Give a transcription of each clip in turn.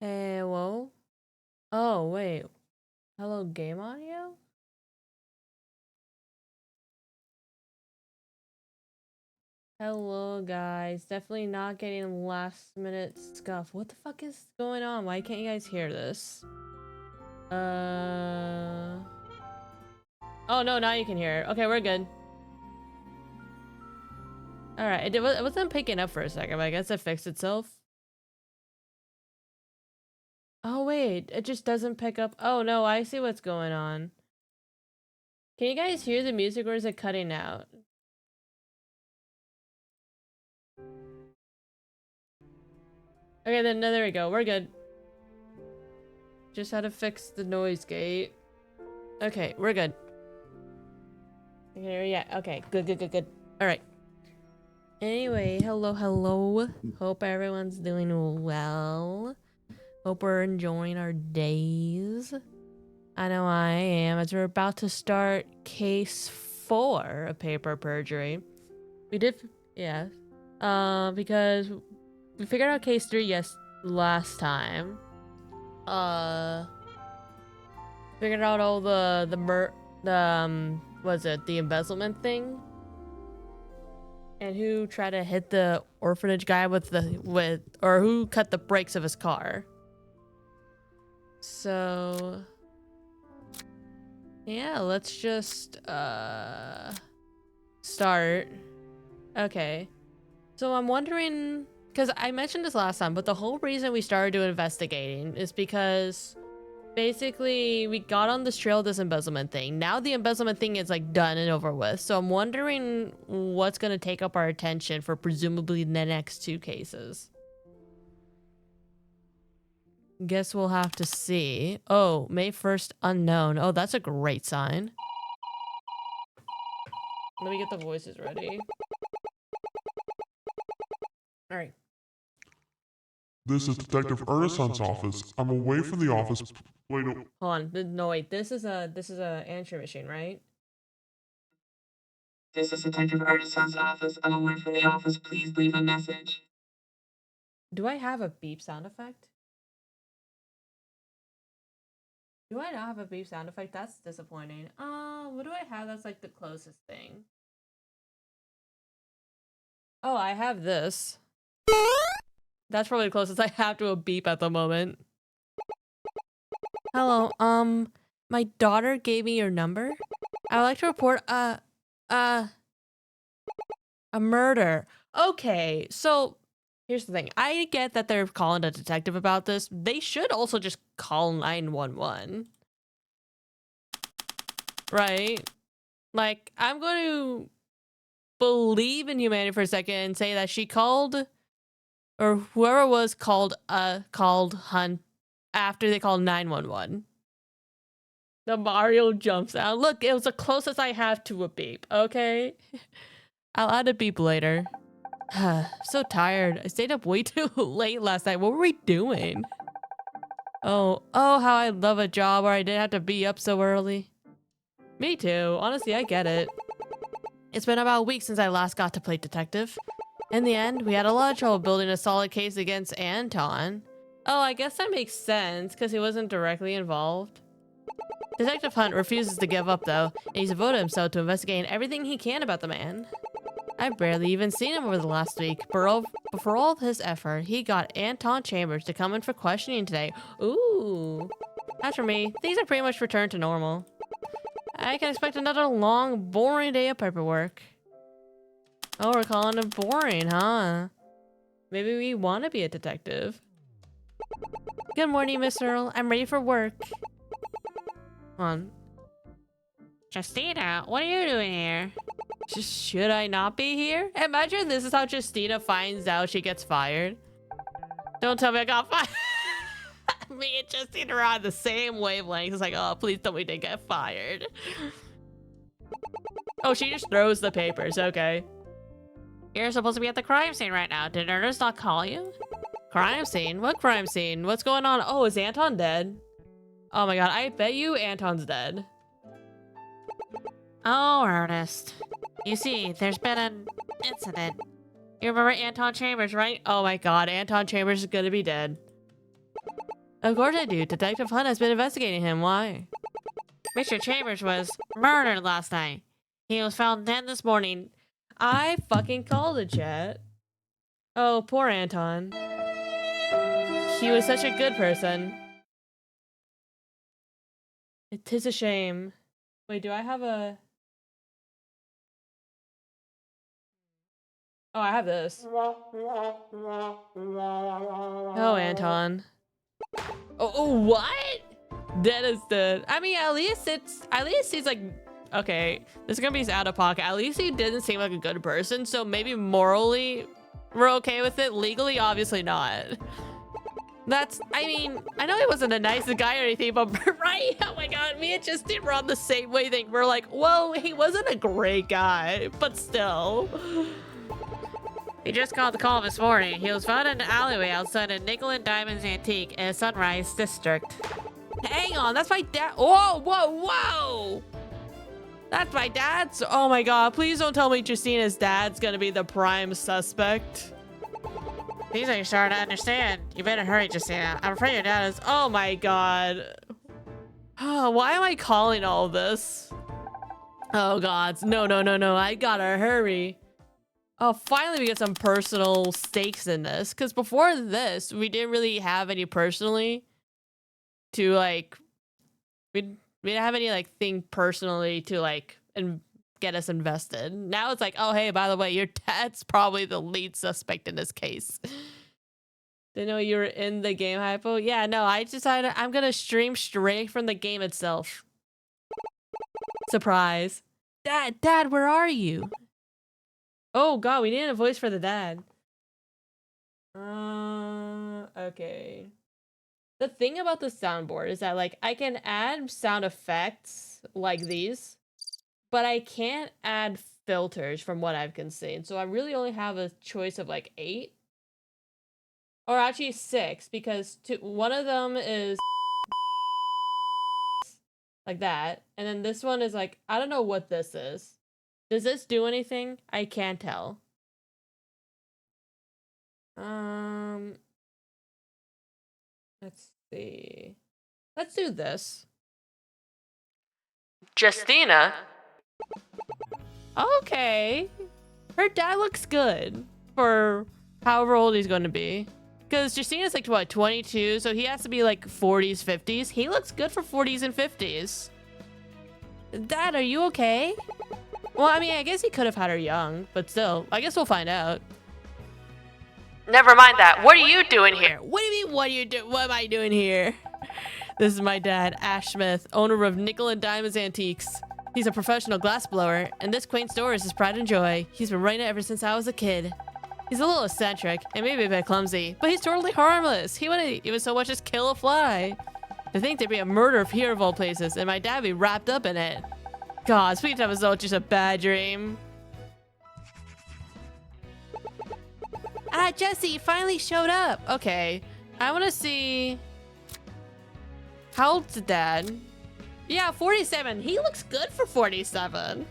Hello? Oh, wait. Hello, game audio? Hello, guys. Definitely not getting last minute scuff. What the fuck is going on? Why can't you guys hear this? Oh, no, now you can hear it. Okay, we're good. Alright, it wasn't picking up for a second, but I guess it fixed itself. Oh, wait. It just doesn't pick up. Oh, no, I see what's going on. Can you guys hear the music or is it cutting out? Okay, then, no, there we go. We're good. Just had to fix the noise gate. Okay, we're good. Yeah, okay. Good. Alright. Anyway, hello. Hope everyone's doing well. Hope we're enjoying our days. I know I am, as we're about to start case 4 of paper perjury. We did, yeah. Because we figured out case 3 last time. Figured out all the embezzlement thing? And who tried to hit the orphanage guy or who cut the brakes of his car. So yeah, let's just start. Okay. So I'm wondering, because I mentioned this last time, but the whole reason we started doing investigating is because basically we got on this trail of this embezzlement thing. Now the embezzlement thing is like done and over with. So I'm wondering what's going to take up our attention for presumably the next 2 cases. Guess we'll have to see. Oh, May 1st unknown. Oh, that's a great sign. Let me get the voices ready. All right. This is Detective Ernest's office. I'm away from the office. Wait, no. Hold on. No, wait. This is a answer machine, right? This is Detective Ernest's office. I'm away from the office. Please leave a message. Do I have a beep sound effect? Do I not have a beep sound effect? That's disappointing. What do I have that's like the closest thing? Oh, I have this. That's probably the closest I have to a beep at the moment. Hello, my daughter gave me your number. I would like to report a murder. Okay, so here's the thing. I get that they're calling a detective about this. They should also just call 911. Right? Like, I'm going to believe in humanity for a second and say that she called, or whoever was called Hunt after they called 911. The Mario jumps out. Look, it was the closest I have to a beep, okay? I'll add a beep later. So tired. I stayed up way too late last night. What were we doing? Oh, how I love a job where I didn't have to be up so early. Me too. Honestly, I get it. It's been about a week since I last got to play detective. In the end, we had a lot of trouble building a solid case against Anton. Oh, I guess that makes sense, because he wasn't directly involved. Detective Hunt refuses to give up, though, and he's devoted himself to investigating everything he can about the man. I've barely even seen him over the last week, but for all of his effort, he got Anton Chambers to come in for questioning today. Ooh. As for me, things have pretty much returned to normal. I can expect another long, boring day of paperwork. Oh, we're calling it boring, huh? Maybe we want to be a detective. Good morning, Miss Earl. I'm ready for work. Hold on. Justina, what are you doing here? Should I not be here? Imagine this is how Justina finds out she gets fired. Don't tell me I got fired. Me and Justina are on the same wavelength. It's like, oh, please tell me they get fired. Oh, she just throws the papers. Okay. You're supposed to be at the crime scene right now. Did Ernest not call you? Crime scene? What crime scene? What's going on? Oh, is Anton dead? Oh my god, I bet you Anton's dead. Oh, Ernest. You see, there's been an incident. You remember Anton Chambers, right? Oh my god, Anton Chambers is gonna be dead. Of course I do. Detective Hunt has been investigating him. Why? Mr. Chambers was murdered last night. He was found dead this morning. I fucking called it, chat. Oh, poor Anton. He was such a good person. It is a shame. Wait, do I have a... Oh, I have this. Oh, Anton. Oh, what? Dead is dead. I mean, at least he's like, okay, this is gonna be out of pocket. At least he didn't seem like a good person, so maybe morally we're okay with it. Legally, obviously not. I mean, I know he wasn't a nice guy or anything, but right? Oh my god, me and Justine were on the same wavelength. We're like, whoa, he wasn't a great guy, but still. He just called the call this morning. He was found in an alleyway outside of Nickel and Diamonds Antique in Sunrise District. Hang on, that's my dad. Whoa, whoa, whoa! That's my dad's. Oh my god, please don't tell me Justina's dad's gonna be the prime suspect. These are starting to understand. You better hurry, Justina. I'm afraid your dad is. Oh my god. Why am I calling all this? Oh god, no, no, no, no. I gotta hurry. Oh, finally we get some personal stakes in this. Because before this, we didn't really have any personally to like... We didn't have any like thing personally to like get us invested. Now it's like, oh, hey, by the way, your dad's probably the lead suspect in this case. Didn't know you were in the game, Hypo. Yeah, no, I decided I'm going to stream straight from the game itself. Surprise. Dad, where are you? Oh god, we needed a voice for the dad. Okay. The thing about the soundboard is that like I can add sound effects like these, but I can't add filters from what I've seen. So I really only have a choice of like 8. Or actually 6, because one of them is like that, and then this one is like, I don't know what this is. Does this do anything? I can't tell. Let's see. Let's do this. Justina? Okay. Her dad looks good for however old he's going to be. Because Justina's like, what, 22? So he has to be like 40s, 50s. He looks good for 40s and 50s. Dad, are you okay? Well, I mean, I guess he could have had her young, but still, I guess we'll find out. Never mind that. What are you doing here? What do you mean, what am I doing here? This is my dad, Ash Smith, owner of Nickel and Diamonds Antiques. He's a professional glassblower, and this quaint store is his pride and joy. He's been running it ever since I was a kid. He's a little eccentric, and maybe a bit clumsy, but he's totally harmless. He wouldn't even so much as kill a fly. To think there'd be a murder here of all places, and my dad would be wrapped up in it. God, sweet time was all just a bad dream. Ah, Jesse, you finally showed up. Okay, I want to see... How old's the dad? Yeah, 47. He looks good for 47.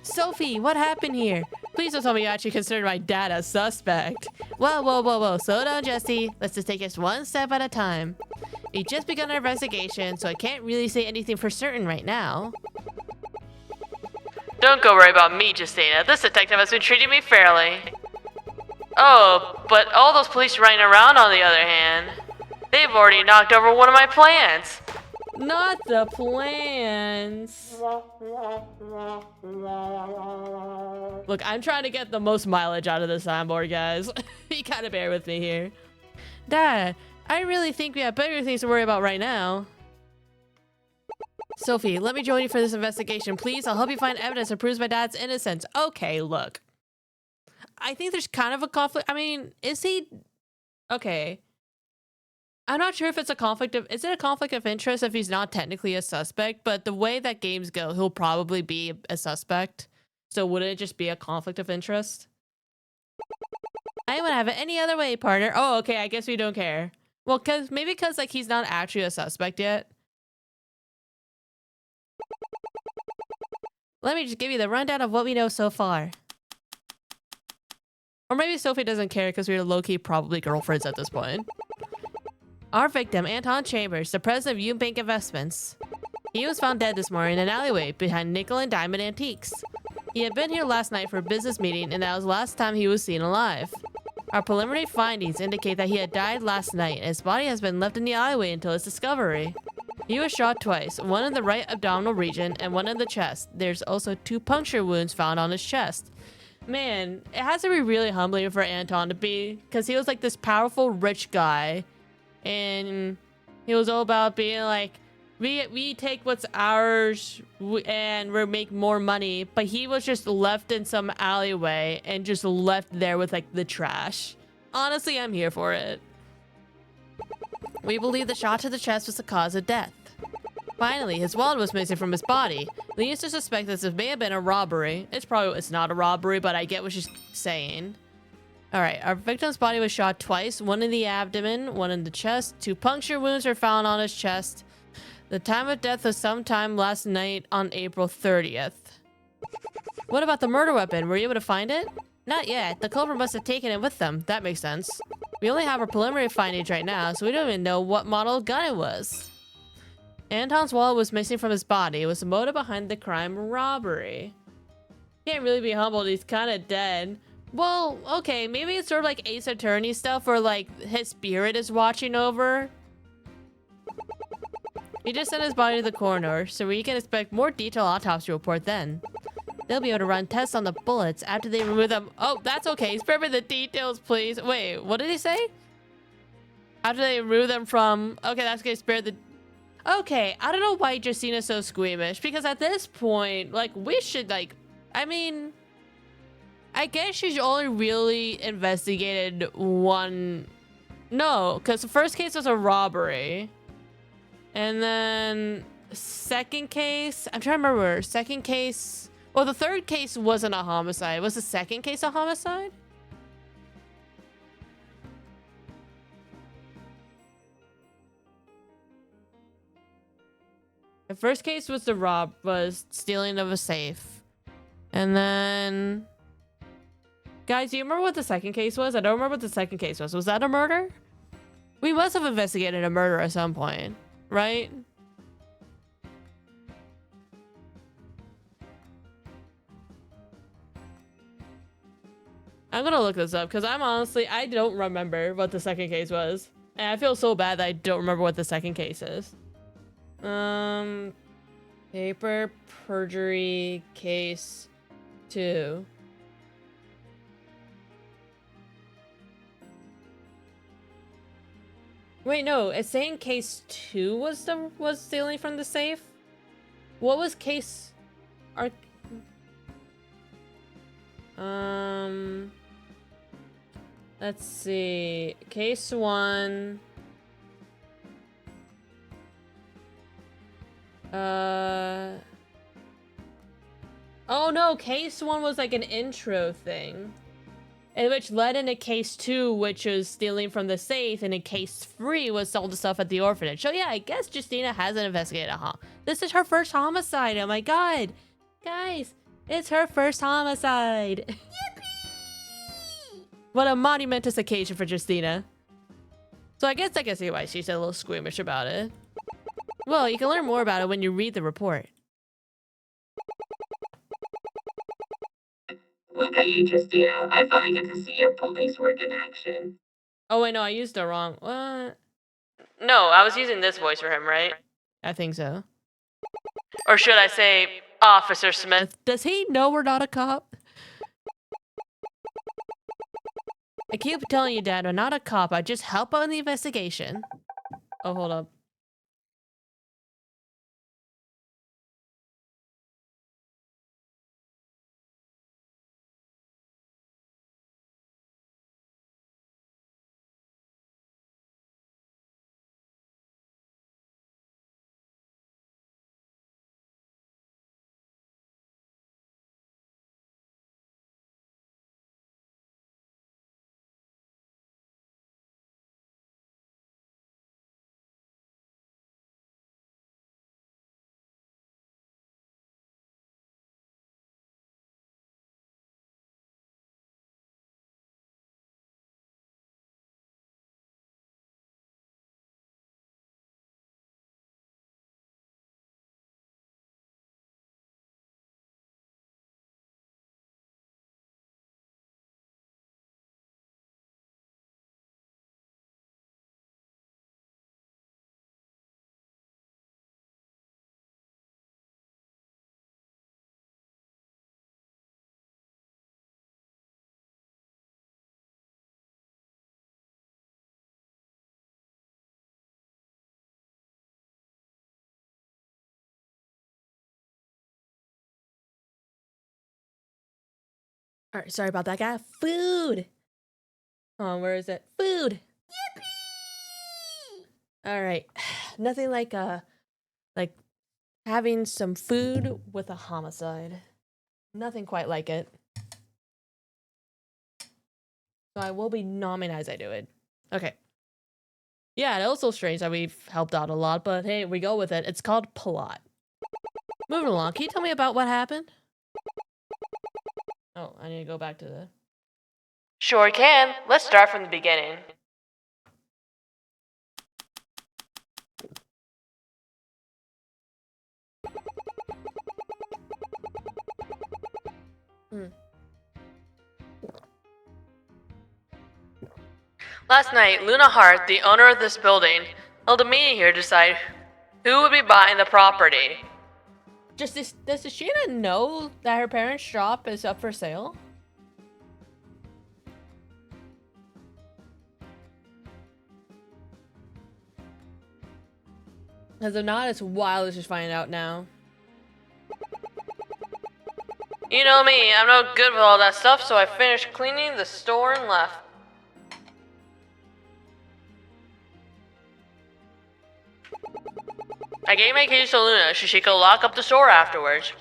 Sophie, what happened here? Please don't tell me you actually considered my dad a suspect. Whoa, whoa, whoa, whoa. Slow down, Jesse. Let's just take this one step at a time. We just begun our investigation, so I can't really say anything for certain right now. Don't go worry about me, Justina. This detective has been treating me fairly. Oh, but all those police running around, on the other hand, they've already knocked over one of my plants. Not the plants. Look, I'm trying to get the most mileage out of the soundboard, guys. You gotta bear with me here. Dad, I really think we have bigger things to worry about right now. Sophie, let me join you for this investigation, please. I'll help you find evidence that proves my dad's innocence. Okay, look. I think there's kind of a conflict. I mean, is he... Okay. I'm not sure if it's a conflict of... Is it a conflict of interest if he's not technically a suspect? But the way that games go, he'll probably be a suspect. So wouldn't it just be a conflict of interest? I wouldn't have it any other way, partner. Oh, okay, I guess we don't care. Well, maybe because like he's not actually a suspect yet. Let me just give you the rundown of what we know so far. Or maybe Sophie doesn't care because we're low-key probably girlfriends at this point. Our victim, Anton Chambers, the president of Bank Investments. He was found dead this morning in an alleyway behind Nickel and Diamond Antiques. He had been here last night for a business meeting, and that was the last time he was seen alive. Our preliminary findings indicate that he had died last night, and his body has been left in the alleyway until his discovery. He was shot twice, one in the right abdominal region and one in the chest. There's also 2 puncture wounds found on his chest. Man, it has to be really humbling for Anton to be, because he was like this powerful rich guy, and he was all about being like, we take what's ours and we make more money, but he was just left in some alleyway and just left there with like the trash. Honestly, I'm here for it. We believe the shot to the chest was the cause of death. Finally, his wallet was missing from his body, leading us to suspect that this may have been a robbery. It's not a robbery, but I get what she's saying. Alright, our victim's body was shot twice, one in the abdomen, one in the chest. 2 puncture wounds were found on his chest. The time of death was sometime last night on April 30th. What about the murder weapon? Were you able to find it? Not yet. The culprit must have taken it with them. That makes sense. We only have our preliminary findings right now, so we don't even know what model of gun it was. Anton's wallet was missing from his body. It was the motive behind the crime robbery. Can't really be humbled. He's kind of dead. Well, okay, maybe it's sort of like Ace Attorney stuff where like his spirit is watching over. He just sent his body to the coroner, so we can expect more detailed autopsy report then. They'll be able to run tests on the bullets after they remove them. Oh, that's okay. Spare me the details, please. Wait, what did he say? After they remove them from... Okay, that's gonna spare the... Okay, I don't know why Justina's so squeamish, because at this point, like, we should, like... I mean... I guess she's only really investigated one... No, because the first case was a robbery. And then... Second case... I'm trying to remember. Second case... Well, the third case wasn't a homicide. Was the second case a homicide? The first case was was stealing of a safe. And then... Guys, do you remember what the second case was? I don't remember what the second case was. Was that a murder? We must have investigated a murder at some point, right? I'm gonna look this up because I don't remember what the second case was. And I feel so bad that I don't remember what the second case is. Paper perjury case 2. Wait, no, it's saying case 2 was stealing from the safe? What was case... Let's see. Case 1. Oh no, case 1 was like an intro thing. And which led into case 2, which was stealing from the safe, and in case 3 was all the stuff at the orphanage. So yeah, I guess Justina hasn't investigated This is her first homicide. Oh my god. Guys, it's her first homicide. Yippee! What a monumentous occasion for Justina. So I guess I can see why she's a little squeamish about it. Well, you can learn more about it when you read the report. Look at you, Justina. I finally get to see your police work in action. Oh wait, no, I used the wrong... What? No, I was using this voice for him, right? I think so. Or should I say, Officer Smith? Does he know we're not a cop? I keep telling you, Dad, I'm not a cop. I just help out in the investigation. Oh, hold up. All right, sorry about that. I got food. Oh, where is it? Food. Yippee! All right, nothing like having some food with a homicide. Nothing quite like it. So I will be nominated as I do it. Okay. Yeah, it's also strange that we've helped out a lot, but hey, we go with it. It's called plot. Moving along, can you tell me about what happened? Oh, I need to go back to the... Sure can. Let's start from the beginning. Last night, Luna Hart, the owner of this building, held a meeting here to decide who would be buying the property. Does Sheena know that her parents' shop is up for sale? Because if not, it's wild to just find out now. You know me, I'm no good with all that stuff, so I finished cleaning the store and left. I gave my keys to Luna so she could lock up the store afterwards.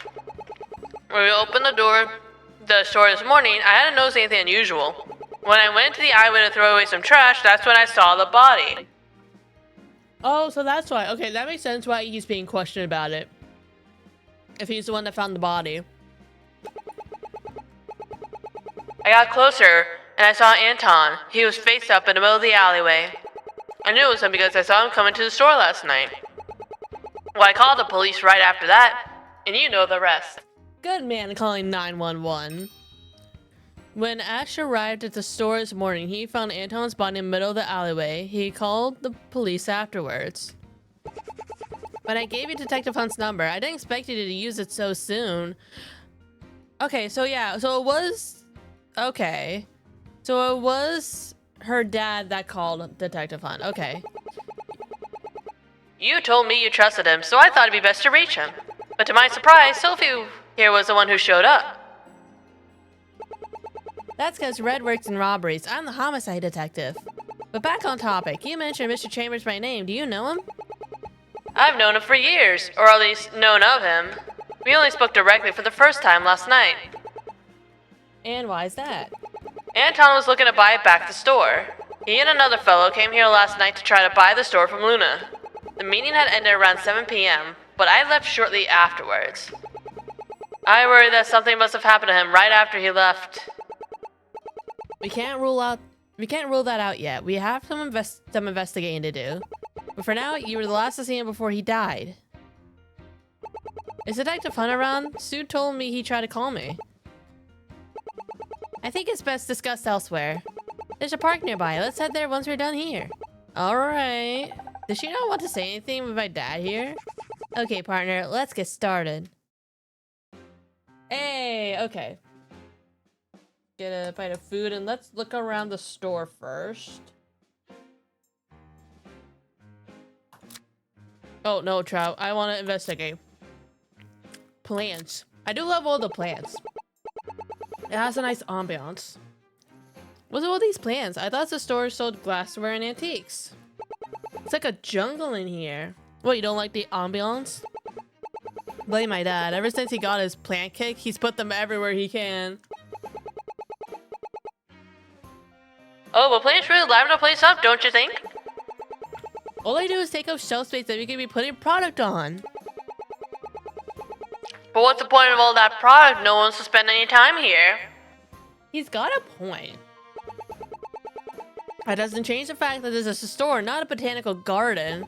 When we opened the store this morning, I hadn't noticed anything unusual. When I went to the alleyway to throw away some trash, that's when I saw the body. Oh, so that's why. Okay, that makes sense why he's being questioned about it. If he's the one that found the body. I got closer, and I saw Anton. He was face up in the middle of the alleyway. I knew it was him because I saw him coming to the store last night. Well, I called the police right after that, and you know the rest. Good man calling 911. When Ash arrived at the store this morning, he found Anton's body in the middle of the alleyway. He called the police afterwards. But I gave you Detective Hunt's number. I didn't expect you to use it so soon. Okay, so yeah, so it was... Okay. So it was her dad that called Detective Hunt. Okay. You told me you trusted him, so I thought it'd be best to reach him. But to my surprise, Sophie here was the one who showed up. That's because Red works in robberies. I'm the homicide detective. But back on topic, you mentioned Mr. Chambers by name. Do you know him? I've known him for years, or at least known of him. We only spoke directly for the first time last night. And why is that? Anton was looking to buy back the store. He and another fellow came here last night to try to buy the store from Luna. The meeting had ended around 7 p.m., but I left shortly afterwards. I worry that something must have happened to him right after he left. We can't rule that out yet. We have some investigating to do. But for now, you were the last to see him before he died. Is Detective Hunt around? Sue told me he tried to call me. I think it's best discussed elsewhere. There's a park nearby. Let's head there once we're done here. Alright. Does she not want to say anything with my dad here? Okay, partner, let's get started. Hey, okay. Get a bite of food and let's look around the store first. Oh, no, Trout. I want to investigate. Plants. I do love all the plants. It has a nice ambiance. What's all these plants? I thought the store sold glassware and antiques. It's like a jungle in here. What, you don't like the ambiance? Blame my dad. Ever since he got his plant kick, he's put them everywhere he can. Oh, but plants really liven the place up, don't you think? All they do is take up shelf space that we could be putting product on. But what's the point of all that product? No one wants to spend any time here. He's got a point. That doesn't change the fact that this is a store, not a botanical garden.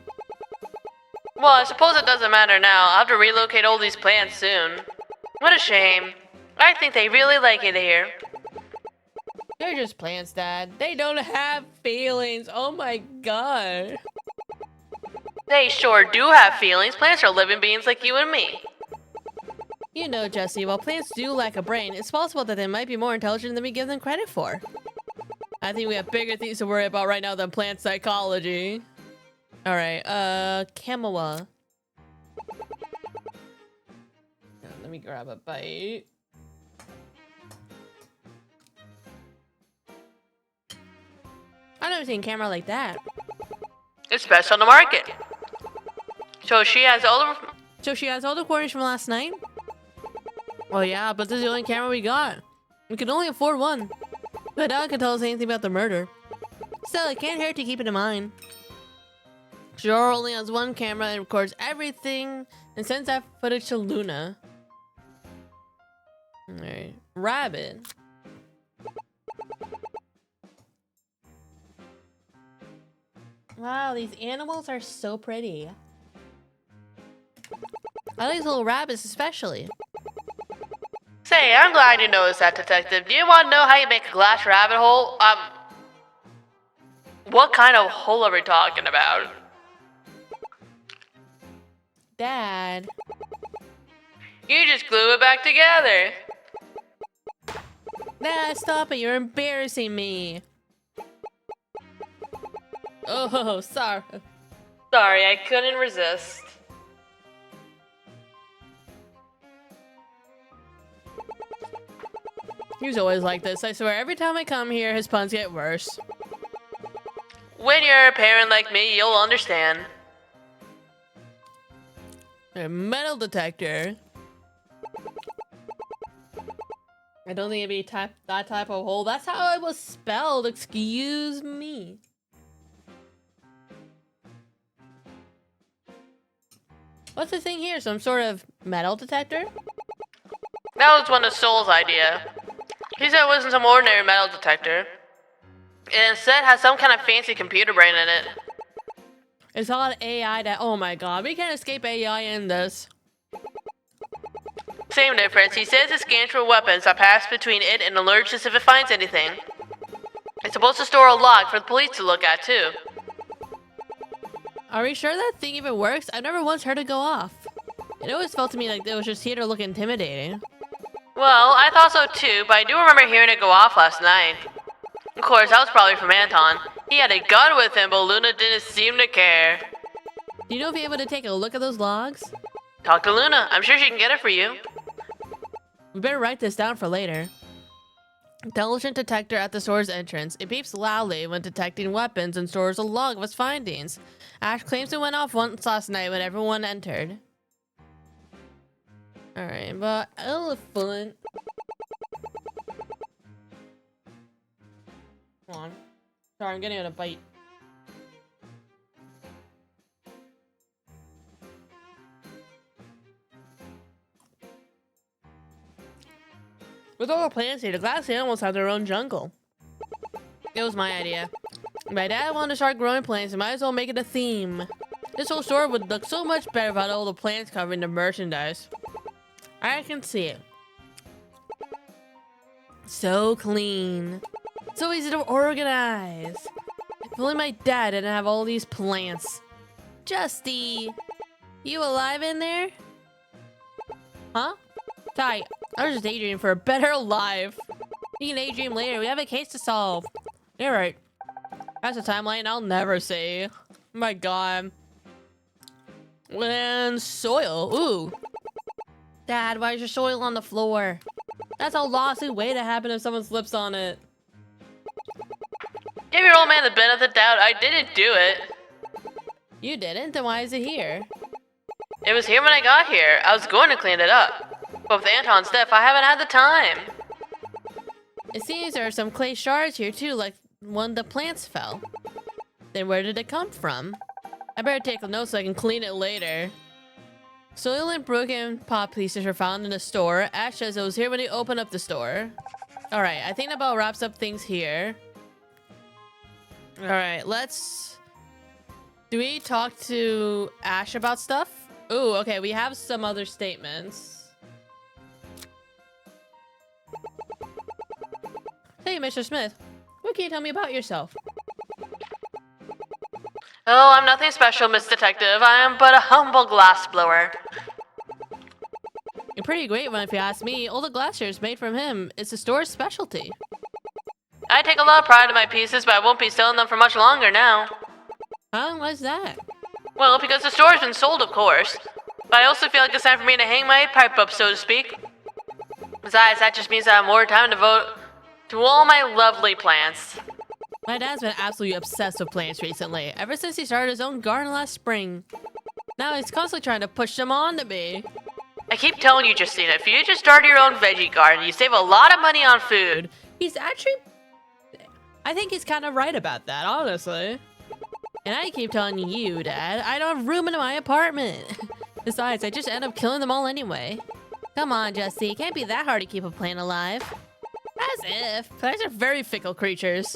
Well, I suppose it doesn't matter now. I'll have to relocate all these plants soon. What a shame. I think they really like it here. They're just plants, Dad. They don't have feelings. Oh my god. They sure do have feelings. Plants are living beings like you and me. You know, Jesse, while plants do lack a brain, it's possible that they might be more intelligent than we give them credit for. I think we have bigger things to worry about right now than plant psychology. Alright, Kamawa. Let me grab a bite. I've never seen a camera like that. It's best on the market. So she has all the... So she has all the recordings from last night? Well, yeah, but this is the only camera we got. We can only afford one. But no one can tell us anything about the murder. Still, it can't hurt to keep it in mind. Sure only has one camera and records everything and sends that footage to Luna. Alright. Rabbit. Wow, these animals are so pretty. I like these little rabbits especially. Say, I'm glad you noticed that, Detective. Do you want to know how you make a glass rabbit hole? What kind of hole are we talking about? Dad. You just glue it back together. Dad, stop it. You're embarrassing me. Oh, sorry. Sorry, I couldn't resist. He's always like this. I swear, every time I come here, his puns get worse. When you're a parent like me, you'll understand. A metal detector. I don't think it'd be that type of hole. That's how it was spelled. Excuse me. What's this thing here? Some sort of metal detector? That was one of Soul's idea. He said it wasn't some ordinary metal detector. It instead has some kind of fancy computer brain in it. It's all AI that. Oh my god, we can't escape AI in this. Same difference. He says it scans for weapons that pass between it and alerts us if it finds anything. It's supposed to store a log for the police to look at, too. Are we sure that thing even works? I've never once heard it go off. It always felt to me like it was just here to look intimidating. Well, I thought so too, but I do remember hearing it go off last night. Of course, that was probably from Anton. He had a gun with him, but Luna didn't seem to care. Do you know if you're able to take a look at those logs? Talk to Luna. I'm sure she can get it for you. We better write this down for later. Intelligent detector at the store's entrance. It beeps loudly when detecting weapons and stores a log of its findings. Ash claims it went off once last night when everyone entered. Alright, but elephant. Come on. Sorry, I'm getting on a bite. With all the plants here, the glass animals have their own jungle. It was my idea. My dad wanted to start growing plants, and might as well make it a theme. This whole store would look so much better without all the plants covering the merchandise. I can see it. So clean. So easy to organize. If only my dad didn't have all these plants. Justy, you alive in there? Huh? Ty, I was just daydreaming for a better life. You can daydream later. We have a case to solve. You're right. That's a timeline I'll never see. My god. And soil. Ooh. Dad, why is your soil on the floor? That's a lawsuit waiting to happen if someone slips on it. Give your old man the benefit of the doubt. I didn't do it. You didn't? Then why is it here? It was here when I got here. I was going to clean it up. But with Anton's death, I haven't had the time. It seems there are some clay shards here too, like when the plants fell. Then where did it come from? I better take a note so I can clean it later. Soil and broken pot pieces were found in the store. Ash says it was here when he opened up the store. Alright, I think that about wraps up things here. Alright, let's... Do we talk to Ash about stuff? Ooh, okay, we have some other statements. Hey, Mr. Smith. What can you tell me about yourself? Oh, I'm nothing special, Miss Detective. I am but a humble glassblower. You're pretty great one if you ask me. All the glass here is made from him. It's the store's specialty. I take a lot of pride in my pieces, but I won't be selling them for much longer now. Huh? Why's that? Well, because the store's been sold, of course. But I also feel like it's time for me to hang my pipe up, so to speak. Besides, that just means I have more time to devote to all my lovely plants. My dad's been absolutely obsessed with plants recently, ever since he started his own garden last spring. Now he's constantly trying to push them on to me. I keep telling you, Justina, if you just start your own veggie garden, you save a lot of money on food. He's actually... I think he's kind of right about that, honestly. And I keep telling you, Dad, I don't have room in my apartment. Besides, I just end up killing them all anyway. Come on, Justy, it can't be that hard to keep a plant alive. As if. Plants are very fickle creatures.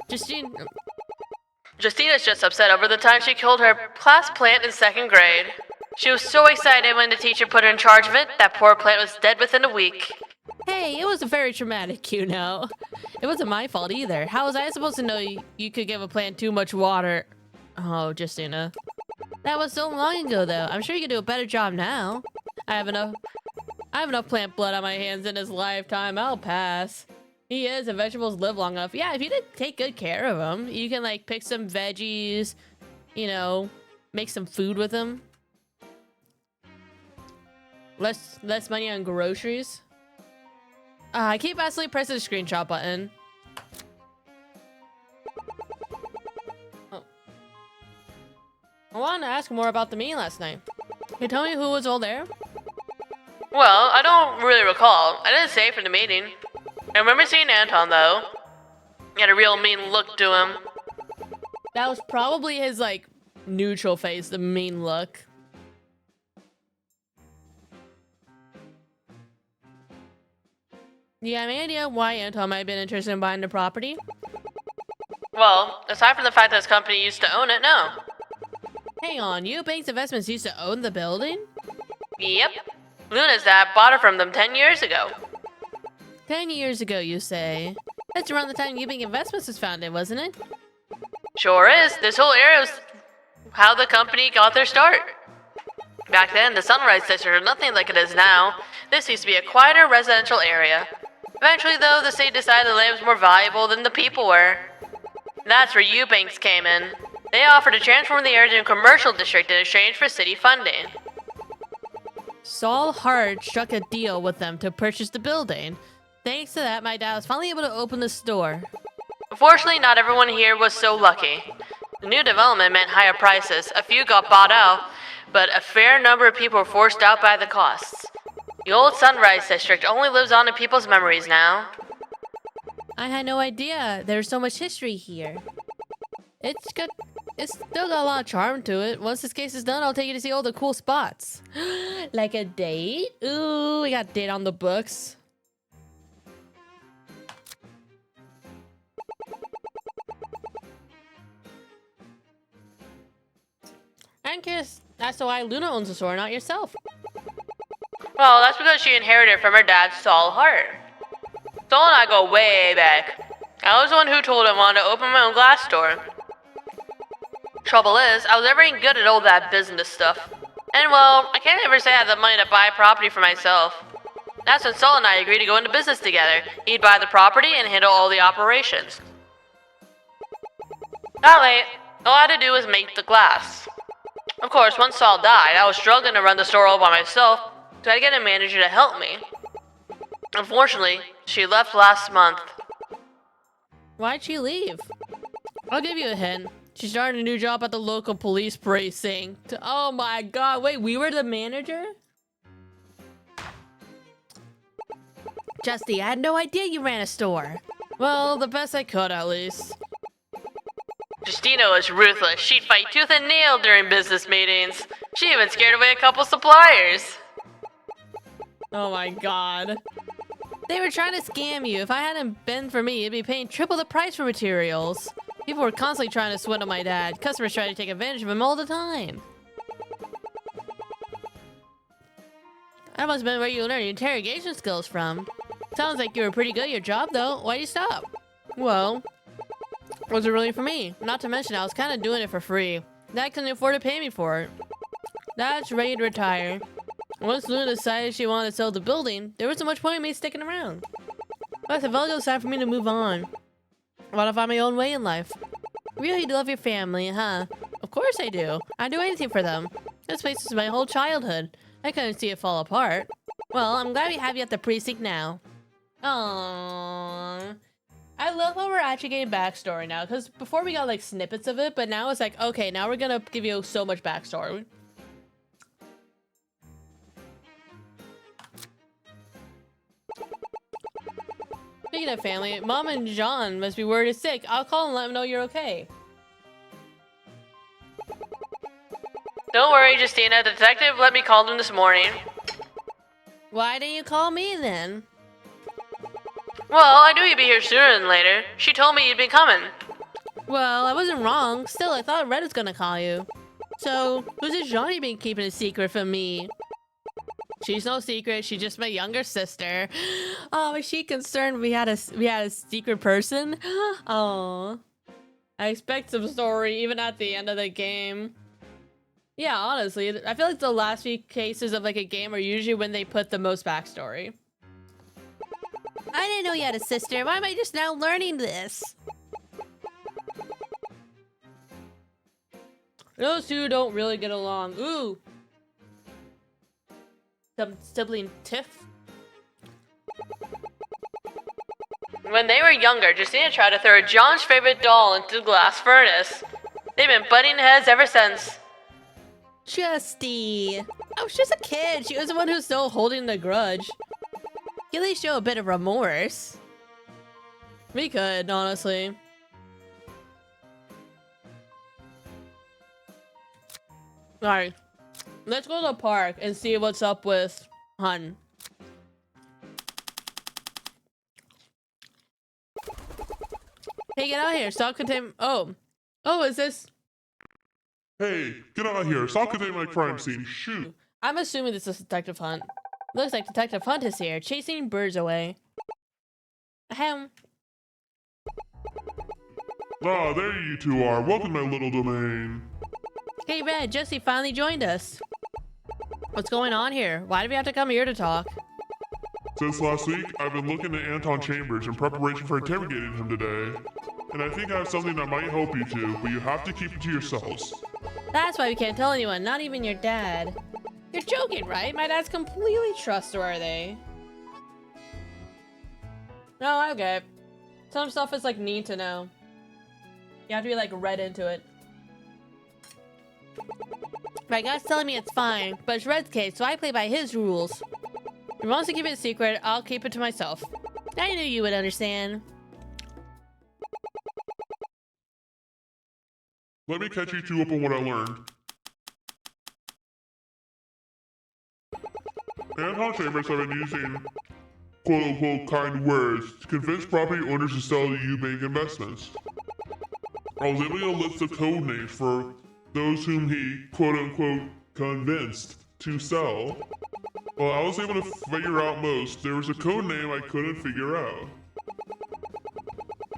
Justina's just upset over the time she killed her class plant in 2nd grade. She was so excited when the teacher put her in charge of it, that poor plant was dead within a week. Hey, it was very traumatic, you know. It wasn't my fault either. How was I supposed to know you could give a plant too much water? Oh, Justina. That was so long ago, though. I'm sure you could do a better job now. I have enough plant blood on my hands in his lifetime. I'll pass. He is, and vegetables live long enough. Yeah, if you did take good care of them, you can, like, pick some veggies, you know, make some food with them. Less money on groceries. I keep accidentally pressing the screenshot button. Oh. I wanted to ask more about the meeting last night. Can you tell me who was all there? Well, I don't really recall. I didn't stay for the meeting. I remember seeing Anton, though. He had a real mean look to him. That was probably his, like, neutral face, the mean look. Do you have any idea why Anton might have been interested in buying the property? Well, aside from the fact that his company used to own it, no. Hang on, Eubank's Investments used to own the building? Yep. Luna's dad bought it from them 10 years ago. 10 years ago, you say? That's around the time Eubank Investments was founded, wasn't it? Sure is. This whole area was how the company got their start. Back then, the Sunrise District was nothing like it is now. This used to be a quieter residential area. Eventually, though, the state decided the land was more valuable than the people were. That's where Eubanks came in. They offered to transform the area into a commercial district in exchange for city funding. Saul Hart struck a deal with them to purchase the building. Thanks to that, my dad was finally able to open the store. Unfortunately, not everyone here was so lucky. The new development meant higher prices, a few got bought out, but a fair number of people were forced out by the costs. The old Sunrise District only lives on in people's memories now. I had no idea there's so much history here. It's still got a lot of charm to it. Once this case is done, I'll take you to see all the cool spots. Like a date? Ooh, we got a date on the books. I'm curious as to why Luna owns the store, not yourself. Well, that's because she inherited it from her dad, Saul Hart. Saul and I go way back. I was the one who told him I wanted to open my own glass store. Trouble is, I was never even good at all that business stuff. And well, I can't ever say I had the money to buy property for myself. That's when Saul and I agreed to go into business together. He'd buy the property and handle all the operations. That way, all I had to do was make the glass. Of course, once Saul died, I was struggling to run the store all by myself, so I had to get a manager to help me. Unfortunately, she left last month. Why'd she leave? I'll give you a hint. She started a new job at the local police precinct. Oh my god, wait, we were the manager? Justy, I had no idea you ran a store. Well, the best I could, at least. Justina was ruthless. She'd fight tooth and nail during business meetings. She even scared away a couple suppliers. Oh my god. They were trying to scam you. If I hadn't been for me, you'd be paying triple the price for materials. People were constantly trying to swindle my dad. Customers tried to take advantage of him all the time. That must have been where you learned your interrogation skills from. Sounds like you were pretty good at your job, though. Why'd you stop? Well, was it really for me? Not to mention, I was kind of doing it for free. Dad couldn't afford to pay me for it. Dad's ready to retire. Once Luna decided she wanted to sell the building, there wasn't much point in me sticking around. But I felt it was time for me to move on. I want to find my own way in life. Really do love your family, huh? Of course I do. I'd do anything for them. This place was my whole childhood. I couldn't see it fall apart. Well, I'm glad we have you at the precinct now. Aww. I love how we're actually getting backstory now, because before we got like snippets of it, but now it's like, okay, now we're gonna give you so much backstory. Speaking of family, Mom and John must be worried you're sick. I'll call and let them know you're okay. Don't worry, Justina. The detective let me call them this morning. Why didn't you call me then? Well, I knew you'd be here sooner than later. She told me you'd be coming. Well, I wasn't wrong. Still, I thought Red was gonna call you. So, who's this Johnny been keeping a secret from me? She's no secret. She's just my younger sister. Oh, is she concerned we had a secret person? Oh, I expect some story even at the end of the game. Yeah, honestly, I feel like the last few cases of like a game are usually when they put the most backstory. I didn't know you had a sister. Why am I just now learning this? Those two don't really get along. Ooh. Some sibling tiff. When they were younger, Justina tried to throw John's favorite doll into the glass furnace. They've been butting heads ever since. Justy. I was just a kid. She was the one who's still holding the grudge. You at least show a bit of remorse. We could, honestly. Alright. Let's go to the park and see what's up with Hun. Hey, get out here. Stop contain. Oh. Oh, is this? Hey, get out of here. Stop contain my crime scene. Shoot. I'm assuming this is Detective Hunt. Looks like Detective Hunt is here, chasing birds away. Ahem. Ah, there you two are. Welcome to my little domain. Hey, Red, Jesse finally joined us. What's going on here? Why do we have to come here to talk? Since last week, I've been looking at Anton Chambers in preparation for interrogating him today. And I think I have something that might help you two, but you have to keep it to yourselves. That's why we can't tell anyone, not even your dad. You're joking, right? My dad's completely trustworthy. No, okay. Some stuff is like need to know. You have to be like read into it. My guy's telling me it's fine, but it's Red's case, so I play by his rules. If he wants to keep it a secret, I'll keep it to myself. I knew you would understand. Let me catch you two up on what I learned. Anton Chambers have been using quote-unquote kind words to convince property owners to sell you bank investments. I was able to list the code names for those whom he quote-unquote convinced to sell. Well, I was able to figure out most. There was a code name I couldn't figure out.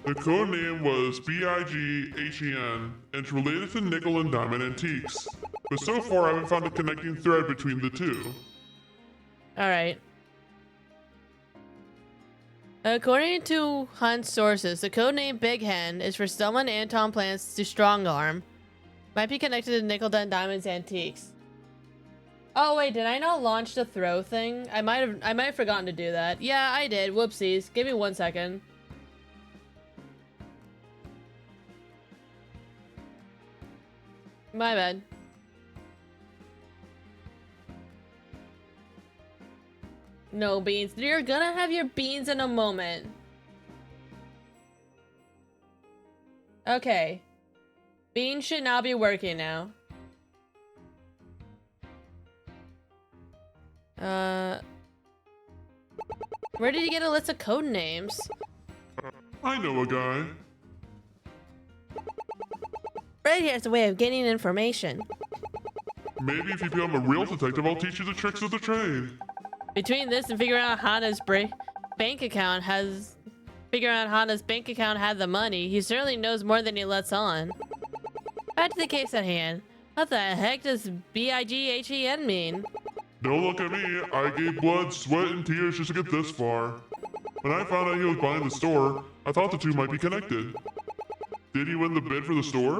The code name was BIGHEN, and it's related to nickel and diamond antiques. But so far, I haven't found a connecting thread between the two. Alright. According to Hunt's sources, the codename Big Hen is for someone Anton plans to strong arm. Might be connected to Nickel and Diamonds Antiques. Oh wait, did I not launch the throw thing? I might have forgotten to do that. Yeah, I did. Whoopsies. Give me 1 second. My bad. No beans. You're gonna have your beans in a moment. Okay. Beans should now be working now. Where did you get a list of code names? I know a guy. Right here's a way of getting information. Maybe if you become a real detective, I'll teach you the tricks of the trade. Between this and figuring out Hana's bank account had the money, he certainly knows more than he lets on. Back to the case at hand. What the heck does BIGHEN mean? Don't look at me. I gave blood, sweat, and tears just to get this far. When I found out he was buying the store, I thought the two might be connected. Did he win the bid for the store?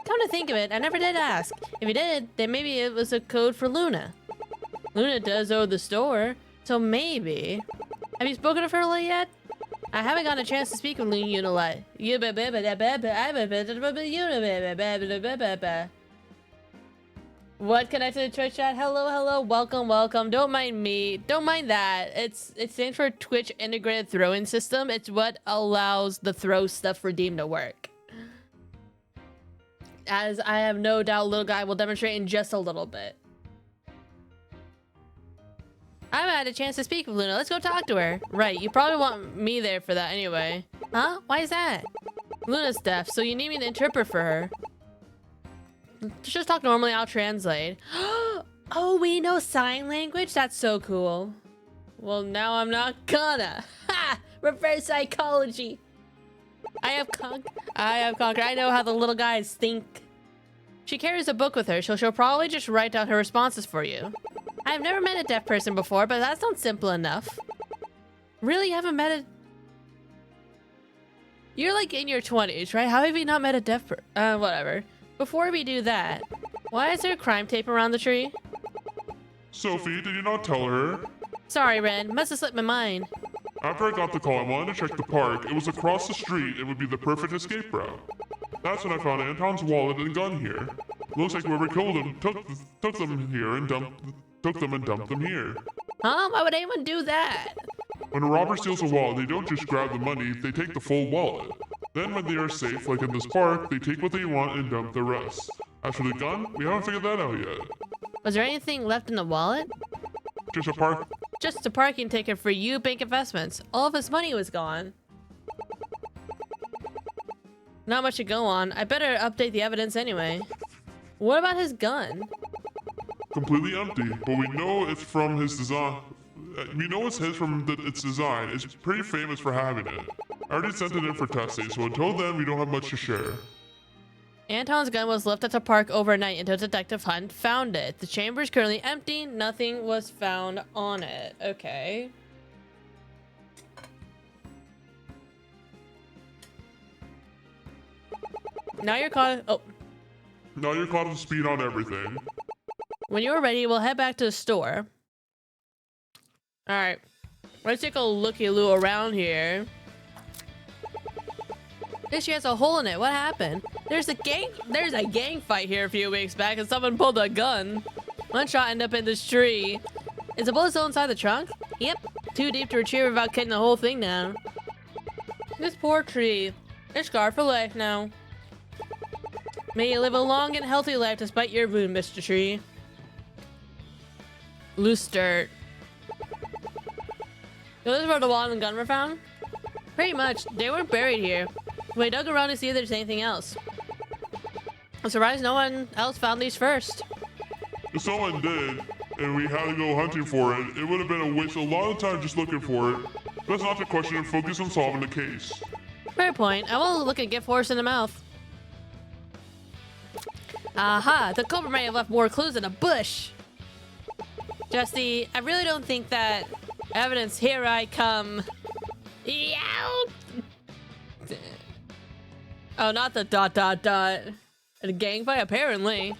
Come to think of it, I never did ask. If he did, then maybe it was a code for Luna. Luna does owe the store, so maybe. Have you spoken to her yet? I haven't gotten a chance to speak with Unilite. What connected to Twitch chat? Hello, hello, welcome, welcome. Don't mind me. Don't mind that. It stands for Twitch Integrated Throwing System. It's what allows the throw stuff redeem to work. As I have no doubt little guy will demonstrate in just a little bit. I haven't had a chance to speak with Luna. Let's go talk to her. Right, you probably want me there for that anyway. Huh? Why is that? Luna's deaf, so you need me to interpret for her. Just talk normally, I'll translate. Oh, we know sign language? That's so cool. Well, now I'm not gonna. Ha! Reverse psychology. I have conquered. I know how the little guys think. She carries a book with her, so she'll probably just write down her responses for you. I've never met a deaf person before, but that sounds simple enough. Really, you haven't met a... You're like in your 20s, right? How have you not met a deaf person? Whatever. Before we do that, why is there crime tape around the tree? Sophie, did you not tell her? Sorry, Ren. Must have slipped my mind. After I got the call, I wanted to check the park. It was across the street. It would be the perfect escape route. That's when I found Anton's wallet and gun here. Looks like whoever killed him took them here and dumped them here. Huh? Why would anyone do that? When a robber steals a wallet, they don't just grab the money, they take the full wallet. Then when they are safe, like in this park, they take what they want and dump the rest. As for the gun, we haven't figured that out yet. Was there anything left in the wallet? Just a parking ticket for you bank investments. All of his money was gone. Not much to go on. I better update the evidence anyway. What about his gun? completely empty, but we know it's from his design. We know it's his from its design. It's pretty famous for having it. I already sent it in for testing, so until then, we don't have much to share. Anton's gun was left at the park overnight until Detective Hunt found it. The chamber is currently empty. Nothing was found on it. Okay. Now you're caught. Oh. Now you're caught up to speed on everything. When you're ready, we'll head back to the store. Alright. Let's take a looky-loo around here. This she has a hole in it. What happened? There's a gang fight here a few weeks back and someone pulled a gun. One shot ended up in this tree. Is the bullet still inside the trunk? Yep. Too deep to retrieve without cutting the whole thing down. This poor tree. It's scarred for life now. May you live a long and healthy life despite your wound, Mr. Tree. Loose dirt. So this is where the wallet and gun were found? Pretty much. They weren't buried here. We dug around to see if there's anything else. I'm surprised no one else found these first. If someone did, and we had to go hunting for it, it would have been a waste of a lot of time just looking for it. That's not the question, and focus on solving the case. Fair point. I will look and get Forrest in the mouth. Aha! The culprit may have left more clues in a bush. Jesse, I really don't think that evidence. Here I come. Yow! Oh, not the ... A gang fight, apparently.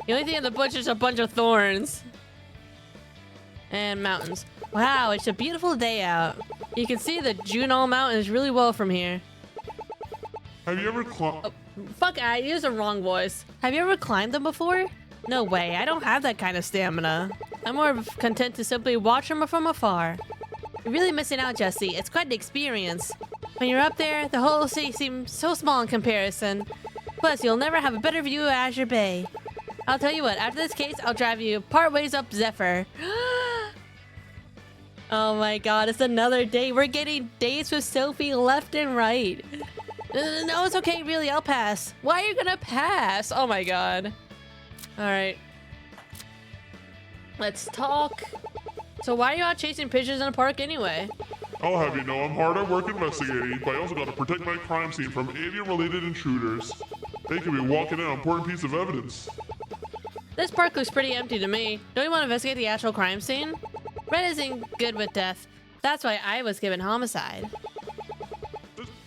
The only thing in the bush is a bunch of thorns. And mountains. Wow, it's a beautiful day out. You can see the Junal Mountains really well from here. Have you ever climbed? Oh, fuck, I used the wrong voice. Have you ever climbed them before? No way, I don't have that kind of stamina. I'm more content to simply watch them from afar. You're really missing out, Jesse. It's quite the experience. When you're up there, the whole city seems so small in comparison. Plus, you'll never have a better view of Azure Bay. I'll tell you what, after this case, I'll drive you part ways up Zephyr. Oh my god, it's another day. We're getting dates with Sophie left and right. No, it's okay, really, I'll pass. Why are you gonna pass? Oh my god. Alright. Let's talk. So why are you out chasing pigeons in a park anyway? I'll have you know I'm hard at work investigating, but I also gotta protect my crime scene from avian-related intruders. They could be walking in on an important piece of evidence. This park looks pretty empty to me. Don't you want to investigate the actual crime scene? Red isn't good with death. That's why I was given homicide.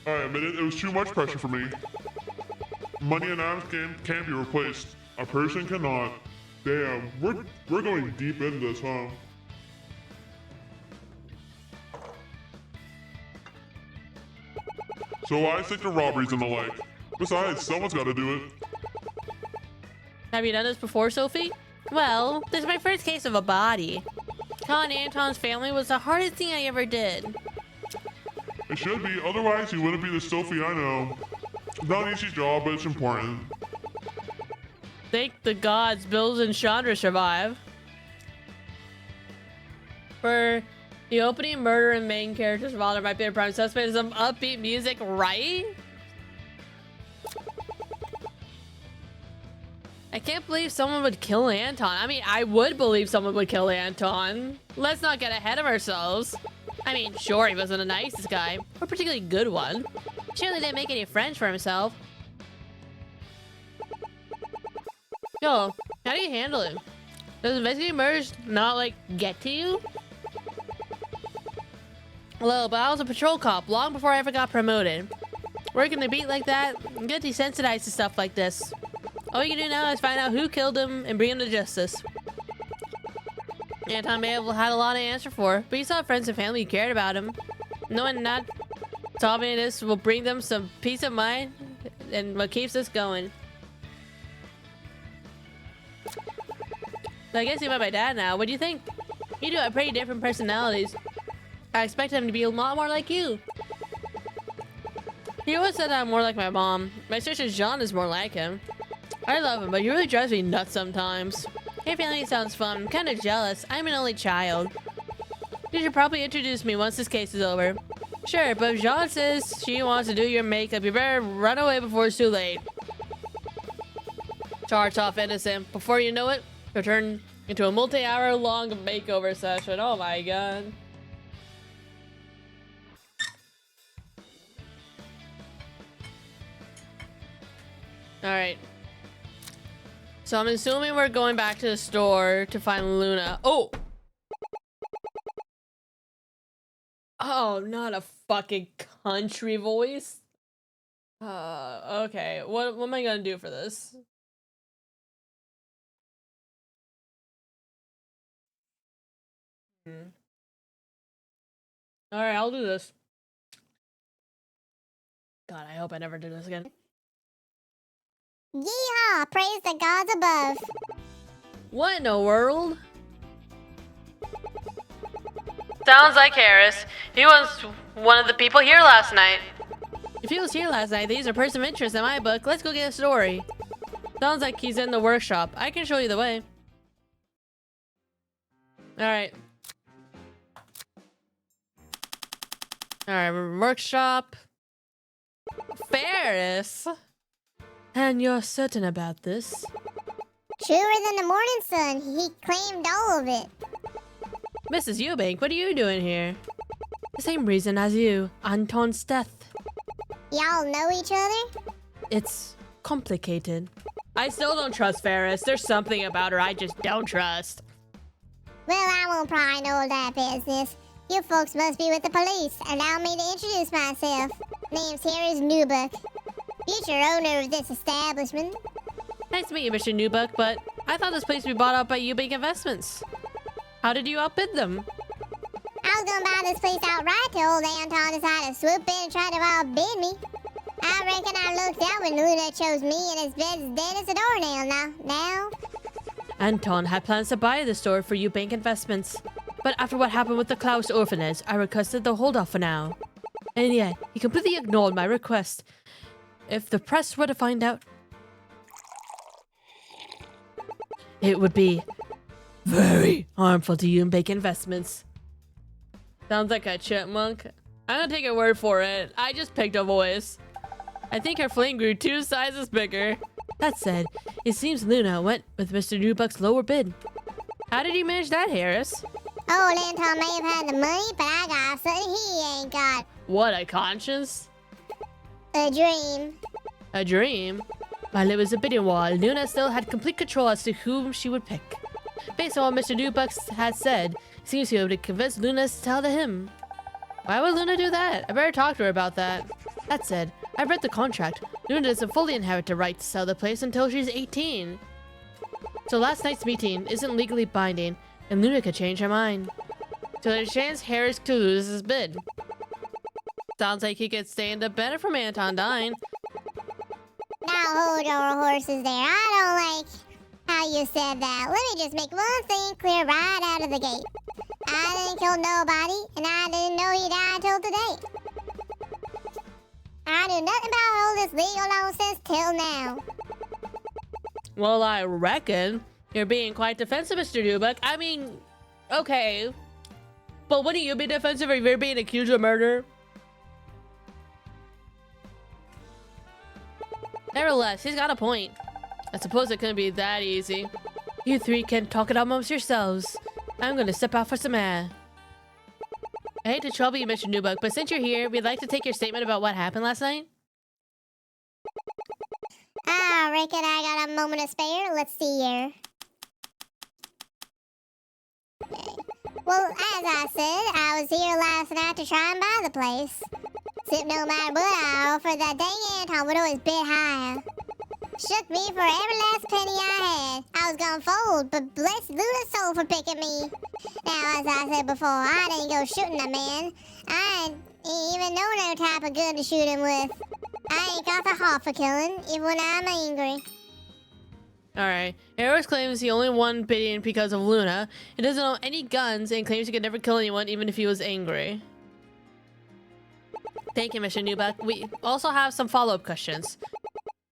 I admit it was too much pressure for me. Money and items can't be replaced. A person cannot. Damn, we're going deep into this, huh? So I stick to robberies and the like. Besides, someone's gotta do it. Have you done this before, Sophie? Well, this is my first case of a body. Killing Anton's family was the hardest thing I ever did. It should be, otherwise you wouldn't be the Sophie I know. It's not an easy job, but it's important. Thank the gods Bills and Chandra survive. For the opening murder and main characters of all, there might be a prime suspect and some upbeat music, right? I can't believe someone would kill Anton. I mean, I would believe someone would kill Anton. Let's not get ahead of ourselves. I mean, sure, he wasn't the nicest guy, or a particularly good one. Surely didn't make any friends for himself. Yo, how do you handle it? Does investigating murders not, like, get to you? Hello, but I was a patrol cop long before I ever got promoted. Working the beat like that, I'm get desensitized to stuff like this. All you can do now is find out who killed him and bring him to justice. Anton may have had a lot to answer for, but he saw friends and family who cared about him. Knowing not solving this will bring them some peace of mind and what keeps us going. So I guess you met my dad now. What do you think? You two have pretty different personalities. I expect him to be a lot more like you. He always said I'm more like my mom. My sister Jean is more like him. I love him, but he really drives me nuts sometimes. Your family sounds fun. I'm kind of jealous. I'm an only child. You should probably introduce me once this case is over. Sure, but if Jean says she wants to do your makeup, you better run away before it's too late. Starts off innocent. Before you know it, you'll turn into a multi-hour long makeover session. Oh my god. Alright. So I'm assuming we're going back to the store to find Luna. Oh! Oh, not a fucking country voice. Okay. What am I gonna do for this? Alright, I'll do this. God, I hope I never do this again. Yeehaw! Praise the gods above. What in the world? Sounds like Harris. He was one of the people here last night. If he was here last night, these are persons of interest in my book. Let's go get a story. Sounds like he's in the workshop. I can show you the way. Alright. Alright, workshop. Ferris? And you're certain about this? Truer than the morning sun. He claimed all of it. Mrs. Eubank, what are you doing here? The same reason as you. Anton's death. Y'all know each other? It's complicated. I still don't trust Ferris. There's something about her I just don't trust. Well, I won't pry no that business. You folks must be with the police. Allow me to introduce myself. Name's Harris Newbuck, future owner of this establishment. Nice to meet you, Mr. Newbuck, but I thought this place would be bought out by Eubank Investments. How did you outbid them? I was gonna buy this place outright till old Anton decided to swoop in and try to outbid me. I reckon I looked out when Luna chose me and his bed's dead as a doornail now. Anton had plans to buy the store for Eubank Investments, but after what happened with the Klaus orphanage, I requested the hold off for now. And yet, he completely ignored my request. If the press were to find out, it would be very harmful to Eubank Investments. Sounds like a chipmunk. I'm gonna take your word for it. I just picked a voice. I think her flame grew 2 sizes bigger. That said, it seems Luna went with Mr. Newbuck's lower bid. How did you manage that, Harris? Old Anton may have had the money, but I got something he ain't got. What, a conscience? A dream. A dream? While it was a bidding war, Luna still had complete control as to whom she would pick. Based on what Mr. Newbuck had said, it seems he would convince Luna to tell to him. Why would Luna do that? I better talk to her about that. That said, I've read the contract. Luna doesn't fully inherit the right to sell the place until she's 18. So last night's meeting isn't legally binding, and Luna could change her mind. So there's a chance Harris could lose his bid. sounds like he could stand up better from Anton dying. Now hold your horses there. I don't like how you said that. Let me just make one thing clear right out of the gate. I didn't kill nobody, and I didn't know he died till today. I knew nothing about all this legal nonsense till now. Well, I reckon you're being quite defensive, Mr. Newbuck. I mean, okay. But wouldn't you be defensive if you're being accused of murder? Nevertheless, he's got a point. I suppose it couldn't be that easy. You three can talk it out amongst yourselves. I'm gonna step out for some air. I hate to trouble you, Mr. Newbuck, but since you're here, we'd like to take your statement about what happened last night. I reckon I got a moment to spare. Let's see here. Okay. Well, as I said, I was here last night to try and buy the place. Except no matter what I offered, that dang Anton would always bid higher. Shook me for every last penny I had. I was gonna fold, but bless Luna's soul for picking me. Now, as I said before, I didn't go shooting a man. I ain't even know no type of gun to shoot him with. I ain't got the heart for killing, even when I'm angry. Alright, Eros claims he only won bidding because of Luna. He doesn't own any guns and claims he could never kill anyone even if he was angry. Thank you, Mr. Newbuck. We also have some follow-up questions.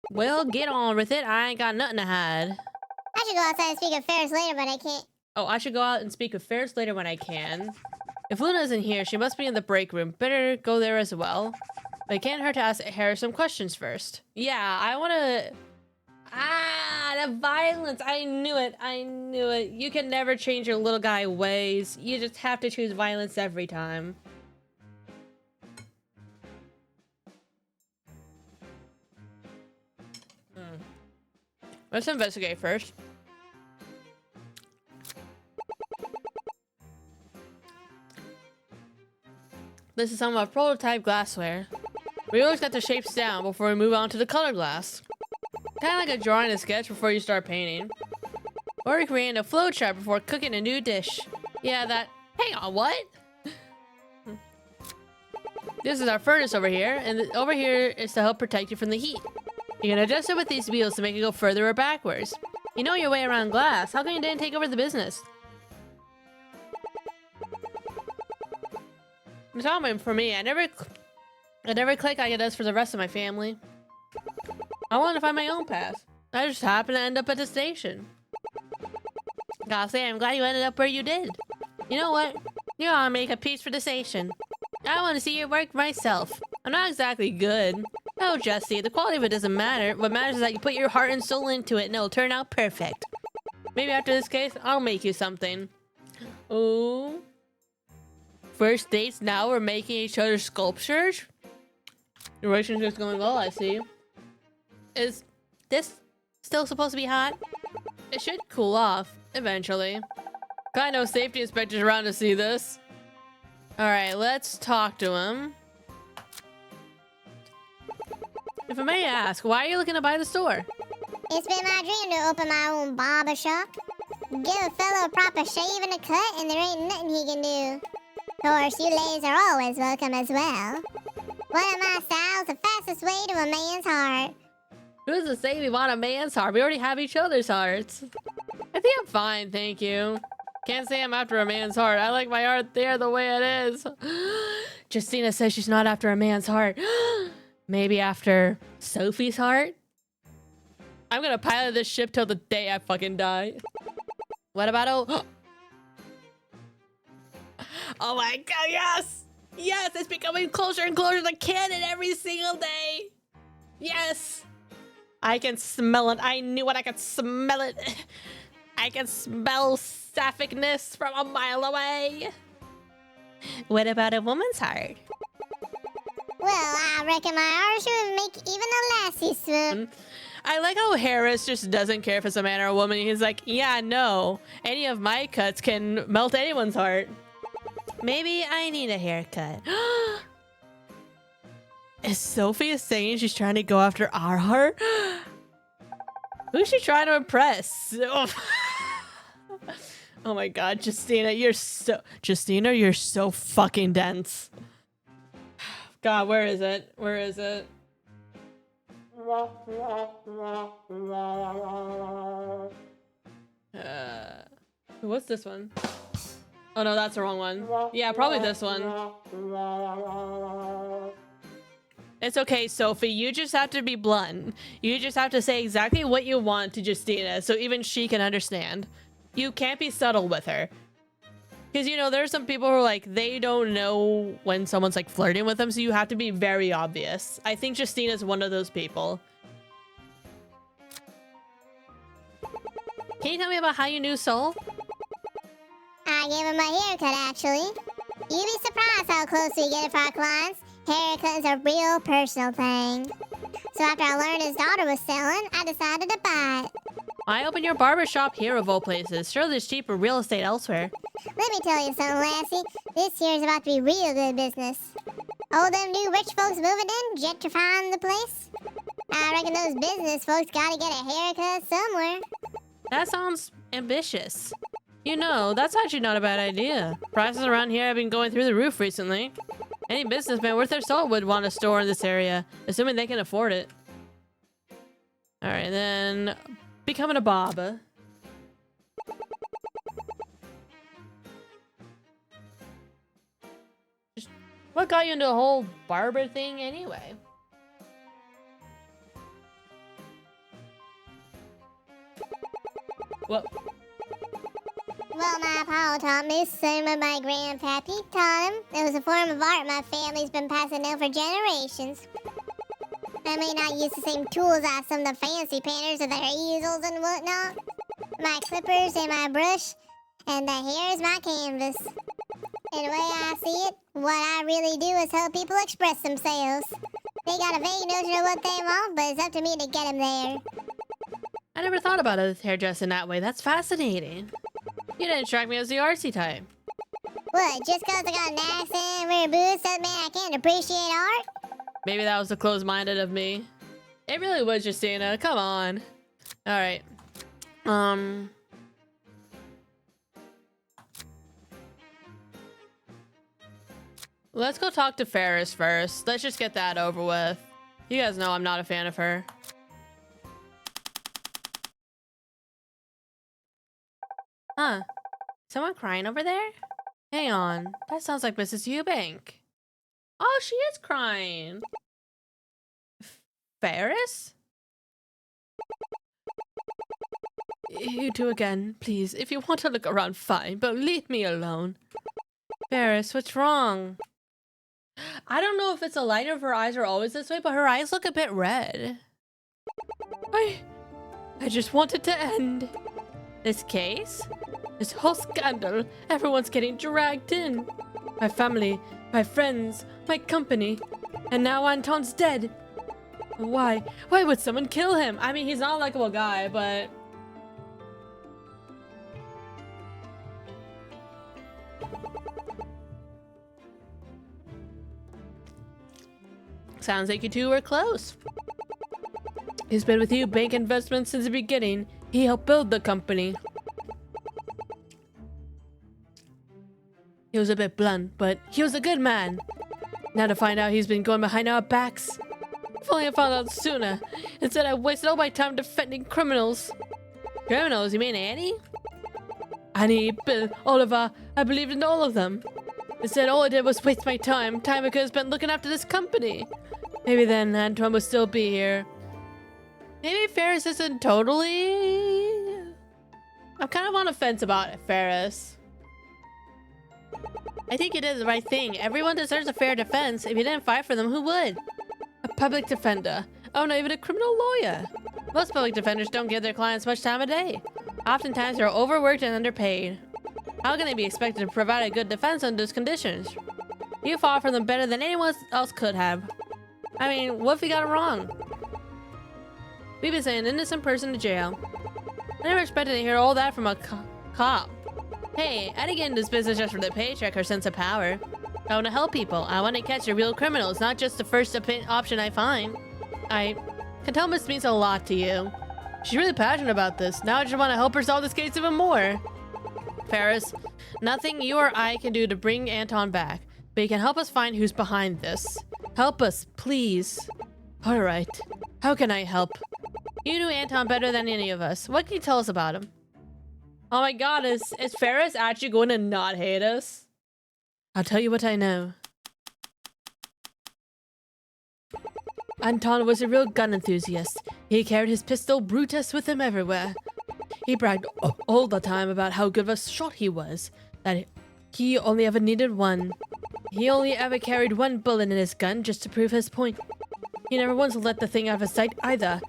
Well, get on with it. I ain't got nothing to hide. I should go outside and speak of Ferris later, but I can't. Oh, I should go out and speak with Ferris later when I can. If Luna isn't here, she must be in the break room. Better go there as well. But it can't hurt to ask Harris some questions first. Yeah, I want to... the violence. I knew it. I knew it. You can never change your little guy ways. You just have to choose violence every time. Let's investigate first. This is some of our prototype glassware. We always got the shapes down before we move on to the color glass. Kind of like a drawing and sketch before you start painting. Or creating a flowchart before cooking a new dish. Yeah, that... Hang on, what? This is our furnace over here, and over here is to help protect you from the heat. You can adjust it with these wheels to make it go further or backwards. You know your way around glass. How come you didn't take over the business? It's all for me. I never click like it does for the rest of my family. I want to find my own path. I just happened to end up at the station. Gotta say, I'm glad you ended up where you did. You know what? You ought to make a piece for the station. I want to see your work myself. I'm not exactly good. Oh, Jesse, the quality of it doesn't matter. What matters is that you put your heart and soul into it and it'll turn out perfect. Maybe after this case, I'll make you something. Ooh. First dates now, we're making each other sculptures? Your relationship's going well, I see. Is this still supposed to be hot? It should cool off, eventually. I know safety inspectors around to see this. Alright, let's talk to him. If I may ask, why are you looking to buy the store? It's been my dream to open my own barber shop. Give a fellow a proper shave and a cut, and there ain't nothing he can do. Of course, you ladies are always welcome as well. One of my styles, the fastest way to a man's heart. Who's to say we want a man's heart? We already have each other's hearts. I think I'm fine, thank you. Can't say I'm after a man's heart. I like my heart there the way it is. Justina says she's not after a man's heart. Maybe after Sophie's heart? I'm gonna pilot this ship till the day I fucking die. What about oh my god, yes! Yes, it's becoming closer and closer to canon every single day! Yes! I can smell it. I knew it. I could smell it. I can smell sapphicness from a mile away. What about a woman's heart? Well, I reckon my artistry would make even a lassie swoon. I like how Harris just doesn't care if it's a man or a woman. He's like, yeah, no. Any of my cuts can melt anyone's heart. Maybe I need a haircut. Is Sophie saying she's trying to go after our heart? Who's she trying to impress? Oh my god, Justina, you're so fucking dense. God, where is it? Where is it? What's this one? Oh no, that's the wrong one. Yeah, probably this one. It's okay, Sophie. You just have to be blunt. You just have to say exactly what you want to Justina so even she can understand. You can't be subtle with her. Because, you know, there's some people who are like, they don't know when someone's like flirting with them, so you have to be very obvious. I think Justina's one of those people. Can you tell me about how you knew Soul? I gave him my haircut, actually. You'd be surprised how close we get it for our clients. Haircut is a real personal thing. So after I learned his daughter was selling, I decided to buy it. I opened your barbershop here of all places. Surely there's cheaper real estate elsewhere. Let me tell you something, Lassie. This year's about to be real good business. All them new rich folks moving in, gentrifying the place. I reckon those business folks gotta get a haircut somewhere. That sounds ambitious. You know, that's actually not a bad idea. Prices around here have been going through the roof recently. Any businessman worth their salt would want a store in this area, assuming they can afford it. Alright, then... becoming a barber. What got you into the whole barber thing anyway? Well, my pa taught me, same with my grandpappy taught him. It was a form of art my family's been passing down for generations. I may not use the same tools as some of the fancy painters with their easels and whatnot. My clippers and my brush, and the hair is my canvas. And the way I see it, what I really do is help people express themselves. They got a vague notion of what they want, but it's up to me to get them there. I never thought about a hairdresser in that way. That's fascinating. You didn't strike me as the artsy type. What, just cause I got an accent and wear boots doesn't mean I can't appreciate art? Maybe that was the closed-minded of me. It really was, Justina. Come on. Alright. Let's go talk to Ferris first. Let's just get that over with. You guys know I'm not a fan of her. Huh. Someone crying over there? Hang on. That sounds like Mrs. Eubank. Oh, she is crying. Ferris? You two again, please. If you want to look around, fine, but leave me alone. Ferris, what's wrong? I don't know if it's a lighter if her eyes are always this way, but her eyes look a bit red. I just want it to end. This case? This whole scandal. Everyone's getting dragged in. My family, my friends, my company. And now Anton's dead. Why? Why would someone kill him? I mean, he's not a likable guy, but... Sounds like you two were close. He's been with you, bank investments, since the beginning. He helped build the company. He was a bit blunt, but he was a good man. Now to find out he's been going behind our backs. If only I found out sooner. Instead, I wasted all my time defending criminals. Criminals? You mean Annie? Annie, Bill, Oliver. I believed in all of them. Instead, all I did was waste my time. Time I could have spent looking after this company. Maybe then Antoine would still be here. Maybe Ferris isn't totally... I'm kind of on the fence about it, Ferris. I think you did the right thing. Everyone deserves a fair defense. If you didn't fight for them, who would? A public defender. Oh, not even a criminal lawyer. Most public defenders don't give their clients much time a day. Oftentimes, they're overworked and underpaid. How can they be expected to provide a good defense under those conditions? You fought for them better than anyone else could have. I mean, what if we got it wrong? We've been sending an innocent person to jail. I never expected to hear all that from a cop. Hey, I didn't get into this business just for the paycheck or sense of power. I want to help people. I want to catch the real criminals, not just the first option I find. I can tell Miss means a lot to you. She's really passionate about this. Now I just want to help her solve this case even more. Ferris, nothing you or I can do to bring Anton back, but you can help us find who's behind this. Help us, please. Alright. How can I help? You knew Anton better than any of us. What can you tell us about him? Oh my god, is Ferris actually going to not hate us? I'll tell you what I know. Anton was a real gun enthusiast. He carried his pistol Brutus with him everywhere. He bragged all the time about how good of a shot he was, that he only ever needed one. He only ever carried one bullet in his gun just to prove his point. He never once let the thing out of his sight either.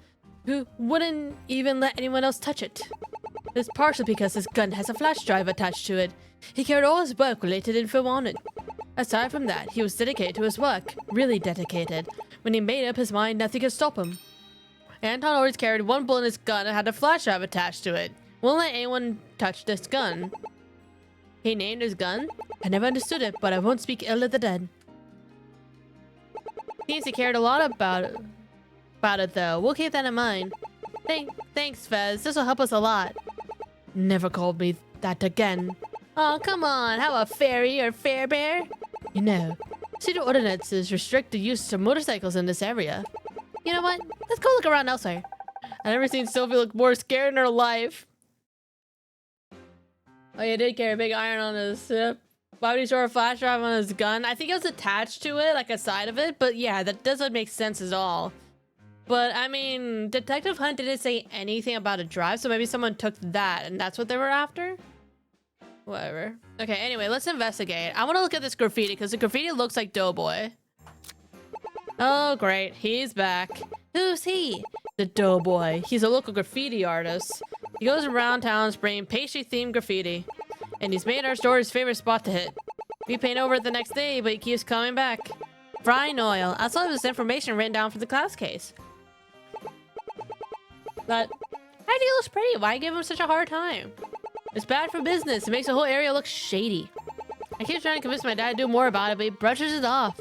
Who wouldn't even let anyone else touch it. It's partially because his gun has a flash drive attached to it. He carried all his work-related info on it. Aside from that, he was dedicated to his work. Really dedicated. When he made up his mind, nothing could stop him. Anton always carried one bullet in his gun and had a flash drive attached to it. Won't let anyone touch this gun. He named his gun? I never understood it, but I won't speak ill of the dead. Seems he cared a lot about it though. We'll keep that in mind. Thanks, Fez. This will help us a lot. Never called me that again. Oh, come on. How a fairy or Fairbear? You know, city ordinances restrict the use of motorcycles in this area. You know what? Let's go look around elsewhere. I've never seen Sylvie look more scared in her life. Oh, he did carry a big iron on his hip. Why would he store a flash drive on his gun? I think it was attached to it, like a side of it. But yeah, that doesn't make sense at all. But I mean, Detective Hunt didn't say anything about a drive, so maybe someone took that and that's what they were after? Whatever. Okay, anyway, let's investigate. I want to look at this graffiti because the graffiti looks like Doughboy. Oh, great. He's back. Who's he? The Doughboy. He's a local graffiti artist. He goes around town spraying pastry-themed graffiti. And he's made our store his favorite spot to hit. We paint over it the next day, but he keeps coming back. Frying oil. I saw this information written down for the class case. That idea looks pretty. Why give him such a hard time? It's bad for business. It makes the whole area look shady. I keep trying to convince my dad to do more about it, but he brushes it off.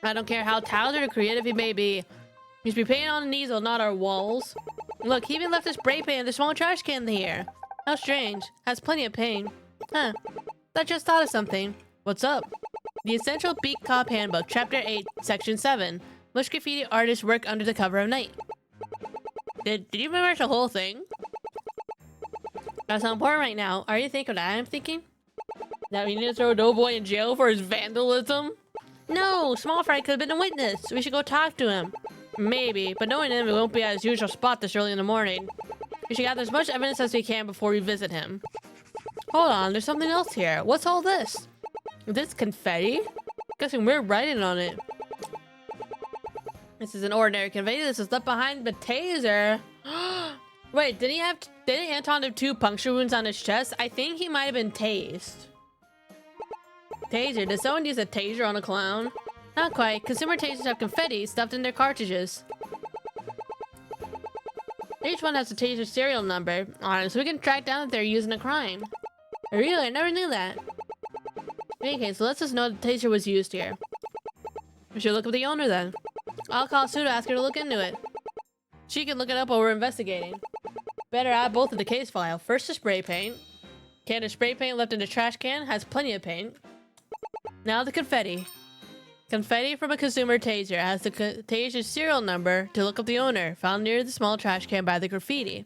I don't care how talented or creative he may be. He should be painting on an easel, not our walls. Look, he even left his spray paint in the small trash can here. How strange. Has plenty of paint. Huh. I just thought of something. What's up? The Essential Beat Cop Handbook, Chapter 8, Section 7. Most graffiti artists work under the cover of night. Did you memorize the whole thing? That's not important right now. Are you thinking what I'm thinking? That we need to throw Doughboy in jail for his vandalism? No, Small Fry could have been a witness. We should go talk to him. Maybe, but knowing him, it won't be at his usual spot this early in the morning. We should gather as much evidence as we can before we visit him. Hold on, there's something else here. What's all this? Is this confetti? Guessing we're writing on it. This is an ordinary confetti. This is left behind the taser. Wait, didn't Anton have 2 puncture wounds on his chest? I think he might have been tased. Taser. Did someone use a taser on a clown? Not quite. Consumer tasers have confetti stuffed in their cartridges. Each one has a taser serial number on it, so we can track down if they're using a crime. Really? I never knew that. In any case, so let's just know the taser was used here. We should look up the owner then. I'll call Sue to ask her to look into it. She can look it up while we're investigating. Better add both to the case file. First the spray paint. Can of spray paint left in the trash can has plenty of paint. Now the confetti. Confetti from a consumer taser has the taser's serial number to look up the owner, found near the small trash can by the graffiti.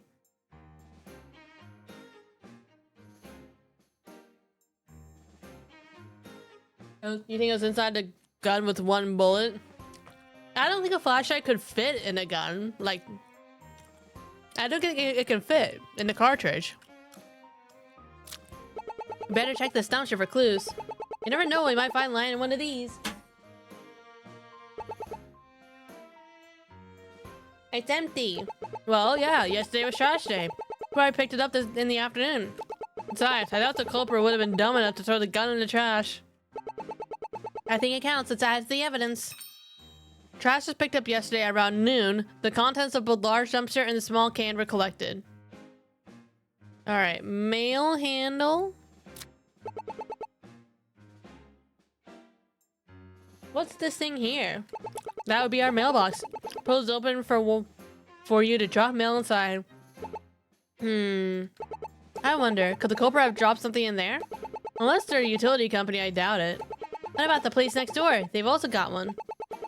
You think it was inside the gun with 1 bullet? I don't think a flashlight could fit in a gun. Like, I don't think it can fit in the cartridge. Better check the dumpster for clues. You never know, we might find lying in one of these. It's empty. Well, yeah, yesterday was trash day. Probably picked it up in the afternoon. Besides, I doubt the culprit would have been dumb enough to throw the gun in the trash. I think it counts. It adds the evidence. Trash was picked up yesterday around noon. The contents of both large dumpster and the small can were collected. Alright, mail handle. What's this thing here? That would be our mailbox. Pulls open for you to drop mail inside. I wonder, could the culprit have dropped something in there? Unless they're a utility company, I doubt it. What about the place next door? They've also got one.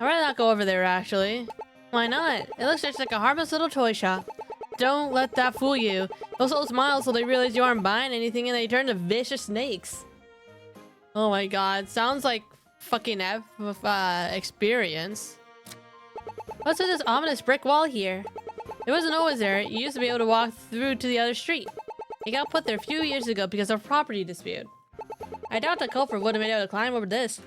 I'd rather not go over there, actually. Why not? It looks just like a harmless little toy shop. Don't let that fool you. Those little smiles so they realize you aren't buying anything and they turn to vicious snakes. Oh my god, sounds like fucking experience. What's with this ominous brick wall here? It wasn't always there. You used to be able to walk through to the other street. It got put there a few years ago because of a property dispute. I doubt the culprit would have been able to climb over this.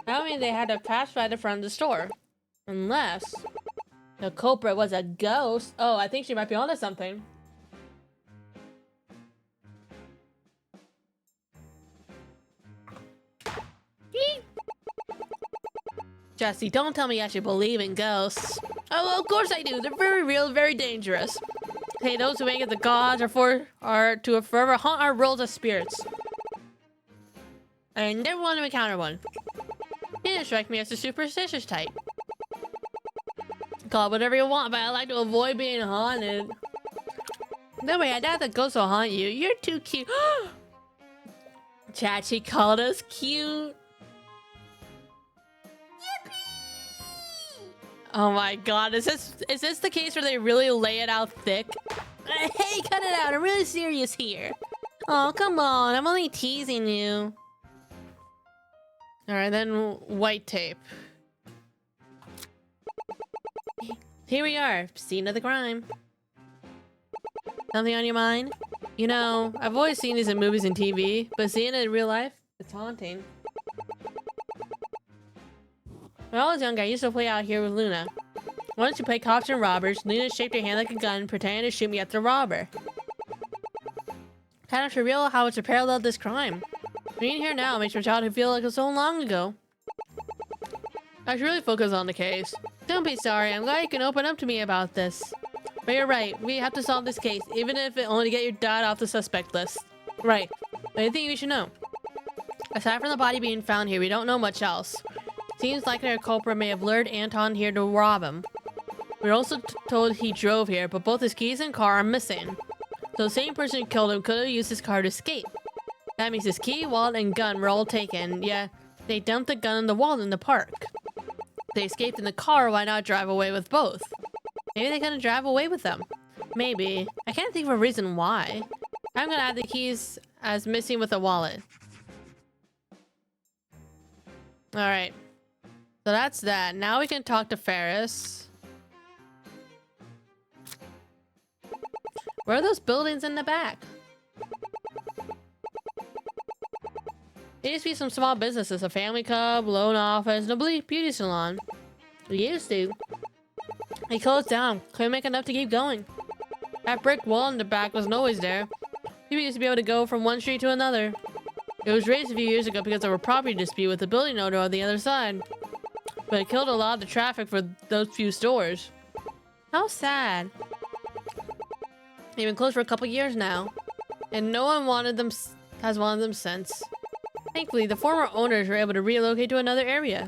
That means they had to pass by the front of the store. Unless the culprit was a ghost. Oh, I think she might be onto something. Jesse, don't tell me you actually believe in ghosts. Oh, well, of course I do. They're very real, very dangerous. Hey, those who make it the gods are to forever haunt our world as spirits. I never want to encounter one. He didn't strike me as the superstitious type. Call it whatever you want, but I like to avoid being haunted. No way, I doubt that ghosts will haunt you. You're too cute. Chat, she called us cute. Oh my god, is this the case where they really lay it out thick? Hey, cut it out, I'm really serious here. Oh, come on, I'm only teasing you. Alright, then white tape. Here we are, scene of the crime. Something on your mind? You know, I've always seen these in movies and TV, but seeing it in real life, it's haunting. When I was younger, I used to play out here with Luna. Once you play cops and robbers, Luna shaped her hand like a gun, pretending to shoot me at the robber. Kind of surreal how it's a parallel to this crime. Being here now makes my childhood feel like it was so long ago. I should really focus on the case. Don't be sorry, I'm glad you can open up to me about this. But you're right, we have to solve this case, even if it only to get your dad off the suspect list. Right, but I think you should know. Aside from the body being found here, we don't know much else. Seems like our culprit may have lured Anton here to rob him. We're also told he drove here, but both his keys and car are missing. So the same person who killed him could have used his car to escape. That means his key, wallet, and gun were all taken. Yeah, they dumped the gun and the wallet in the park. They escaped in the car, why not drive away with both? Maybe they're gonna drive away with them. Maybe. I can't think of a reason why. I'm gonna add the keys as missing with the wallet. Alright. So that's that. Now we can talk to Ferris. Where are those buildings in the back? There used to be some small businesses, a family club, loan office, and a beauty salon. It used to. They closed down. Couldn't make enough to keep going. That brick wall in the back wasn't always there. People used to be able to go from one street to another. It was raised a few years ago because of a property dispute with the building owner on the other side. But it killed a lot of the traffic for those few stores. How sad. They've been closed for a couple years now. And no one has wanted them since. Thankfully, the former owners were able to relocate to another area.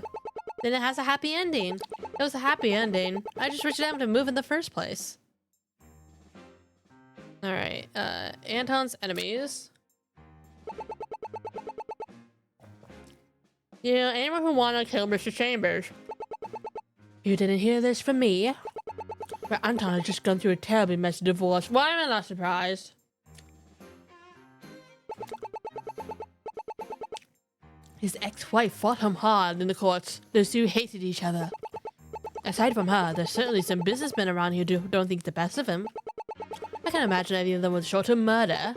Then it has a happy ending. It was a happy ending. I just wished them to move in the first place. Alright, Anton's enemies. You know, anyone who wanted to kill Mr. Chambers. You didn't hear this from me. But Anton has just gone through a terribly messy divorce. Why am I not surprised? His ex-wife fought him hard in the courts. Those two hated each other. Aside from her, there's certainly some businessmen around here who don't think the best of him. I can imagine any of them would short to murder.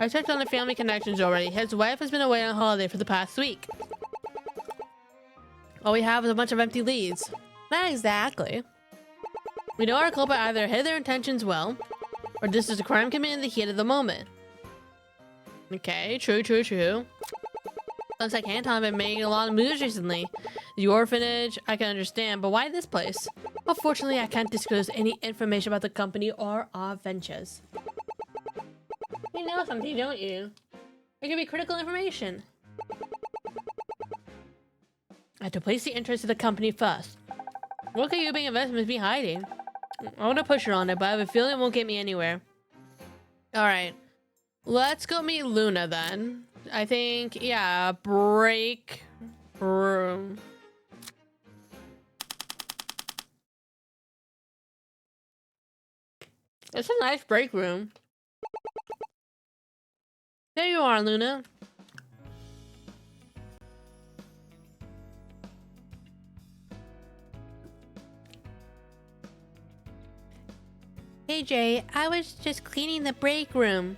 I checked on the family connections already. His wife has been away on holiday for the past week. All we have is a bunch of empty leads. Not exactly. We know our culprit either hid their intentions well, or this is a crime committed in the heat of the moment. Okay, true. Looks like Anton has been making a lot of moves recently. The orphanage, I can understand, but why this place? Unfortunately, I can't disclose any information about the company or our ventures. You know something, don't you? It could be critical information. I have to place the interest of the company first. What could you being investments be hiding? I want to push her on it, but I have a feeling it won't get me anywhere. Alright. Let's go meet Luna then. I think, yeah, break room. It's a nice break room. There you are, Luna. Hey Jay, I was just cleaning the break room.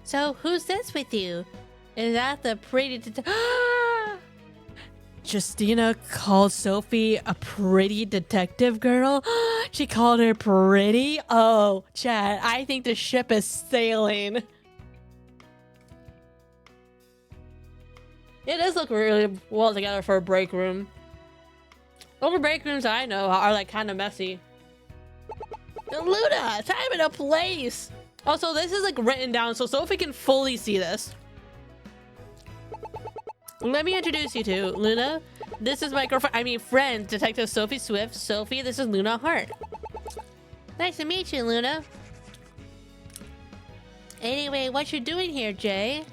So who's this with you? Is that the pretty Justina called Sophie a pretty detective girl? She called her pretty? Oh, Chad, I think the ship is sailing. It does look really well together for a break room. All the break rooms I know are like kind of messy. Luna, time and a place. Also, this is like written down so Sophie can fully see this. Let me introduce you to Luna. This is my girlfriend, friend, Detective Sophie Swift. Sophie, this is Luna Hart. Nice to meet you, Luna. Anyway, what you doing here, Jay?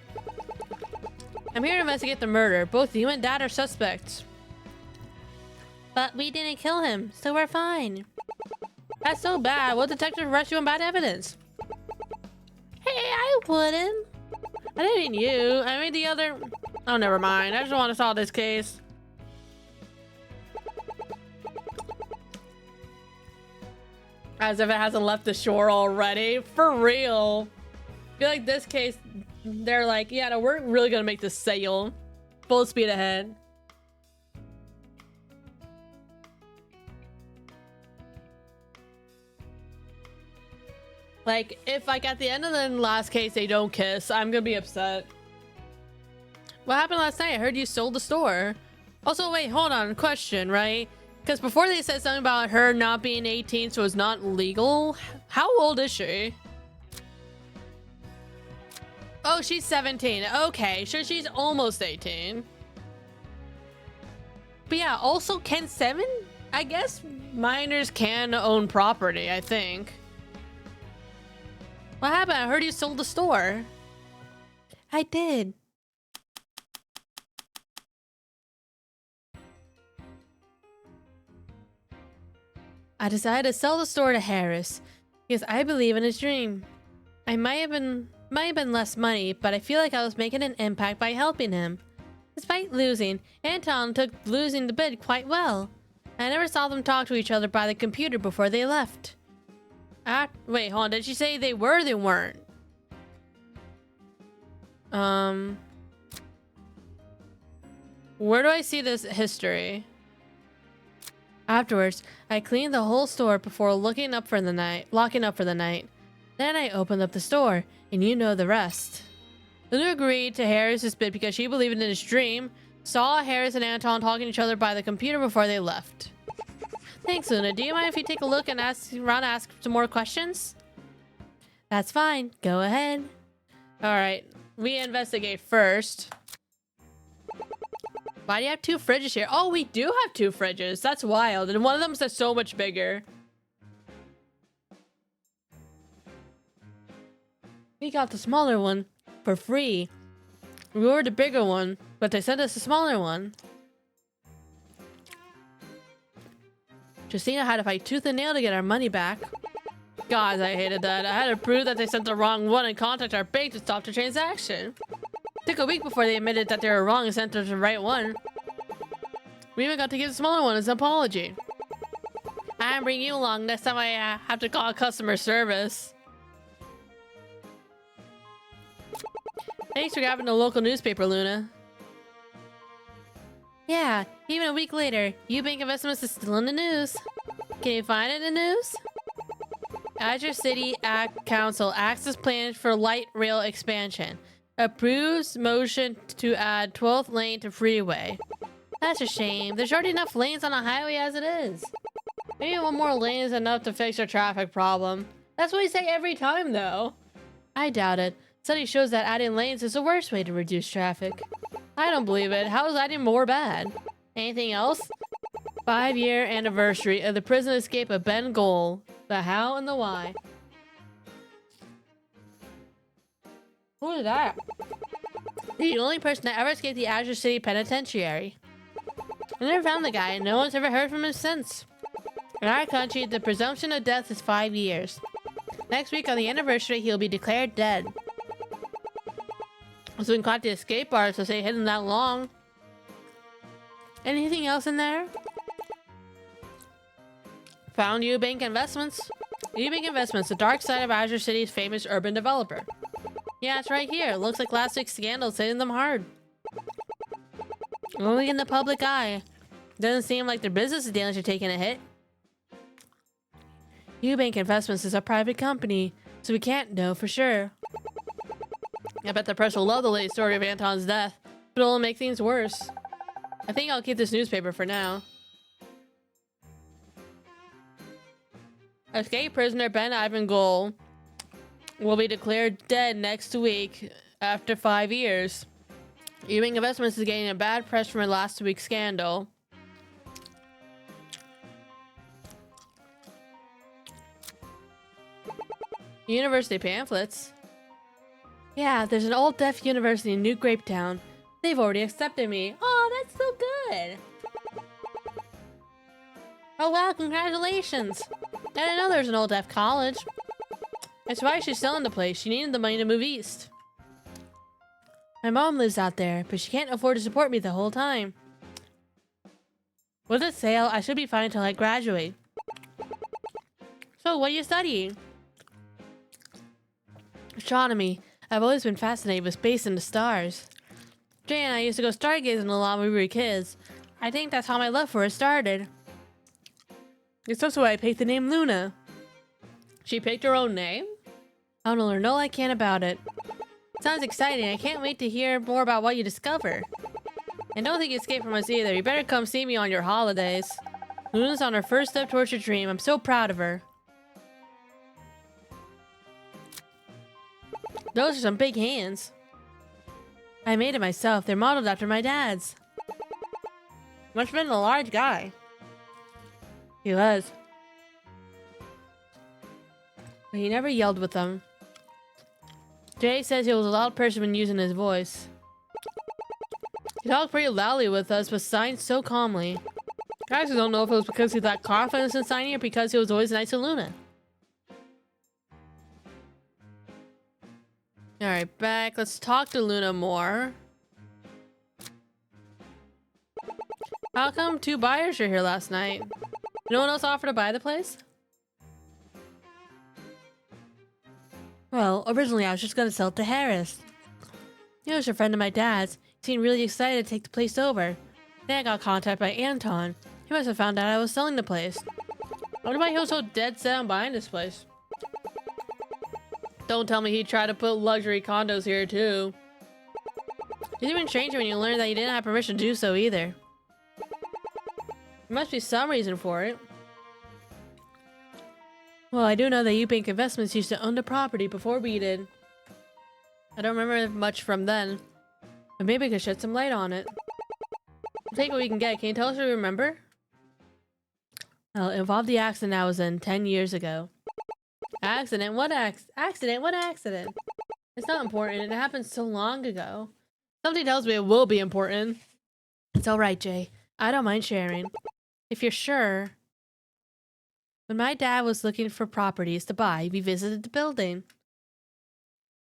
I'm here to investigate the murder. Both you and Dad are suspects. But we didn't kill him, so we're fine. That's so bad. What detective arrest you on bad evidence? Hey, I wouldn't. I didn't mean you. I mean the other... Oh, never mind. I just want to solve this case. As if it hasn't left the shore already. For real. I feel like this case, they're like, yeah, no, we're really gonna make this sail. Full speed ahead. Like, if like at the end of the last case they don't kiss, I'm gonna be upset. What happened last night? I heard you sold the store. Also, wait, hold on. Question, right? Because before they said something about her not being 18, so it's not legal. How old is she? Oh, she's 17. Okay, sure, she's almost 18. But yeah, also, can 7? I guess minors can own property, I think. What happened? I heard you sold the store. I did. I decided to sell the store to Harris because I believe in his dream. I might have been less money, but I feel like I was making an impact by helping him. Despite losing, Anton took losing the bid quite well. I never saw them talk to each other by the computer before they left. Wait, hold on. Did she say they were or they weren't? Where do I see this history? Afterwards, I cleaned the whole store before locking up for the night. Then I opened up the store, and you know the rest. Luna agreed to Harris's bid because she believed in his dream. Saw Harris and Anton talking to each other by the computer before they left. Thanks, Luna. Do you mind if you take a look and ask some more questions? That's fine. Go ahead. All right. We investigate first. Why do you have 2 fridges here? Oh, we do have 2 fridges. That's wild. And one of them is so much bigger. We got the smaller one for free. We ordered the bigger one, but they sent us a smaller one. Justina had to fight tooth and nail to get our money back. God, I hated that. I had to prove that they sent the wrong one and contact our bank to stop the transaction. Took a week before they admitted that they were wrong and sent us the right one. We even got to give the smaller one as an apology. I'm bringing you along next time I have to call customer service. Thanks for grabbing the local newspaper, Luna. Yeah, even a week later, Eubank Investments is still in the news. Can you find it in the news? Azure City Council acts as plans for light rail expansion. Approves motion to add 12th lane to freeway. That's a shame. There's already enough lanes on the highway as it is. Maybe one more lane is enough to fix our traffic problem. That's what we say every time, though. I doubt it. Study shows that adding lanes is the worst way to reduce traffic. I don't believe it. How is adding more bad? Anything else? 5-year anniversary of the prison escape of Ben Goal. The how and the why. Who is that? The only person that ever escaped the Azure City Penitentiary. I never found the guy, and no one's ever heard from him since. In our country, the presumption of death is 5 years. Next week on the anniversary, he'll be declared dead. So we caught the escape artist to stay hidden that long. Anything else in there? Found Eubank Investments. Eubank Investments, the dark side of Azure City's famous urban developer. Yeah, it's right here. Looks like last week's scandal's hitting them hard. Only in the public eye. Doesn't seem like their business dealings are taking a hit. Eubank Investments is a private company, so we can't know for sure. I bet the press will love the latest story of Anton's death, but it'll make things worse. I think I'll keep this newspaper for now. Escape prisoner Ben Ivan Goal will be declared dead next week after 5 years. Ewing Investments is getting a bad press from last week's scandal. University pamphlets. Yeah, there's an old deaf university in New Grapetown. They've already accepted me. Oh, that's so good. Oh wow, congratulations. I didn't know there was an old deaf college. That's why she's selling the place. She needed the money to move east. My mom lives out there, but she can't afford to support me the whole time. With a sale, I should be fine until I graduate. So, what are you studying? Astronomy. I've always been fascinated with space and the stars. Jay and I used to go stargazing a lot when we were kids. I think that's how my love for it started. It's also why I picked the name Luna. She picked her own name? I want to learn all I can about it. Sounds exciting. I can't wait to hear more about what you discover. And don't think you escape from us either. You better come see me on your holidays. Luna's on her first step towards her dream. I'm so proud of her. Those are some big hands. I made it myself. They're modeled after my dad's. Must have been a large guy. He was. But he never yelled with them. Jay says he was a loud person when using his voice. He talked pretty loudly with us, but signed so calmly. I actually don't know if it was because he lacked confidence in signing or because he was always nice to Luna. Alright, back. Let's talk to Luna more. How come 2 buyers were here last night? No one else offered to buy the place? Well, originally I was just gonna sell it to Harris. He was a friend of my dad's. He seemed really excited to take the place over. Then I got contacted by Anton. He must have found out I was selling the place. I wonder why he was so dead set on buying this place. Don't tell me he tried to put luxury condos here too. It's even stranger when you learn that he didn't have permission to do so either. There must be some reason for it. Well, I do know that Eubank Investments used to own the property before we did. I don't remember much from then, but maybe I could shed some light on it. We'll take what we can get. Can you tell us what you remember? Well, it involved the accident I was in 10 years ago. Accident? What accident? What accident? It's not important. It happened so long ago. Something tells me it will be important. It's alright, Jay. I don't mind sharing. If you're sure. When my dad was looking for properties to buy, we visited the building.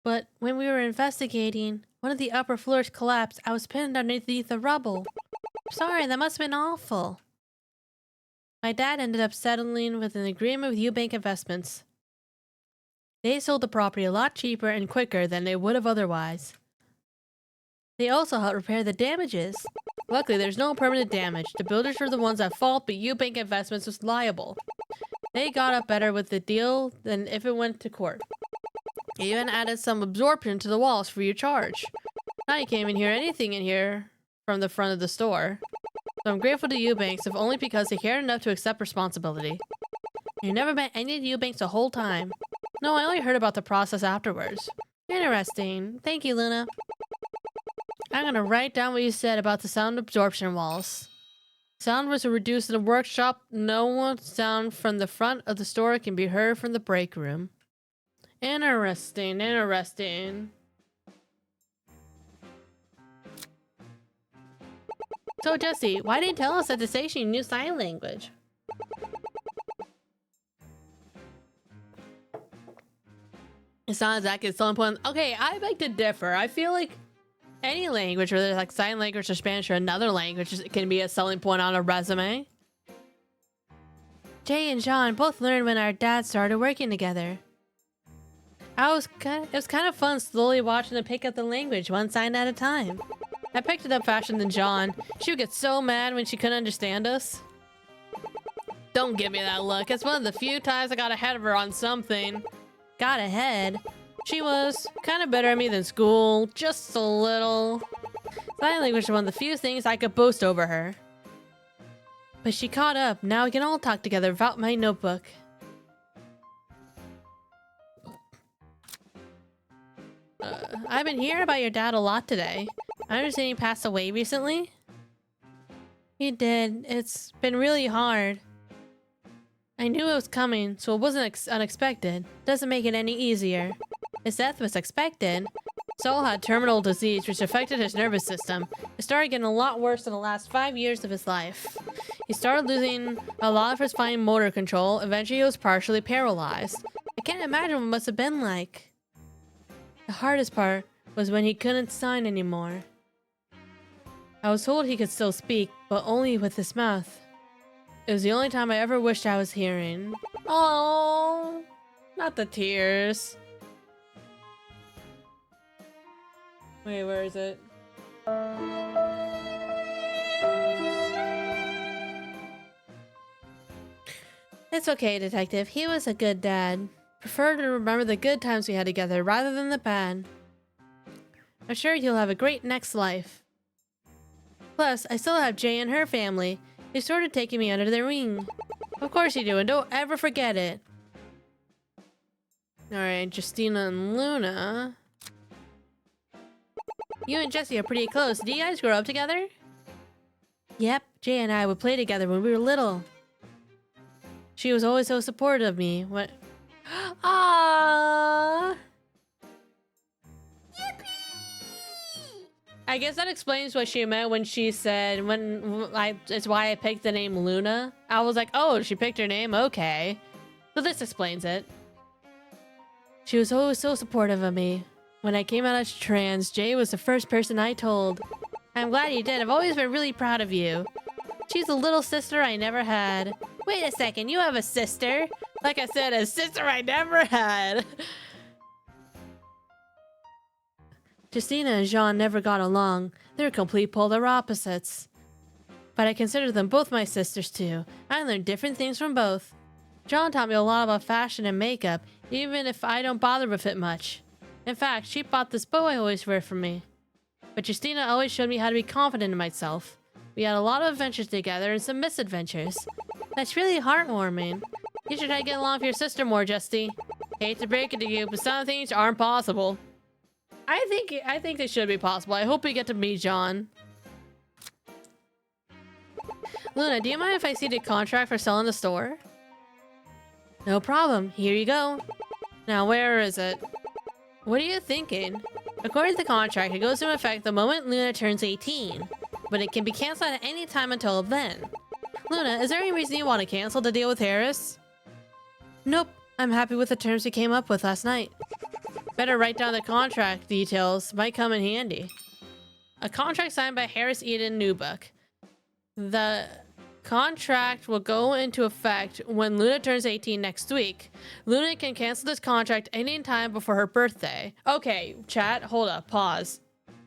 But when we were investigating, one of the upper floors collapsed. I was pinned underneath the rubble. Sorry, that must have been awful. My dad ended up settling with an agreement with Eubank Investments. They sold the property a lot cheaper and quicker than they would have otherwise. They also helped repair the damages. Luckily, there's no permanent damage. The builders were the ones at fault, but Eubank Investments was liable. They got up better with the deal than if it went to court. They even added some absorption to the walls for your charge. Now you can't even hear anything in here from the front of the store. So I'm grateful to Eubanks, if only because they cared enough to accept responsibility. You never met any of the Eubanks the whole time. No, I only heard about the process afterwards. Interesting. Thank you, Luna. I'm gonna write down what you said about the sound absorption walls. Sound was reduced in the workshop. No sound from the front of the store can be heard from the break room. Interesting, interesting. So, Jesse, why didn't you tell us at the station you knew sign language? It's not exactly a selling point. Okay, I beg to differ. I feel like any language, whether it's like sign language or Spanish or another language, can be a selling point on a resume. Jay and John both learned when our dads started working together. It was kind of fun slowly watching them pick up the language one sign at a time. I picked it up faster than John. She would get so mad when she couldn't understand us. Don't give me that look. It's one of the few times I got ahead of her on something. Got ahead? She was kind of better at me than school, just a little. Sign language was one of the few things I could boast over her. But she caught up. Now we can all talk together without my notebook. I've been hearing about your dad a lot today. I understand he passed away recently? He did. It's been really hard. I knew it was coming, so it wasn't unexpected. Doesn't make it any easier. His death was expected. Saul had terminal disease which affected his nervous system. It started getting a lot worse in the last 5 years of his life. He started losing a lot of his fine motor control. Eventually he was partially paralyzed. I can't imagine what it must have been like. The hardest part was when he couldn't sign anymore. I was told he could still speak, but only with his mouth. It was the only time I ever wished I was hearing. Oh, not the tears. Wait, where is it? It's okay, Detective. He was a good dad. Prefer to remember the good times we had together rather than the bad. I'm sure you'll have a great next life. Plus, I still have Jay and her family. They started taking me under their wing. Of course you do, and don't ever forget it. Alright, Justina and Luna. You and Jessie are pretty close. Did you guys grow up together? Yep, Jay and I would play together when we were little. She was always so supportive of me. What? Ah. I guess that explains what she meant when she said it's why I picked the name Luna. I was like, oh, she picked her name? Okay. So this explains it. She was always so supportive of me. When I came out as trans, Jay was the first person I told. I'm glad you did. I've always been really proud of you. She's a little sister I never had. Wait a second, you have a sister? Like I said, a sister I never had. Justina and Jean never got along. They're complete polar opposites. But I consider them both my sisters too. I learned different things from both. Jean taught me a lot about fashion and makeup, even if I don't bother with it much. In fact, she bought this bow I always wear for me. But Justina always showed me how to be confident in myself. We had a lot of adventures together and some misadventures. That's really heartwarming. You should try to get along with your sister more, Justy. Hate to break it to you, but some things aren't possible. I think they should be possible. I hope we get to meet John. Luna, do you mind if I see the contract for selling the store? No problem. Here you go. Now, where is it? What are you thinking? According to the contract, it goes into effect the moment Luna turns 18, but it can be canceled at any time until then. Luna, is there any reason you want to cancel the deal with Harris? Nope. I'm happy with the terms we came up with last night. Better write down the contract details. Might come in handy. A contract signed by Harris Eden Newbuck. The contract will go into effect when Luna turns 18 next week. Luna can cancel this contract any time before her birthday. Okay, chat, hold up, pause.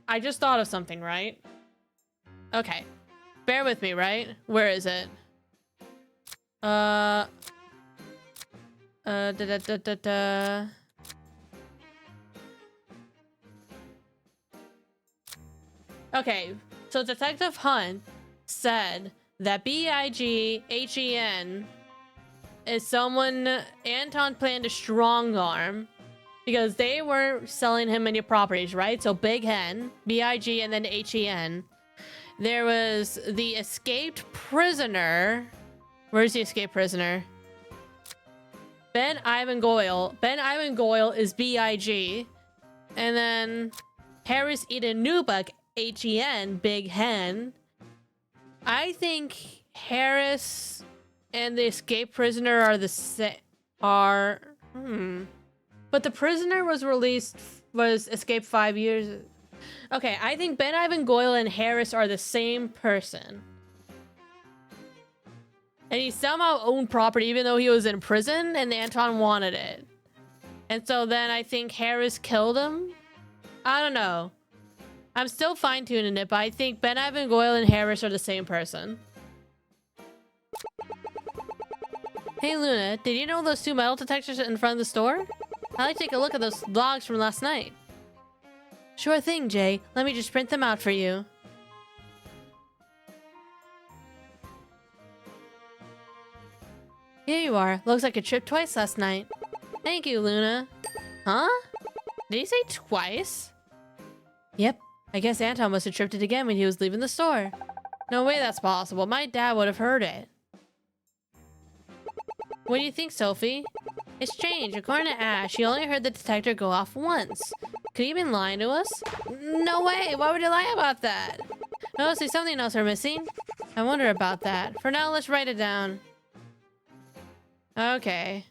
I just thought of something, right? Okay. Bear with me, right? Where is it? Okay, so Detective Hunt said that BIGHEN is someone Anton planned to strong arm because they weren't selling him any properties, right? So Big Hen, BIG, and then HEN. There was the escaped prisoner. Where's the escaped prisoner? Ben Ivan Goyle. Ben Ivan Goyle is BIG. And then Harris Eden Newbuck, HEN, Big Hen. I think Harris and the escaped prisoner are the same. But But the prisoner was escaped 5 years. Okay, I think Ben Ivan Goyle and Harris are the same person. And he somehow owned property even though he was in prison and Anton wanted it. And so then I think Harris killed him. I don't know. I'm still fine-tuning it, but I think Ben Ivan Goyle and Harris are the same person. Hey Luna, did you know those 2 metal detectors in front of the store? I'd like to take a look at those logs from last night. Sure thing, Jay. Let me just print them out for you. Here you are. Looks like you tripped twice last night. Thank you, Luna. Huh? Did he say twice? Yep. I guess Anton must have tripped it again when he was leaving the store. No way that's possible. My dad would have heard it. What do you think, Sophie? It's strange. According to Ash, he only heard the detector go off once. Could he have been lying to us? No way! Why would he lie about that? Oh, see, something else we're missing? I wonder about that. For now, let's write it down. Okay.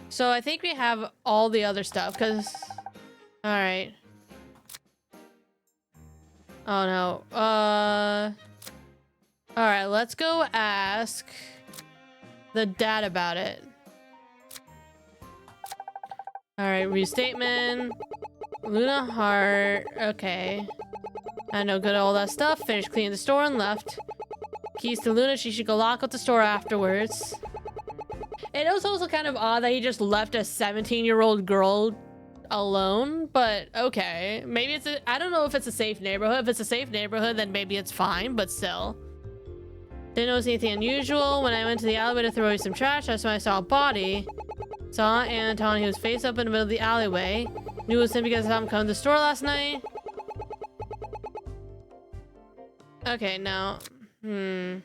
So I think we have all the other stuff, because... Alright. Oh no. Alright, let's go ask the dad about it. Alright, restatement. Luna Hart. Okay. I know, good all that stuff. Finished cleaning the store and left. Keys to Luna, she should go lock up the store afterwards. It was also kind of odd that he just left a 17-year-old girl alone, but okay. Maybe it's a... I don't know if it's a safe neighborhood. If it's a safe neighborhood, then maybe it's fine, but still. Didn't notice anything unusual. When I went to the alleyway to throw away some trash, that's when I saw a body. Saw Anton. He was face up in the middle of the alleyway. Knew it was him because I saw him come to the store last night. Okay, now... Can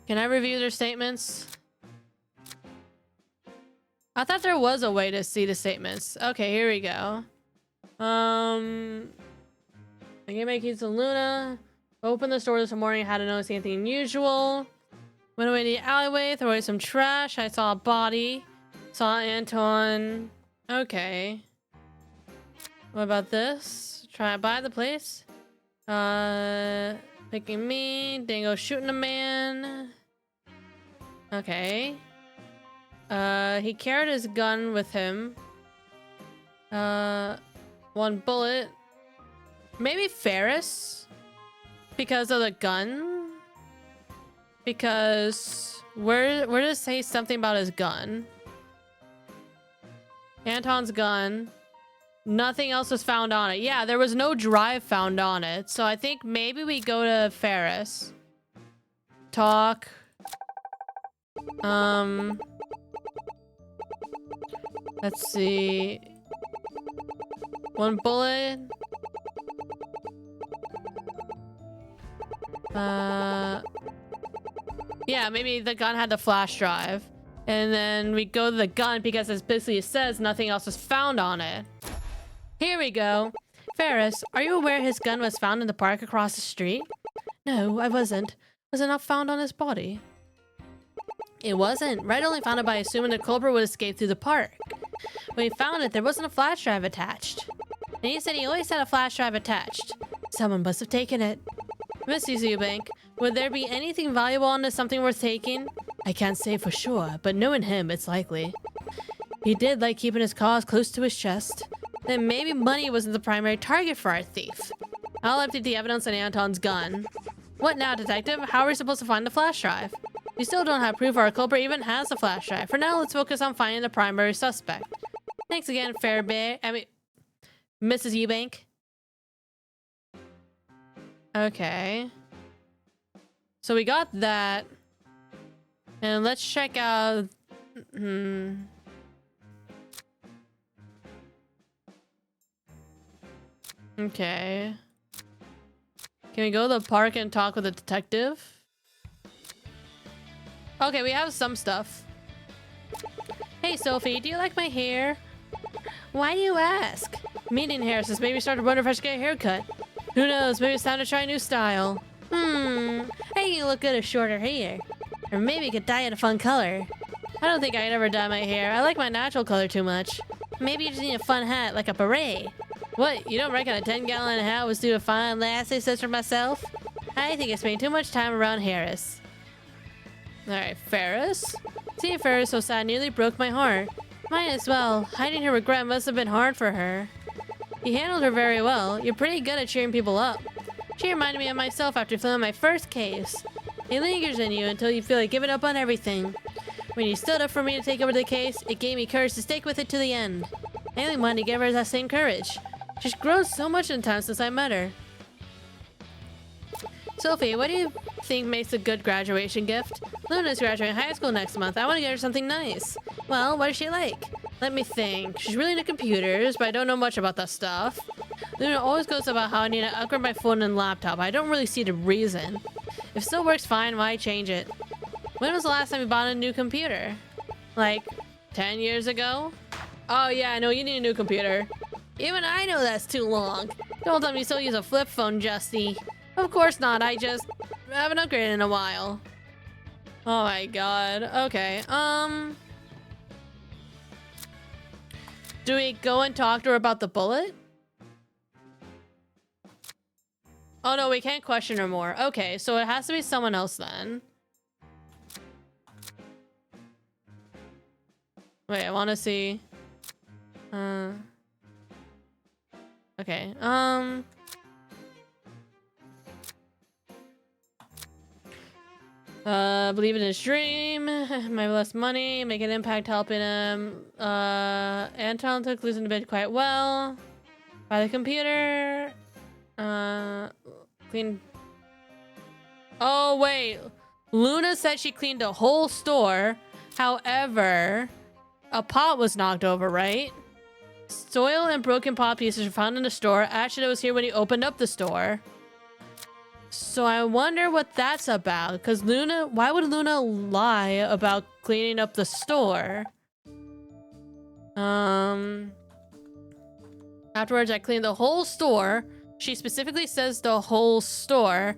I review their statements? I thought there was a way to see the statements. Okay, here we go. I gave my keys to Luna. Opened the store this morning. Hadn't noticed anything unusual. Went away to the alleyway. Threw away some trash. I saw a body. Saw Anton. Okay. What about this? Try to buy the place. Picking me. Dingo shooting a man. Okay. He carried his gun with him. 1 bullet. Maybe Ferris? Because of the gun? Because... Where does it say something about his gun? Anton's gun. Nothing else was found on it. Yeah, there was no drive found on it. So I think maybe we go to Ferris. Talk. Let's see. 1 bullet. Yeah, maybe the gun had the flash drive. And then we go to the gun because as basically it says nothing else was found on it. Here we go. Ferris, are you aware his gun was found in the park across the street? No, I wasn't. Was it not found on his body? It wasn't. Red only found it by assuming the culprit would escape through the park. When he found it, there wasn't a flash drive attached. And he said he always had a flash drive attached. Someone must have taken it. Mrs. Eubank, would there be anything valuable on this, something worth taking? I can't say for sure, but knowing him, it's likely. He did like keeping his cause close to his chest. Then maybe money wasn't the primary target for our thief. I'll update the evidence on Anton's gun. What now, detective? How are we supposed to find the flash drive? We still don't have proof our culprit even has a flash drive. For now, let's focus on finding the primary suspect. Thanks again, Mrs. Eubank. Okay. So we got that. And let's check out... Okay. Can we go to the park and talk with the detective? Okay, we have some stuff. Hey, Sophie, do you like my hair? Why do you ask? Meeting hair says maybe start to wonder if I should get a haircut. Who knows, maybe it's time to try a new style. Hey, you look good with shorter hair. Or maybe you could dye it a fun color. I don't think I could ever dye my hair. I like my natural color too much. Maybe you just need a fun hat, like a beret. What, you don't reckon a 10-gallon hat would do a fine lassie, says for myself? I think I spend too much time around Harris. Alright, Ferris? Seeing Ferris so sad nearly broke my heart. Might as well. Hiding her regret must have been hard for her. You handled her very well. You're pretty good at cheering people up. She reminded me of myself after filming my first case. It lingers in you until you feel like giving up on everything. When you stood up for me to take over the case, it gave me courage to stick with it to the end. I only wanted to give her that same courage. She's grown so much in time since I met her. Sophie, what do you think makes a good graduation gift? Luna's graduating high school next month. I want to get her something nice. Well, what is she like? Let me think. She's really into computers, but I don't know much about that stuff. Luna always goes about how I need to upgrade my phone and laptop. I don't really see the reason. If it still works fine, why change it? When was the last time you bought a new computer? Like, 10 years ago? Oh yeah, I know you need a new computer. Even I know that's too long. Don't tell me you still use a flip phone, Justy. Of course not, I just haven't upgraded in a while. Oh my god, okay, do we go and talk to her about the bullet? Oh no, we can't question her more. Okay, so it has to be someone else then. Wait, I want to see. Okay, believe in his dream, my less money, make an impact helping him. Anton took losing the bed quite well. Buy the computer. Clean. Oh, wait. Luna said she cleaned the whole store. However, a pot was knocked over, right? Soil and broken pot pieces were found in the store. Ashton was here when he opened up the store. So I wonder what that's about. Because Luna... Why would Luna lie about cleaning up the store? Afterwards, I cleaned the whole store. She specifically says the whole store.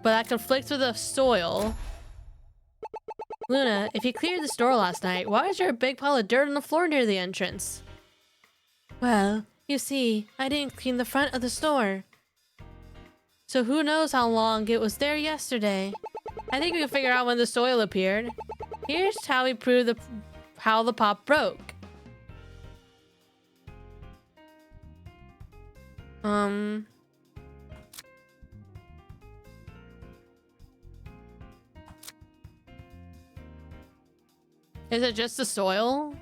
But that conflicts with the soil. Luna, if you cleared the store last night, why is there a big pile of dirt on the floor near the entrance? Well, you see, I didn't clean the front of the store. So who knows how long it was there yesterday. I think we can figure out when the soil appeared. Here's how we prove how the pot broke. Is it just the soil?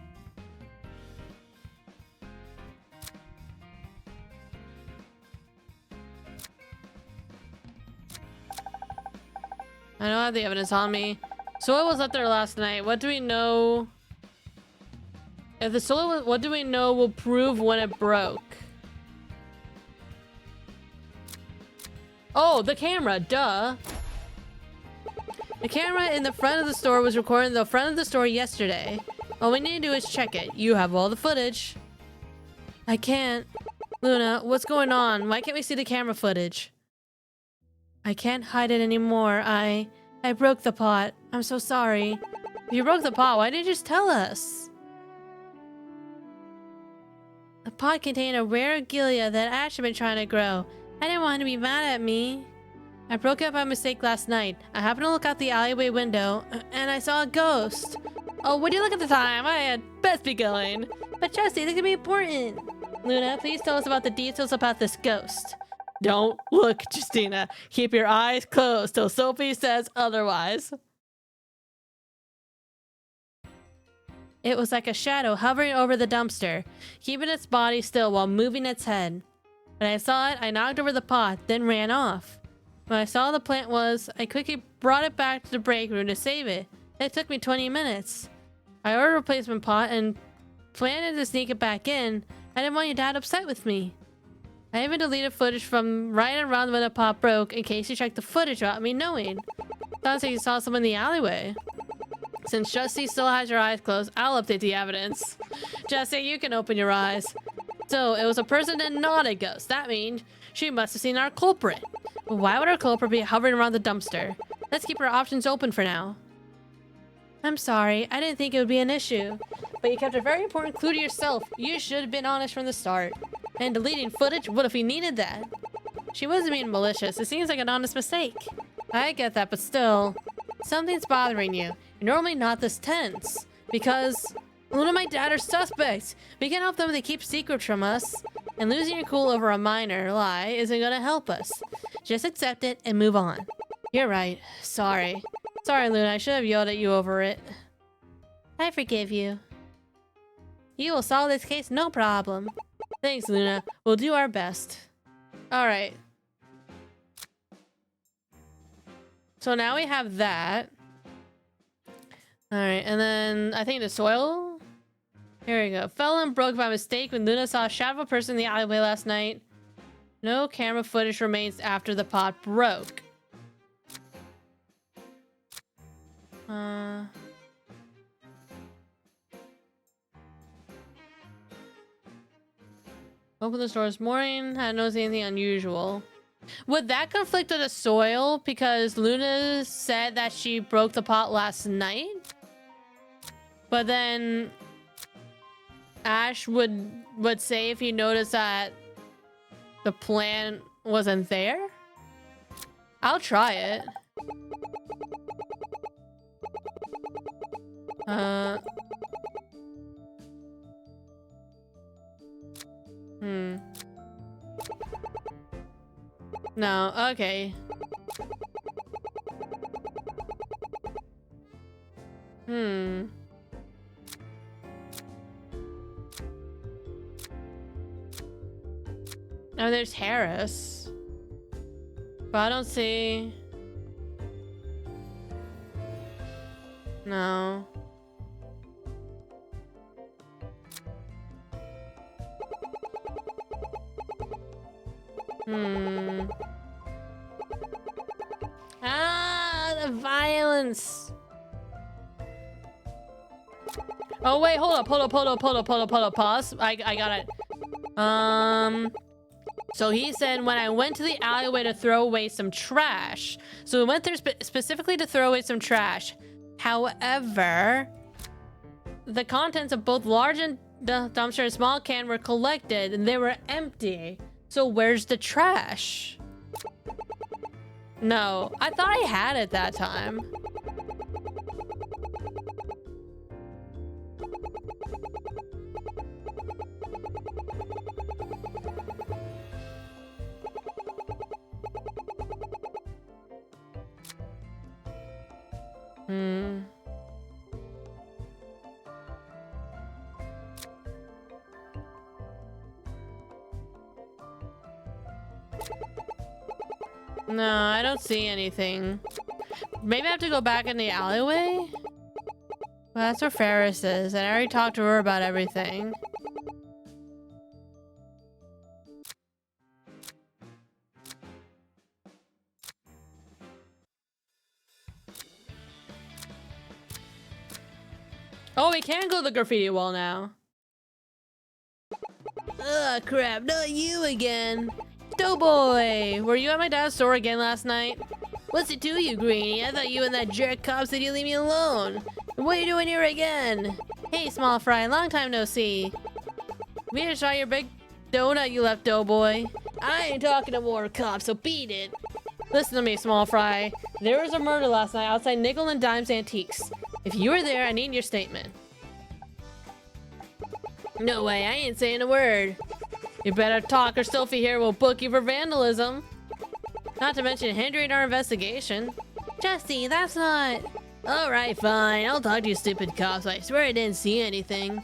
I don't have the evidence on me. Soil was left there last night. What do we know? If the soil was, what do we know will prove when it broke? Oh, the camera, duh. The camera in the front of the store was recording the front of the store yesterday. All we need to do is check it. You have all the footage. I can't. Luna, what's going on? Why can't we see the camera footage? I can't hide it anymore. I broke the pot. I'm so sorry. If you broke the pot, why didn't you just tell us? The pot contained a rare gilia that Ash had been trying to grow. I didn't want him to be mad at me. I broke it by mistake last night. I happened to look out the alleyway window, and I saw a ghost. Oh, would you look at the time? I had best be going. But Chelsea, this could be important. Luna, please tell us about the details about this ghost. Don't look, Justina. Keep your eyes closed till Sophie says otherwise. It was like a shadow hovering over the dumpster, keeping its body still while moving its head. When I saw it, I knocked over the pot, then ran off. When I saw the plant was, I quickly brought it back to the break room to save it. It took me 20 minutes. I ordered a replacement pot and planned to sneak it back in. I didn't want your dad upset with me. I even deleted footage from right around when the pot broke in case you checked the footage without me knowing. Sounds like you saw someone in the alleyway. Since Justy still has your eyes closed, I'll update the evidence. Justy, you can open your eyes. So, it was a person and not a ghost. That means she must have seen our culprit. But why would our culprit be hovering around the dumpster? Let's keep our options open for now. I'm sorry, I didn't think it would be an issue. But you kept a very important clue to yourself. You should have been honest from the start. And deleting footage? What if we needed that? She wasn't being malicious. It seems like an honest mistake. I get that, but still. Something's bothering you. You're normally not this tense. Because Luna and my dad are suspects. We can't help them if they keep secrets from us. And losing your cool over a minor lie isn't gonna help us. Just accept it and move on. You're right. Sorry. Sorry, Luna. I should have yelled at you over it. I forgive you. You will solve this case, no problem. Thanks, Luna. We'll do our best. Alright. So now we have that. Alright, and then I think the soil? Here we go. Fell and broke by mistake when Luna saw a shadow of a person in the alleyway last night. No camera footage remains after the pot broke. Opened the store this morning. Hadn't noticed anything unusual. Would that conflict with the soil? Because Luna said that she broke the pot last night. But then Ash would say if he noticed that the plant wasn't there. I'll try it. No, okay. Oh, there's Harris. But I don't see... No. Ah, the violence. Oh wait, hold up, pause. I got it. So he said when I went to the alleyway to throw away some trash. So we went there specifically to throw away some trash. However, the contents of both large and dumpster and small can were collected and they were empty. So where's the trash? No, I thought I had it that time. No, I don't see anything. Maybe I have to go back in the alleyway? Well, that's where Ferris is, and I already talked to her about everything. Oh, we can go to the graffiti wall now. Ugh, crap, not you again. Doughboy! Were you at my dad's store again last night? What's it to you, Greenie? I thought you and that jerk cop said you'd leave me alone. What are you doing here again? Hey, small fry, long time no see. We just saw your big donut you left, Doughboy. I ain't talking to more cops, so beat it. Listen to me, small fry. There was a murder last night outside Nickel and Dime's Antiques. If you were there, I need your statement. No way, I ain't saying a word. You better talk or Sophie here will book you for vandalism. Not to mention hindering our investigation. Jesse, that's not... Alright, fine. I'll talk to you stupid cops. I swear I didn't see anything.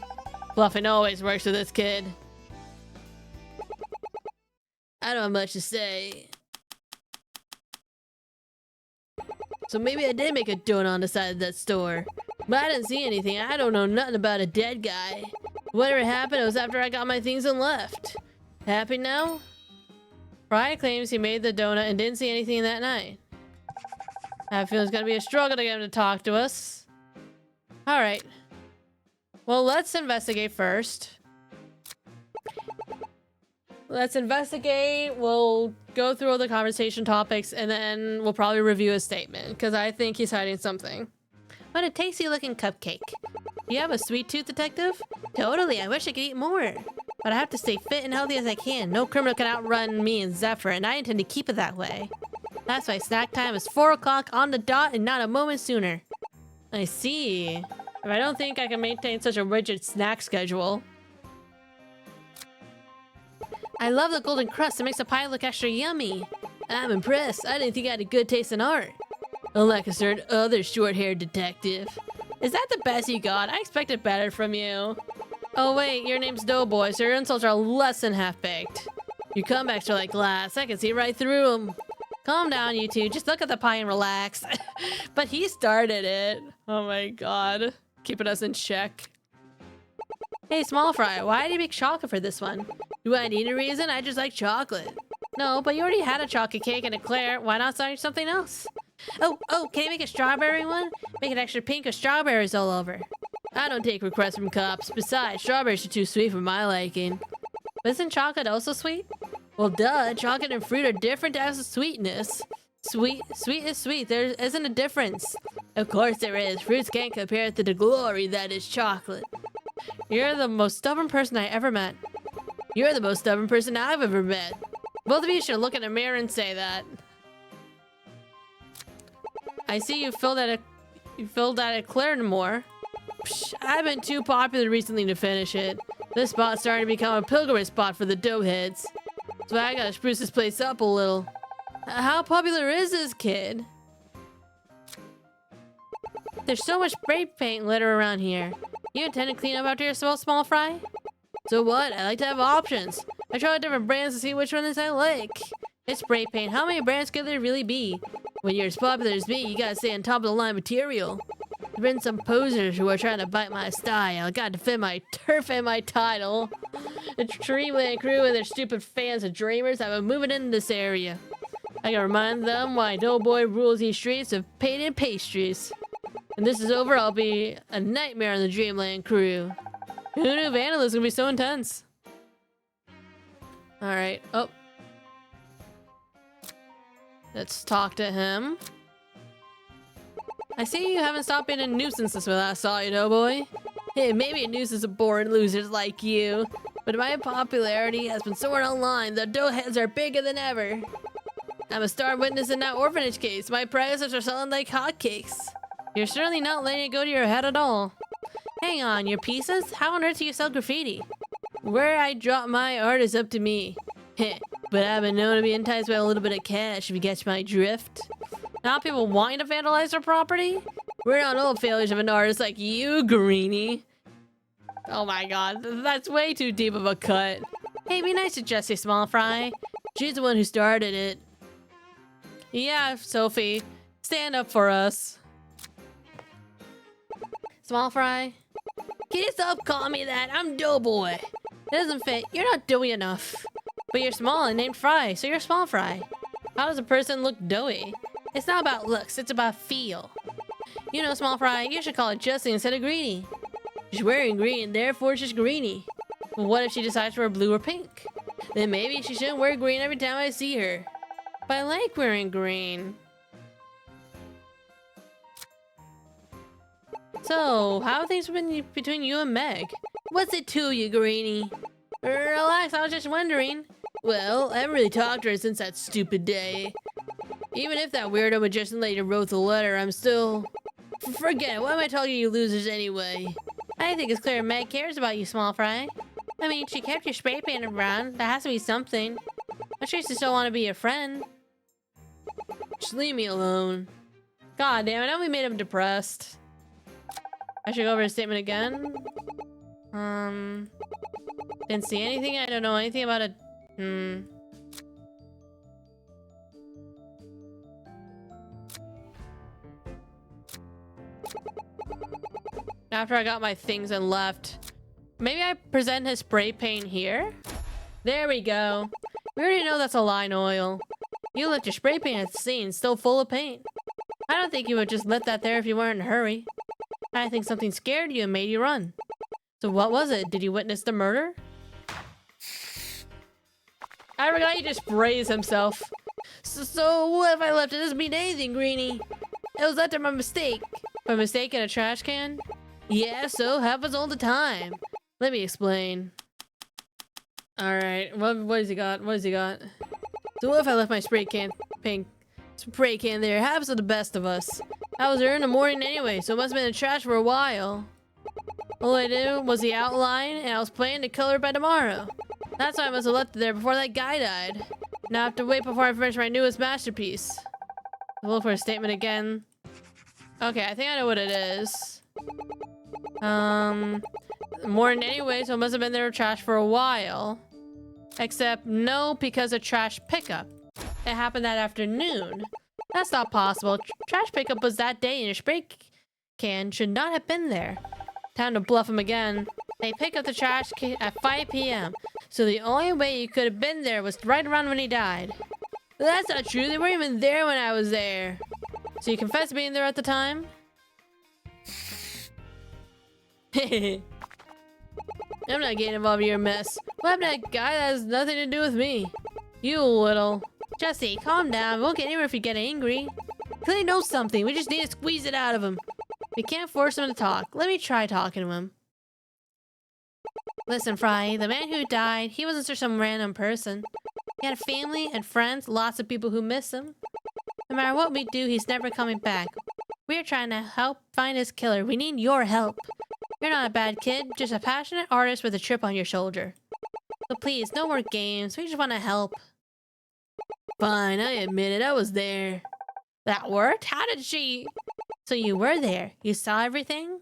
Bluffing always works with this kid. I don't have much to say. So maybe I did make a donut on the side of that store. But I didn't see anything. I don't know nothing about a dead guy. Whatever happened, it was after I got my things and left. Happy now? Fry claims he made the donut and didn't see anything that night. I feel it's gonna be a struggle to get him to talk to us. Alright. Well, let's investigate first. Let's investigate. We'll go through all the conversation topics, and then we'll probably review his statement, because I think he's hiding something. What a tasty looking cupcake. You have a sweet tooth, detective? Totally, I wish I could eat more. But I have to stay fit and healthy as I can. No criminal can outrun me and Zephyr, and I intend to keep it that way. That's why snack time is 4 o'clock on the dot and not a moment sooner. I see. But I don't think I can maintain such a rigid snack schedule. I love the golden crust. It makes the pie look extra yummy. I'm impressed. I didn't think I had a good taste in art. Unlike a certain other short-haired detective. Is that the best you got? I expected better from you. Oh wait, your name's Doughboy, so your insults are less than half-baked. Your comebacks are like glass. I can see right through them. Calm down, you two. Just look at the pie and relax. But he started it. Oh my god. Keeping us in check. Hey, Small Fry, why did you make chocolate for this one? Do I need a reason? I just like chocolate. No, but you already had a chocolate cake and eclair. Why not start something else? Oh, can you make a strawberry one? Make it extra pink with strawberries all over. I don't take requests from cops. Besides, strawberries are too sweet for my liking. But isn't chocolate also sweet? Well, duh. Chocolate and fruit are different types of sweetness. Sweet is sweet. There isn't a difference. Of course there is. Fruits can't compare to the glory that is chocolate. You're the most stubborn person I ever met. You're the most stubborn person I've ever met. Both of you should look in a mirror and say that. I see you filled out eclair more. Psh, I've been too popular recently to finish it. This spot's starting to become a pilgrimage spot for the doughheads. So I gotta spruce this place up a little. How popular is this kid? There's so much spray paint litter around here. You intend to clean up after yourself, Small Fry? So what? I like to have options. I try different brands to see which ones I like. It's spray paint. How many brands could there really be? When you're as popular as me, you gotta stay on top of the line material. There's been some posers who are trying to bite my style. I gotta defend my turf and my title. The Dreamland crew and their stupid fans of dreamers have been moving into this area. I gotta remind them why Doughboy rules these streets of painted pastries. When this is over, I'll be a nightmare on the Dreamland crew. Who knew vandalism would be so intense? Alright, oh. Let's talk to him. I see you haven't stopped being a nuisance since we last saw you, Doughboy. Hey, maybe a nuisance of boring losers like you. But my popularity has been soaring online. The doughheads are bigger than ever. I'm a star witness in that orphanage case. My prices are selling like hotcakes. You're certainly not letting it go to your head at all. Hang on, your pieces? How on earth do you sell graffiti? Where I drop my art is up to me. Heh, but I've been known to be enticed by a little bit of cash, if you catch my drift. Now people wanting to vandalize their property? We're not all failures of an artist like you, Greenie. Oh my god, that's way too deep of a cut. Hey, be nice to Jessie, Small Fry. She's the one who started it. Yeah, Sophie, stand up for us. Small Fry? Can you stop calling me that? I'm Doughboy. It doesn't fit. You're not doughy enough. But you're small and named Fry, so you're Small Fry. How does a person look doughy? It's not about looks, it's about feel. You know, Small Fry, you should call it Jessie instead of Greenie. She's wearing green, therefore she's Greenie. But what if she decides to wear blue or pink? Then maybe she shouldn't wear green every time I see her. But I like wearing green. So, how have things been between you and Meg? What's it to you, Greenie? Relax, I was just wondering. Well, I haven't really talked to her since that stupid day. Even if that weirdo magician lady wrote the letter, I'm still... Forget it, why am I talking to you losers anyway? I think it's clear Meg cares about you, Small Fry. I mean, she kept your spray paint around. That has to be something. I'm sure she still want to be your friend. Just leave me alone. God damn it, now we made him depressed. I should go over his statement again. Didn't see anything. I don't know anything about it. After I got my things and left. Maybe I present his spray paint here? There we go. We already know that's a line oil. You left your spray paint at the scene, still full of paint. I don't think you would just let that there if you weren't in a hurry. I think something scared you and made you run. So what was it? Did you witness the murder? I forgot he just sprays himself. So what if I left? It doesn't mean anything, Greenie. It was after my mistake. My mistake in a trash can? Yeah, so happens all the time. Let me explain. Alright, what has he got? What has he got? So what if I left my spray can there? It happens to the best of us. I was there in the morning anyway, so it must have been in the trash for a while. All I did was the outline, and I was planning to color by tomorrow. That's why I must have left it there before that guy died. Now I have to wait before I finish my newest masterpiece. I'll look for a statement again. Okay, I think I know what it is. Morning anyway, so it must have been there in trash for a while. Except no, because of trash pickup. It happened that afternoon. That's not possible. Trash pickup was that day and your spray can should not have been there. Time to bluff him again. They pick up the trash can at 5 p.m. So the only way you could have been there was right around when he died. But that's not true. They weren't even there when I was there. So you confess to being there at the time? I'm not getting involved in your mess. What happened to that guy? That has nothing to do with me. You little... Jesse, calm down. We won't get anywhere if you get angry. Clearly knows something. We just need to squeeze it out of him. We can't force him to talk. Let me try talking to him. Listen, Fry, the man who died, he wasn't just some random person. He had a family and friends, lots of people who miss him. No matter what we do, he's never coming back. We're trying to help find his killer. We need your help. You're not a bad kid, just a passionate artist with a chip on your shoulder. So please, no more games. We just want to help. Fine, I admit it. I was there. That worked? How did she... So you were there. You saw everything?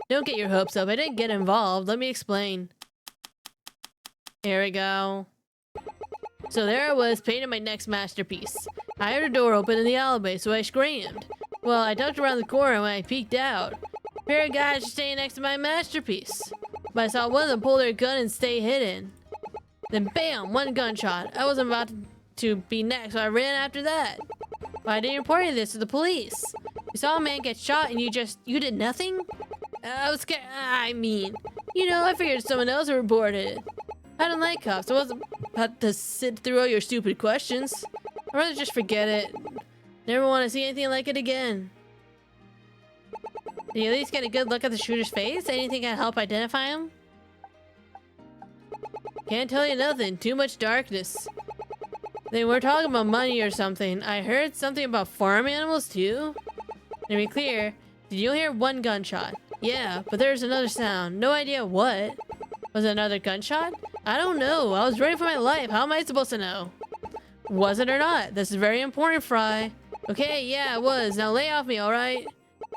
Don't get your hopes up. I didn't get involved. Let me explain. Here we go. So there I was, painting my next masterpiece. I heard a door open in the alleyway, so I screamed. Well, I ducked around the corner when I peeked out. A pair of guys were standing next to my masterpiece. But I saw one of them pull their gun and stay hidden. Then bam, one gunshot. I wasn't about to be next, so I ran after that. But I didn't report any of this to the police. You saw a man get shot and you did nothing? I was scared. I mean, I figured someone else would report it. I don't like cops. I wasn't about to sit through all your stupid questions. I'd rather just forget it. Never want to see anything like it again. Did you at least get a good look at the shooter's face? Anything can help identify him? Can't tell you nothing. Too much darkness. They were talking about money or something. I heard something about farm animals too. To be clear, did you hear one gunshot? Yeah, but there's another sound. No idea what. Was it another gunshot? I don't know. I was running for my life. How am I supposed to know? Was it or not? This is very important, Fry. Okay, yeah, it was. Now lay off me, alright?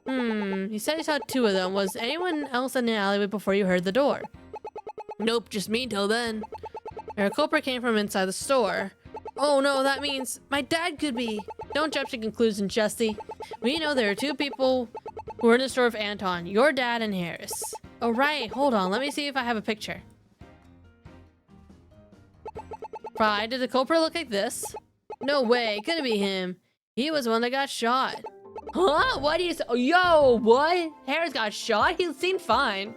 You said you saw two of them. Was anyone else in the alleyway before you heard the door? Nope, just me till then. Our culprit came from inside the store. Oh no, that means my dad could be. Don't jump to conclusions, Jesse. We know there are two people who were in the store with Anton, your dad and Harris. Oh right, hold on, let me see if I have a picture. Fry, did the culprit look like this? No way, couldn't be him. He was the one that got shot. Huh? What do you say? Yo, what? Harris got shot? He seemed fine.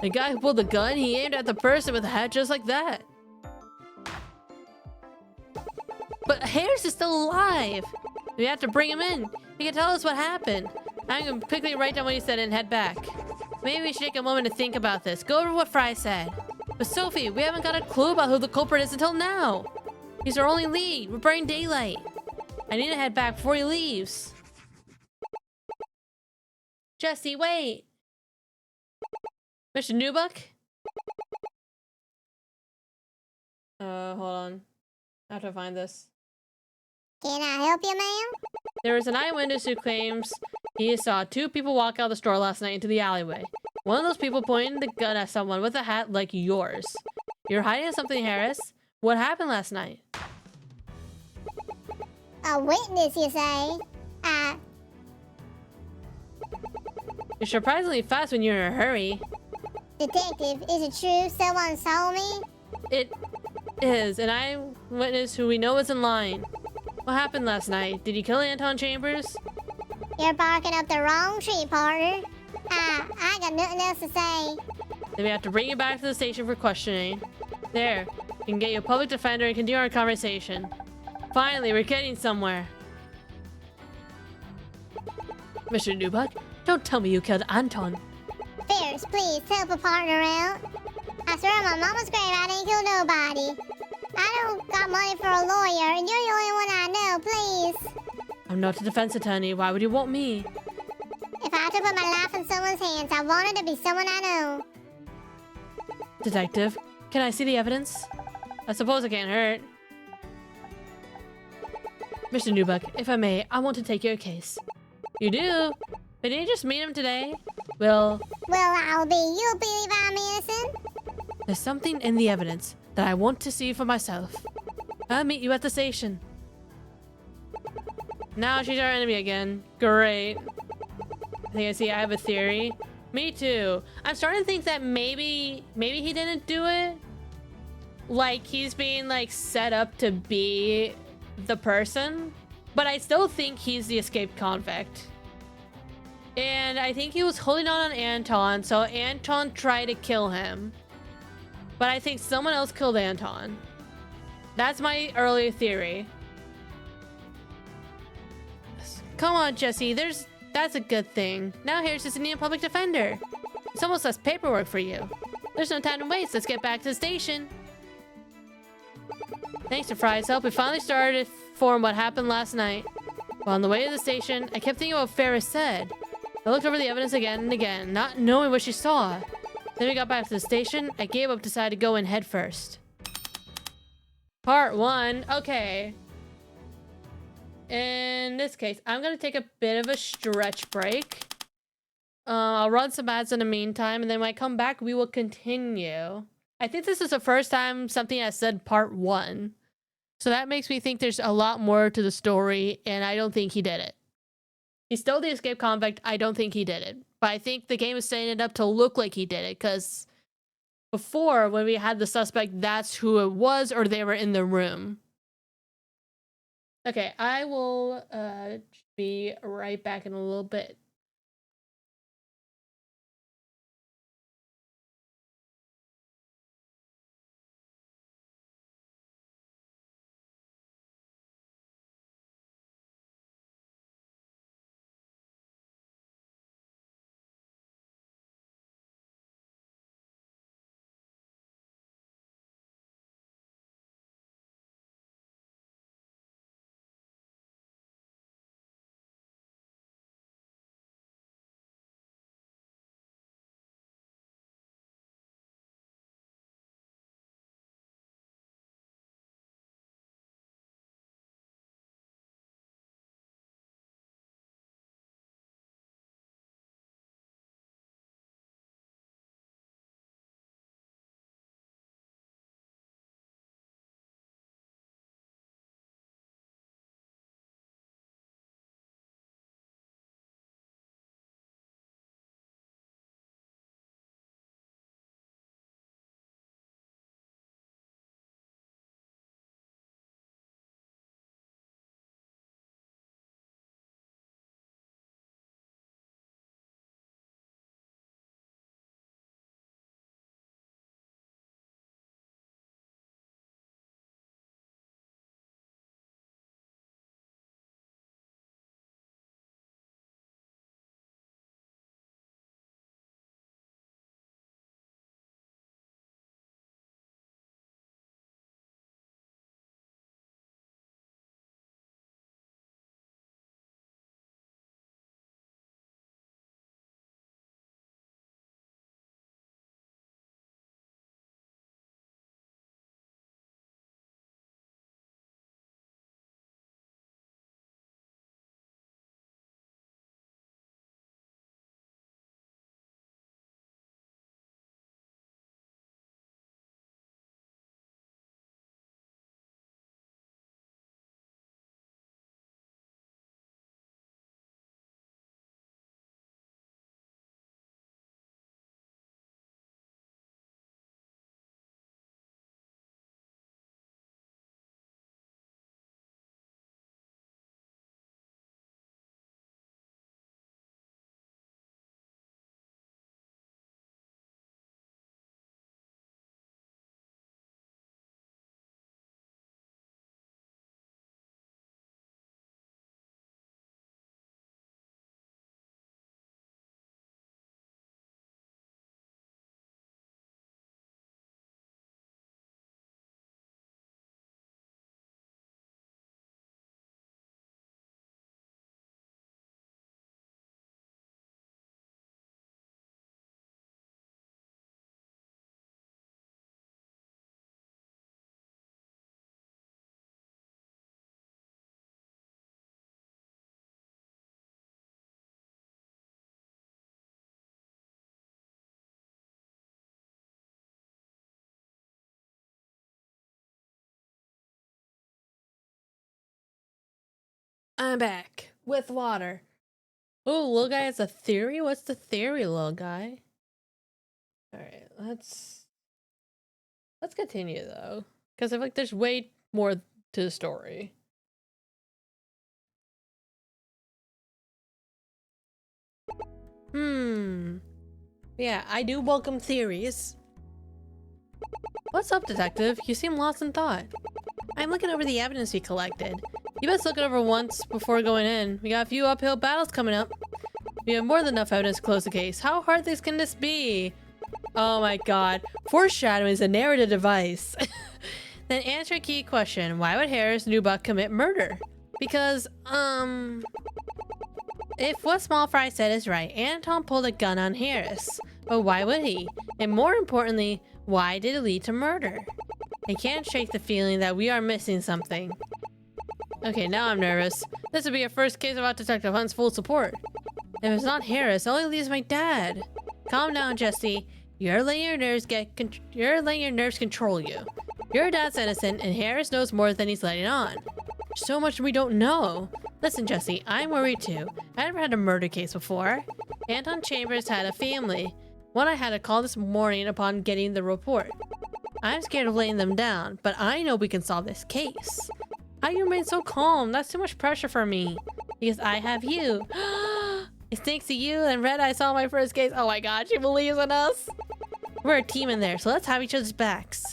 The guy who pulled the gun, he aimed at the person with a hat just like that. But Harris is still alive. We have to bring him in. He can tell us what happened. I'm gonna quickly write down what he said and head back. Maybe we should take a moment to think about this. Go over what Fry said. But Sophie, we haven't got a clue about who the culprit is until now. He's our only lead. We're burning daylight. I need to head back before he leaves. Jesse, wait. Mr. Newbuck? Hold on. I have to find this. Can I help you, ma'am? There is an eyewitness who claims he saw two people walk out of the store last night into the alleyway. One of those people pointed the gun at someone with a hat like yours. You're hiding something, Harris. What happened last night? A witness, you say? You're surprisingly fast when you're in a hurry. Detective, is it true someone saw me? It is an eyewitness who we know is in line. What happened last night? Did you kill Anton Chambers? You're barking up the wrong tree, partner. I got nothing else to say. Then we have to bring you back to the station for questioning. There. You can get you a public defender and continue our conversation. Finally, we're getting somewhere. Mr. Newbuck, don't tell me you killed Anton. Ferris, please help a partner out. I swear on my mama's grave I didn't kill nobody. I don't got money for a lawyer, and you're the only one I know, please. I'm not a defense attorney. Why would you want me? If I had to put my life in someone's hands, I want it to be someone I know. Detective, can I see the evidence? I suppose it can't hurt. Mr. Newbuck, if I may, I want to take your case. You do? But didn't you just meet him today? Well, I'll be. You believe I'm innocent? there's something in the evidence that I want to see for myself. I'll meet you at the station. Now she's our enemy again. Great. I think I see I have a theory. Me too. I'm starting to think that maybe he didn't do it. Like he's being like set up to be the person. But I still think he's the escaped convict. And I think he was holding on Anton, so Anton tried to kill him. But I think someone else killed Anton. That's my earlier theory. Come on, Jesse, that's a good thing. Now here's just a new public defender. It's almost less paperwork for you. There's no time to waste. Let's get back to the station. Thanks to Fry's help, we finally started to form what happened last night. While on the way to the station, I kept thinking what Ferris said. I looked over the evidence again and again, not knowing what she saw. Then we got back to the station. I gave up, decided to go in head first. Part 1. Okay. In this case, I'm going to take a bit of a stretch break. I'll run some ads in the meantime, and then when I come back, we will continue. I think this is the first time something has said part 1. So that makes me think there's a lot more to the story, and I don't think he did it. He's still the escaped convict. I don't think he did it. But I think the game is setting it up to look like he did it, because before, when we had the suspect, that's who it was, or they were in the room. Okay, I will be right back in a little bit. I'm back with water. Oh, little guy has a theory? What's the theory, little guy? Alright, let's continue though. Because I feel like there's way more to the story. Yeah, I do welcome theories. What's up, detective? You seem lost in thought. I'm looking over the evidence we collected. You best look it over once before going in. We got a few uphill battles coming up. We have more than enough evidence to close the case. How hard can this be? Oh my god. Foreshadowing is a narrative device. Then answer a key question. Why would Harris Newbuck commit murder? Because, if what Small Fry said is right, Anton pulled a gun on Harris. But why would he? And more importantly, why did it lead to murder? I can't shake the feeling that we are missing something. Okay, now I'm nervous. This would be a first case without Detective Hunt's full support. If it's not Harris, it only leaves my dad. Calm down, Jesse. You're letting your nerves control you. Your dad's innocent, and Harris knows more than he's letting on. There's so much we don't know. Listen, Jesse, I'm worried too. I never had a murder case before. Anton Chambers had a family. One I had to call this morning upon getting the report. I'm scared of laying them down, but I know we can solve this case. How you remain so calm? That's too much pressure for me. Because I have you. It's thanks to you and Red I saw my first case. Oh my god, she believes in us. We're a team in there, so let's have each other's backs.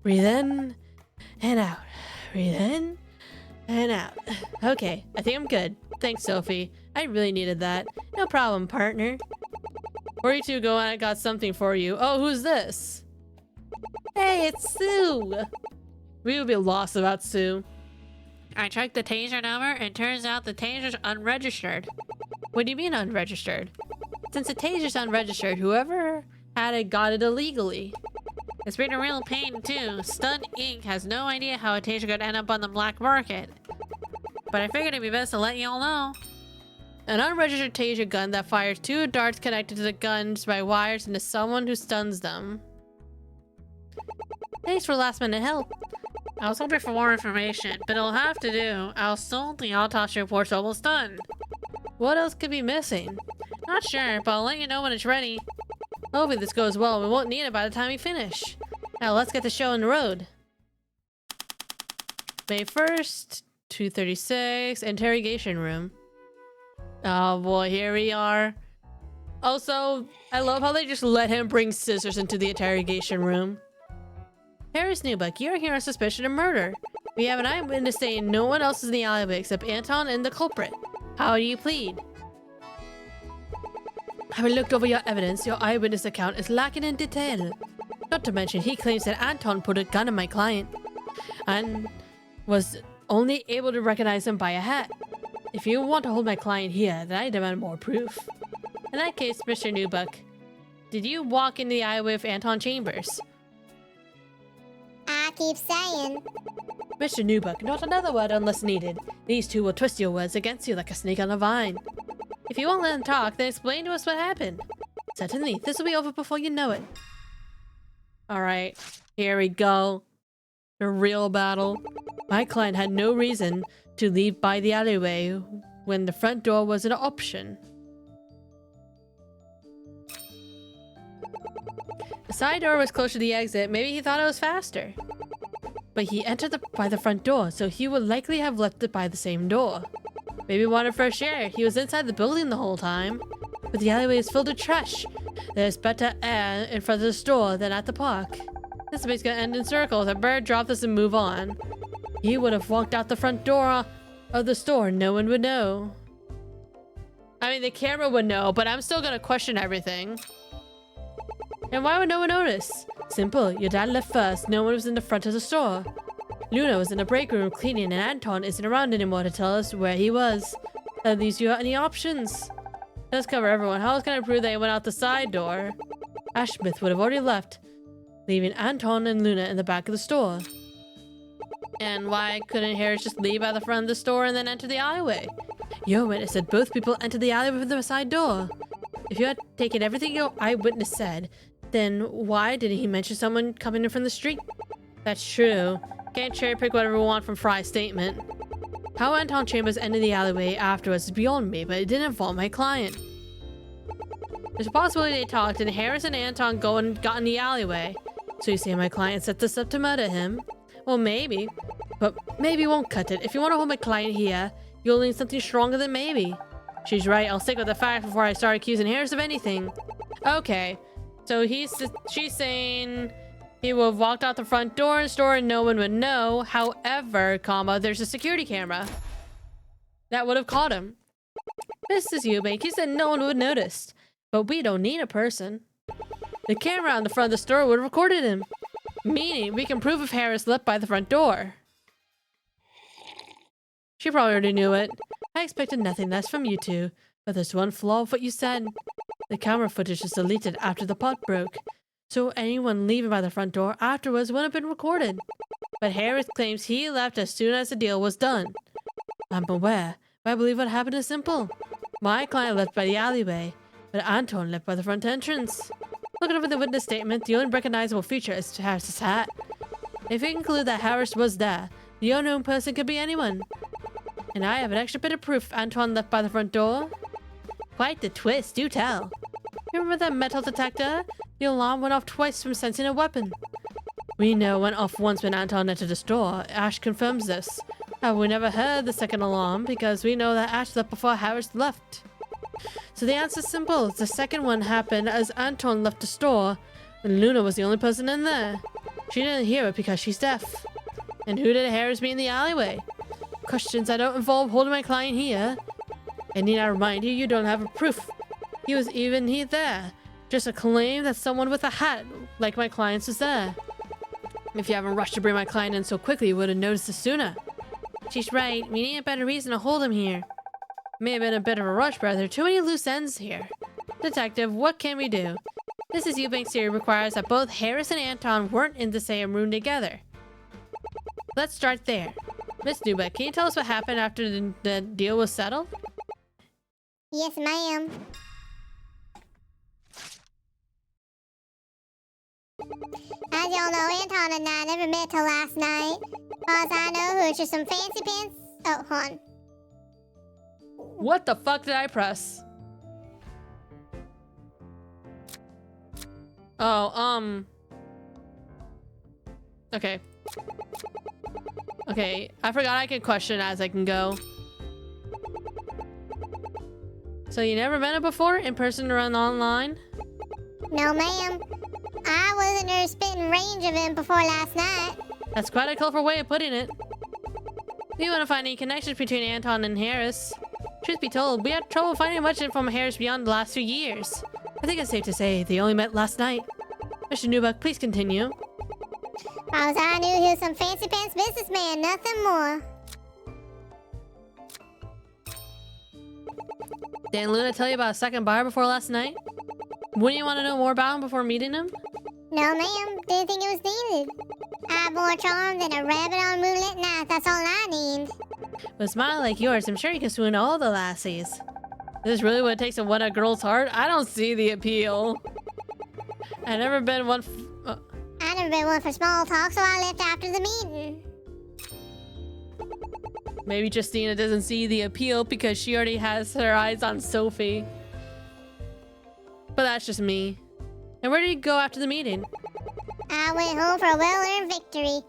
Breathe in and out. Breathe in and out. Okay, I think I'm good. Thanks, Sophie. I really needed that. No problem, partner. Where you two go? I got something for you. Oh, who's this? Hey, it's Sue. We would be lost without Sue. I checked the taser number and turns out the taser's unregistered. What do you mean unregistered? Since the taser's unregistered, whoever had it got it illegally. It's been a real pain too. Stun Inc. has no idea how a taser could end up on the black market. But I figured it'd be best to let y'all know. An unregistered taser gun that fires 2 darts connected to the guns by wires into someone who stuns them. Thanks for last minute help. I was hoping for more information, but it'll have to do. I'll still the autopsy report's almost done. What else could be missing? Not sure, but I'll let you know when it's ready. Hopefully this goes well. We won't need it by the time we finish. Now let's get the show on the road. May 1st, 2:36, interrogation room. Oh boy, here we are. Also, I love how they just let him bring scissors into the interrogation room. Harris Newbuck, you're here on suspicion of murder. We have an eyewitness saying no one else is in the alleyway except Anton and the culprit. How do you plead? Having looked over your evidence, your eyewitness account is lacking in detail. Not to mention, he claims that Anton put a gun on my client and was only able to recognize him by a hat. If you want to hold my client here, then I demand more proof. In that case, Mr. Newbuck, did you walk into the alleyway with Anton Chambers? I keep saying. Mr. Newbuck, not another word unless needed. These two will twist your words against you like a snake on a vine. If you won't let them talk, then explain to us what happened. Certainly, this will be over before you know it. Alright, here we go. The real battle. My client had no reason to leave by the alleyway when the front door was an option. The side door was closer to the exit. Maybe he thought it was faster. But he entered by the front door, so he would likely have left it by the same door. Maybe he wanted fresh air. He was inside the building the whole time. But the alleyway is filled with trash. There's better air in front of the store than at the park. This debate's gonna end in circles. I better drop this and move on. He would have walked out the front door of the store. No one would know. I mean, the camera would know, but I'm still gonna question everything. And why would no one notice? Simple. Your dad left first. No one was in the front of the store. Luna was in the break room cleaning, and Anton isn't around anymore to tell us where he was. That leaves you any options. Let's cover everyone. How else can I prove they went out the side door? Ashmith would have already left, leaving Anton and Luna in the back of the store. And why couldn't Harris just leave by the front of the store and then enter the alleyway? Your witness said both people entered the alleyway from the side door. If you had taken everything your eyewitness said, then why didn't he mention someone coming in from the street? That's true. Can't cherry pick whatever we want from Fry's statement. How Anton Chambers ended the alleyway afterwards is beyond me, but it didn't involve my client. There's a possibility they talked and Harris and Anton got in the alleyway. So you say my client set this up to murder him? Well, maybe. But maybe won't cut it. If you want to hold my client here, you'll need something stronger than maybe. She's right, I'll stick with the facts before I start accusing Harris of anything. Okay, so she's saying he would have walked out the front door and store and no one would know. However, comma, there's a security camera that would have caught him. Mrs. Eubank, he said no one would notice. But we don't need a person. The camera on the front of the store would have recorded him. Meaning, we can prove if Harris left by the front door. She probably already knew it. I expected nothing less from you two, but there's one flaw with what you said. The camera footage is deleted after the pot broke, so anyone leaving by the front door afterwards wouldn't have been recorded. But Harris claims he left as soon as the deal was done. I'm aware, but I believe what happened is simple. My client left by the alleyway, but Anton left by the front entrance. Looking over the witness statement, the only recognizable feature is Harris's hat. If you conclude that Harris was there, the unknown person could be anyone. And I have an extra bit of proof Antoine left by the front door. Quite the twist, do tell. You remember that metal detector? The alarm went off twice from sensing a weapon. We know it went off once when Anton entered the store. Ash confirms this. However, we never heard the second alarm because we know that Ash left before Harris left. So the answer's simple. The second one happened as Anton left the store, and Luna was the only person in there. She didn't hear it because she's deaf. And who did Harris meet in the alleyway? Questions that don't involve holding my client here. I need not remind you, you don't have a proof. He was even there. Just a claim that someone with a hat, like my client's, was there. If you haven't rushed to bring my client in so quickly, you would have noticed it sooner. She's right. We need a better reason to hold him here. May have been a bit of a rush, but there are too many loose ends here. Detective, what can we do? Mrs. Eubank's theory requires that both Harris and Anton weren't in the same room together. Let's start there. Miss Newbeck, can you tell us what happened after the deal was settled? Yes, ma'am. As y'all know, Anton and I never met till last night. As I know, it was just some fancy pants. Oh, hold on. What the fuck did I press? Oh, okay. Okay, I forgot I could question as I can go. So you never met him before? In person or online? No, ma'am. I wasn't in spitting range of him before last night. That's quite a colorful way of putting it. We want to find any connections between Anton and Harris. Truth be told, we had trouble finding much from Harris beyond the last few years. I think it's safe to say they only met last night. Mr. Newbuck, please continue. As I knew, he was some fancy pants businessman, nothing more. Didn't Luna tell you about a second buyer before last night? Wouldn't you want to know more about him before meeting him? No, ma'am. Didn't think it was needed. I'm more charmed than a rabbit on moonlit night. That's all I need. With a smile like yours, I'm sure you can swoon all the lassies. Is this really what it takes to win a girl's heart? I don't see the appeal. I've never been one I never been one for small talk, so I left after the meeting. Maybe Justina doesn't see the appeal because she already has her eyes on Sophie. But that's just me. And where did you go after the meeting? I went home for a well-earned victory.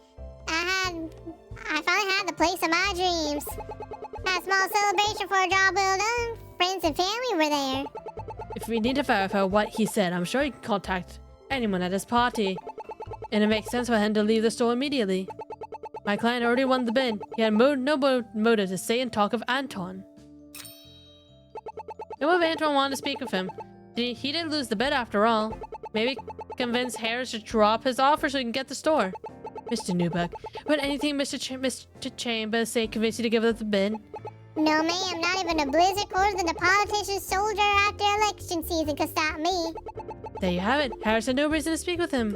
I finally had the place of my dreams. Had a small celebration for a job well done. Friends and family were there. If we need to verify what he said, I'm sure he can contact anyone at his party. And it makes sense for him to leave the store immediately. My client already won the bid. He had no motive to say and talk of Anton. And what if Anton wanted to speak with him? He didn't lose the bid after all. Maybe convince Harris to drop his offer so he can get the store. Mr. Newbuck, would anything Mr. Chambers say convince you to give up the bid? No, ma'am. Not even a blizzard colder than a politician's soldier after election season could stop me. There you have it. Harris had no reason to speak with him.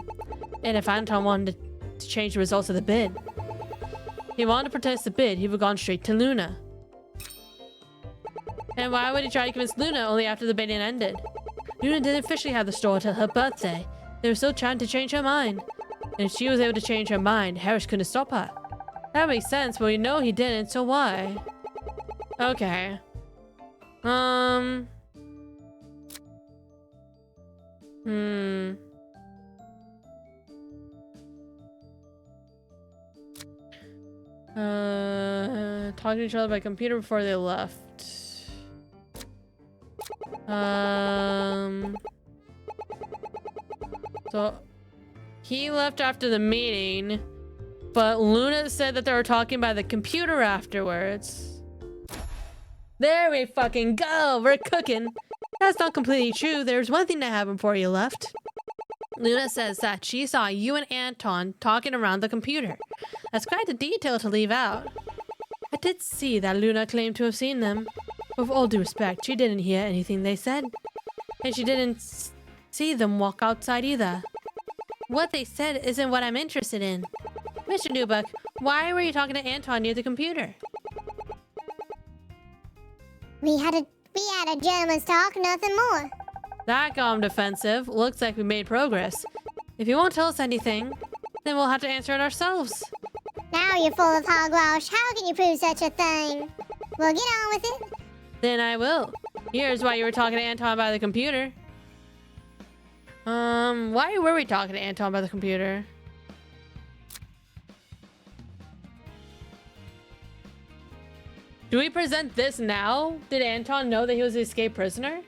And if Anton wanted to change the results of the bid, he wanted to protest the bid, he would have gone straight to Luna. And why would he try to convince Luna only after the bidding ended? Luna didn't officially have the store till her birthday. There was still time to change her mind. And if she was able to change her mind, Harris couldn't stop her. That makes sense, but we know he didn't, so why? Okay. Talking to each other by computer before they left. So he left after the meeting, but Luna said that they were talking by the computer afterwards. There we fucking go! We're cooking! That's not completely true. There's one thing that happened before you left. Luna says that she saw you and Anton talking around the computer. That's quite a detail to leave out. I did see that Luna claimed to have seen them. With all due respect, she didn't hear anything they said. And she didn't see them walk outside either. What they said isn't what I'm interested in. Mr. Newbuck, why were you talking to Anton near the computer? We had a gentleman's talk, nothing more. That got him defensive. Looks like we made progress. If you won't tell us anything, then we'll have to answer it ourselves. Now you're full of hogwash. How can you prove such a thing? Well, get on with it. Then I will. Here's why you were talking to Anton by the computer. Why were we talking to Anton by the computer? Do we present this now? Did Anton know that he was an escaped prisoner?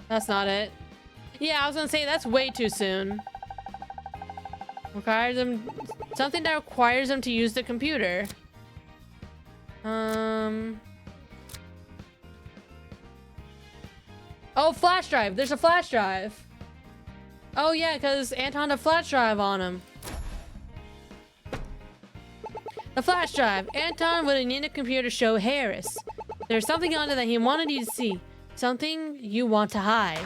That's not it. Yeah, I was gonna say that's way too soon. Requires him something that requires him to use the computer. Oh, flash drive. There's a flash drive. Oh yeah, because Anton had a flash drive on him. The flash drive. Anton would need a computer to show Harris. There's something on it that he wanted you to see. Something you want to hide.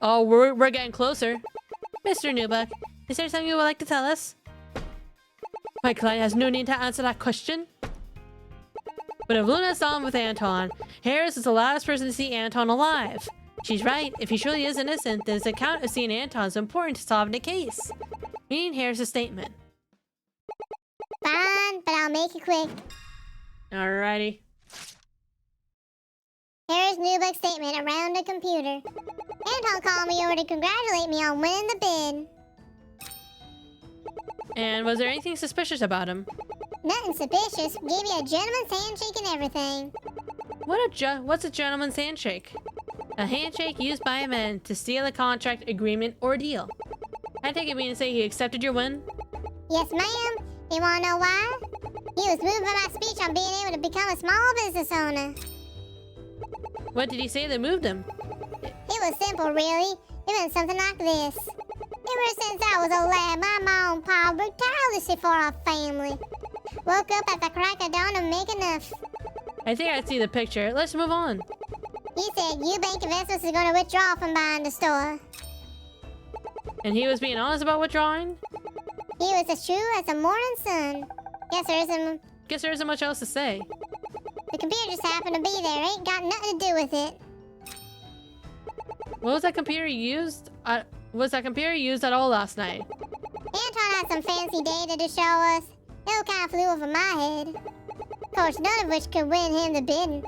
Oh, we're getting closer. Mr. Newbuck, is there something you would like to tell us? My client has no need to answer that question. But if Luna saw him with Anton, Harris is the last person to see Anton alive. She's right. If he truly is innocent, then his account of seeing Anton is important to solving the case. Meaning Harris' statement. Fine, but I'll make it quick. Alrighty. Here's Newbuck's statement around the computer. Anton called me over to congratulate me on winning the bid. And was there anything suspicious about him? Nothing suspicious. Gave me a gentleman's handshake and everything. What's a gentleman's handshake? A handshake used by a man to seal a contract, agreement, or deal. I take it mean to say he accepted your win? Yes, ma'am. You wanna know why? He was moved by my speech on being able to become a small business owner. What did he say that moved him? It was simple, really. It went something like this. Ever since I was a lad, my mom and pa worked tirelessly for our family. Woke up at the crack of dawn to make enough. I think I see the picture. Let's move on. He said Eubank Investments is going to withdraw from buying the store. And he was being honest about withdrawing? He was as true as the morning sun. Guess there isn't much else to say. The computer just happened to be there. Ain't got nothing to do with it. What was that computer used? Was that computer used at all last night? Anton had some fancy data to show us. It kind of flew over my head. Of course, none of which could win him the bidding.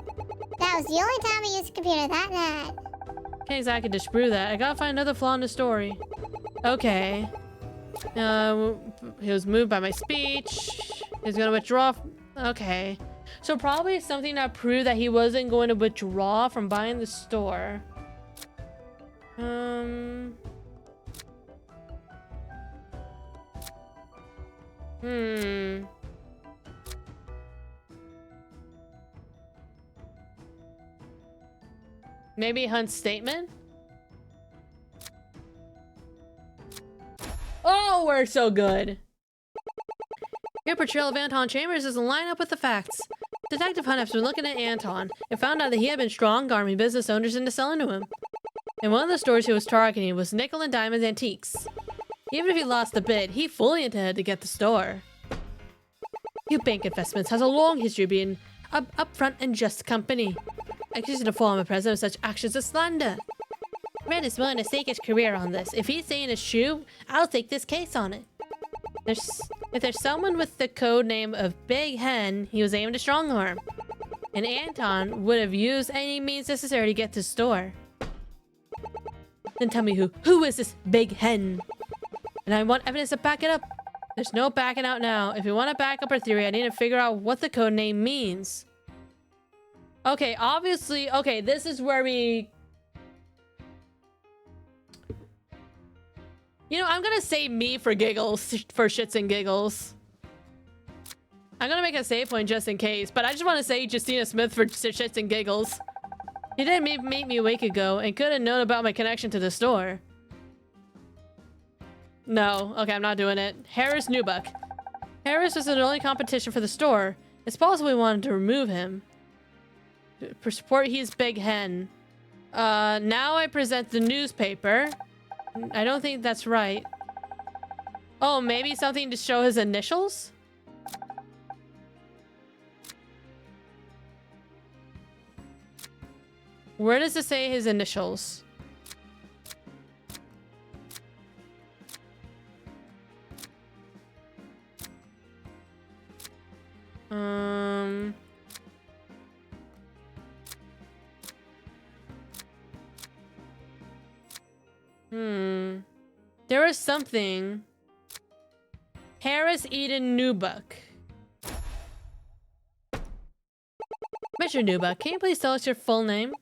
That was the only time he used the computer that night. Can't exactly disprove that. I gotta find another flaw in the story. Okay. He was moved by my speech. He's gonna withdraw. Okay. So probably something that proved that he wasn't going to withdraw from buying the store. Maybe Hunt's statement? Oh, we're so good. Your portrayal of Anton Chambers doesn't line up with the facts. Detective Hunt has been looking at Anton and found out that he had been strong-arming business owners into selling to him. And one of the stores he was targeting was Nickel and Diamonds Antiques. Even if he lost the bid, he fully intended to get the store. Eubank Investments has a long history of being an upfront and just company. Accusing the former president of such actions is slander. Red is willing to stake his career on this. If he's saying it's true, I'll take this case on it. If there's someone with the code name of Big Hen, he was aiming to strong arm. And Anton would have used any means necessary to get to the store. Then tell me who is this Big Hen? And I want evidence to back it up. There's no backing out now. If you want to back up our theory, I need to figure out what the code name means. Okay, obviously, okay, this is where we... You know, I'm gonna say me for giggles, for shits and giggles. I'm gonna make a save point just in case, but I just want to say Justina Smith for shits and giggles. He didn't meet me a week ago and could have known about my connection to the store. No, okay, I'm not doing it. Harris Newbuck. Harris was the only competition for the store. It's possible we wanted to remove him. For support, he's Big Hen. Now I present the newspaper. I don't think that's right. Oh, maybe something to show his initials? Where does it say his initials? There was something. Harris Eden Newbuck. Mr. Newbuck, can you please tell us your full name?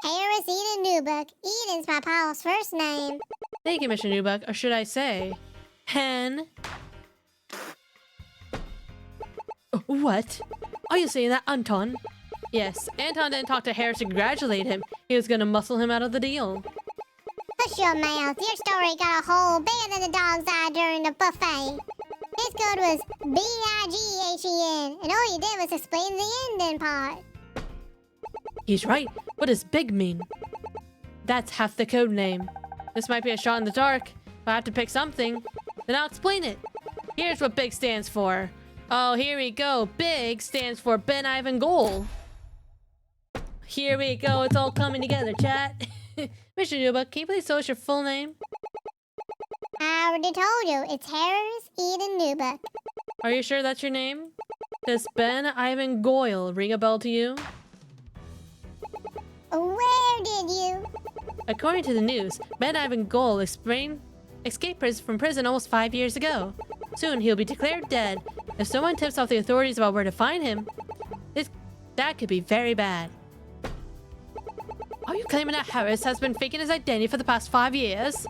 Harris Eden Newbuck. Eden's my pa's first name. Thank you, Mr. Newbuck. Or should I say, Hen? What? Are you saying that, Anton? Yes, Anton didn't talk to Harris to congratulate him. He was gonna muscle him out of the deal. Hush your mouth. Your story got a hole bigger than the dog's eye during the buffet. His code was BIGHEN, and all you did was explain the ending part. He's right. What does big mean? That's half the code name. This might be a shot in the dark. If I have to pick something, then I'll explain it. Here's what big stands for. Oh, here we go. Big stands for Ben Ivan Goal. Here we go. It's all coming together, chat. Mr. Newbuck, can you please tell us your full name? I already told you. It's Harris Eden Newbuck. Are you sure that's your name? Does Ben Ivan Goyle ring a bell to you? Where did you? According to the news, Ben Ivan Goyle escaped from prison almost 5 years ago. Soon he'll be declared dead. If someone tips off the authorities about where to find him, that could be very bad. Are you claiming that Harris has been faking his identity for the past 5 years?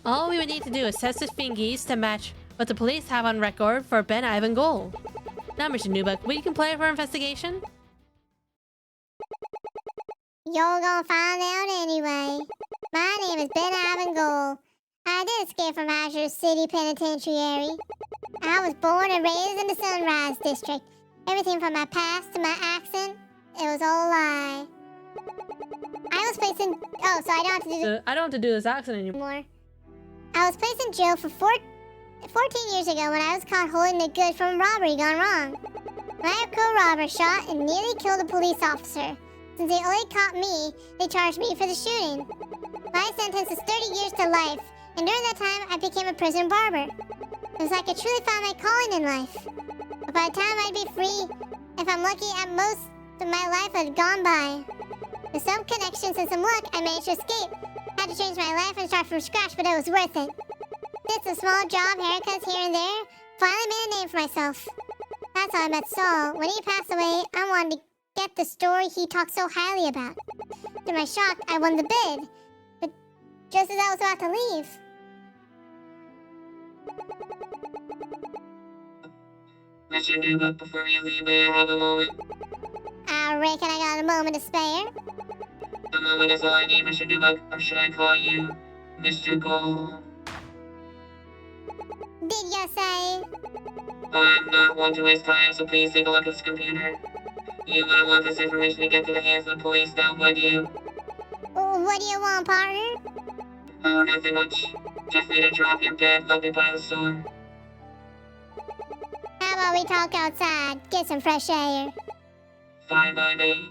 All we would need to do is test his fingies to match what the police have on record for Ben Ivan Gold. Now, Mr. Newbuck, we can play for our investigation? You're gonna find out anyway. My name is Ben Ivan Gold. I did escape from Azure City Penitentiary. I was born and raised in the Sunrise District. Everything from my past to my accent, it was all a lie. I was placed in... Oh, so I don't have to do I don't have to do this accent anymore. I was placed in jail for 14 years ago when I was caught holding the goods from a robbery gone wrong. My co-robber shot and nearly killed a police officer. Since they only caught me, they charged me for the shooting. My sentence is 30 years to life, and during that time, I became a prison barber. It was like I truly found my calling in life. But by the time I'd be free, if I'm lucky, at most of my life had gone by. With some connections and some luck, I managed to escape. Had to change my life and start from scratch, but it was worth it. Just a small job, haircuts here and there, finally made a name for myself. That's how I met Saul. When he passed away, I wanted to get the story he talked so highly about. To my shock, I won the bid. But just as I was about to leave... Mr. Newbuck, before you leave, may I have a moment? I reckon I got a moment to spare. A moment is all I need, Mr. Newbuck, or should I call you Mr. Gold? Did you say? I'm not one to waste time, so please take a look at this computer. You wouldn't want this information to get to the hands of the police now, would you? What do you want, partner? Oh, nothing much. Just need to drop your bed, left me by the store. How about we talk outside, get some fresh air? Fine by me.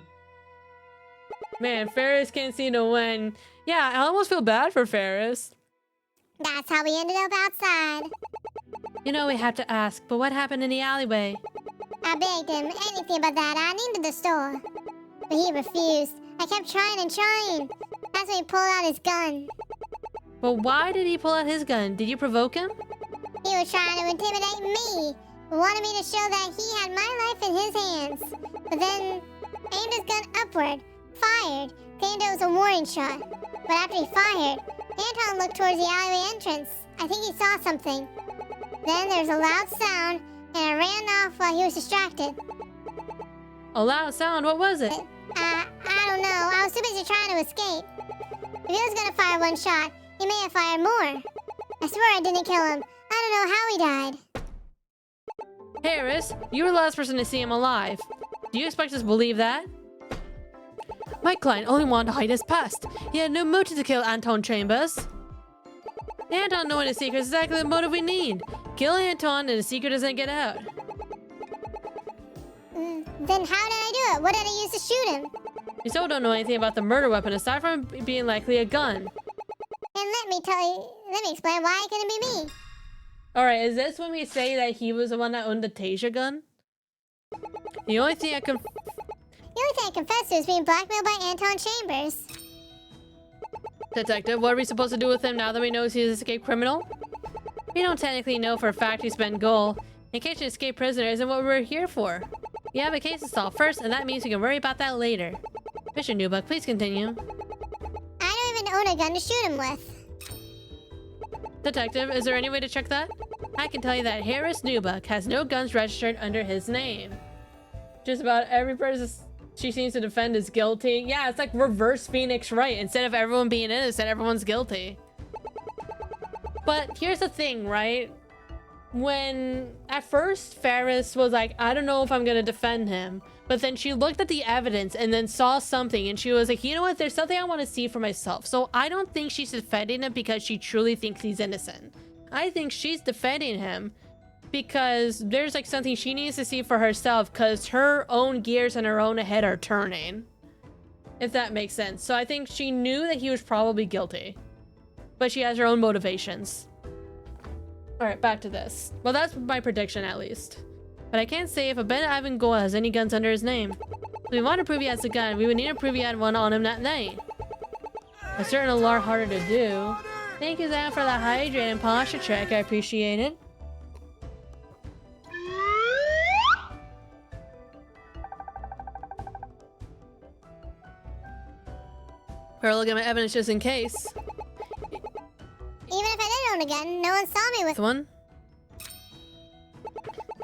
Man, Ferris can't seem to win. Yeah, I almost feel bad for Ferris. That's how we ended up outside. You know we have to ask, but what happened in the alleyway? I begged him anything but that. I needed the store. But he refused. I kept trying and trying. That's when he pulled out his gun. Well, why did he pull out his gun? Did you provoke him? He was trying to intimidate me. He wanted me to show that he had my life in his hands. But then aimed his gun upward, fired, claimed it was a warning shot. But after he fired, Anton looked towards the alleyway entrance. I think he saw something. Then there was a loud sound, and I ran off while he was distracted. A loud sound? What was it? I don't know. I was too busy trying to escape. If he was gonna fire one shot, he may have fired more. I swear I didn't kill him. I don't know how he died. Harris, you were the last person to see him alive. Do you expect us to believe that? My client only wanted to hide his past. He had no motive to kill Anton Chambers. Anton knowing his secret is exactly the motive we need. Kill Anton and the secret doesn't get out. Then how did I do it? What did I use to shoot him? You still don't know anything about the murder weapon aside from being likely a gun. And let me explain why it couldn't be me. Alright, is this when we say that he was the one that owned the taser gun? The only thing I confessed to is being blackmailed by Anton Chambers. Detective, what are we supposed to do with him now that we know he's an escaped criminal? We don't technically know for a fact he's been goal. In case an escaped prisoner isn't what we're here for. We have a case to solve first, and that means we can worry about that later. Mr. Newbuck, please continue. I don't even own a gun to shoot him with. Detective, is there any way to check that? I can tell you that Harris Newbuck has no guns registered under his name. Just about every person she seems to defend is guilty. Yeah, it's like reverse Phoenix Wright. Instead of everyone being innocent, everyone's guilty. But here's the thing, right? When at first Ferris was like, I don't know if I'm gonna defend him, but then she looked at the evidence and then saw something and she was like, you know what, there's something I want to see for myself. So I don't think she's defending him because she truly thinks he's innocent. I think she's defending him because there's like something she needs to see for herself because her own gears in her own head are turning, if that makes sense. So I think she knew that he was probably guilty, but she has her own motivations. All right, back to this. Well, that's my prediction at least. But I can't say if Ben Ivan Goa has any guns under his name. If we want to prove he has a gun, we would need to prove he had one on him that night. It's certainly a lot harder to do. Thank you, Zan, for the hydrate and posture check. I appreciate it. Better look at my evidence just in case. Even if I did own a gun, no one saw me with One.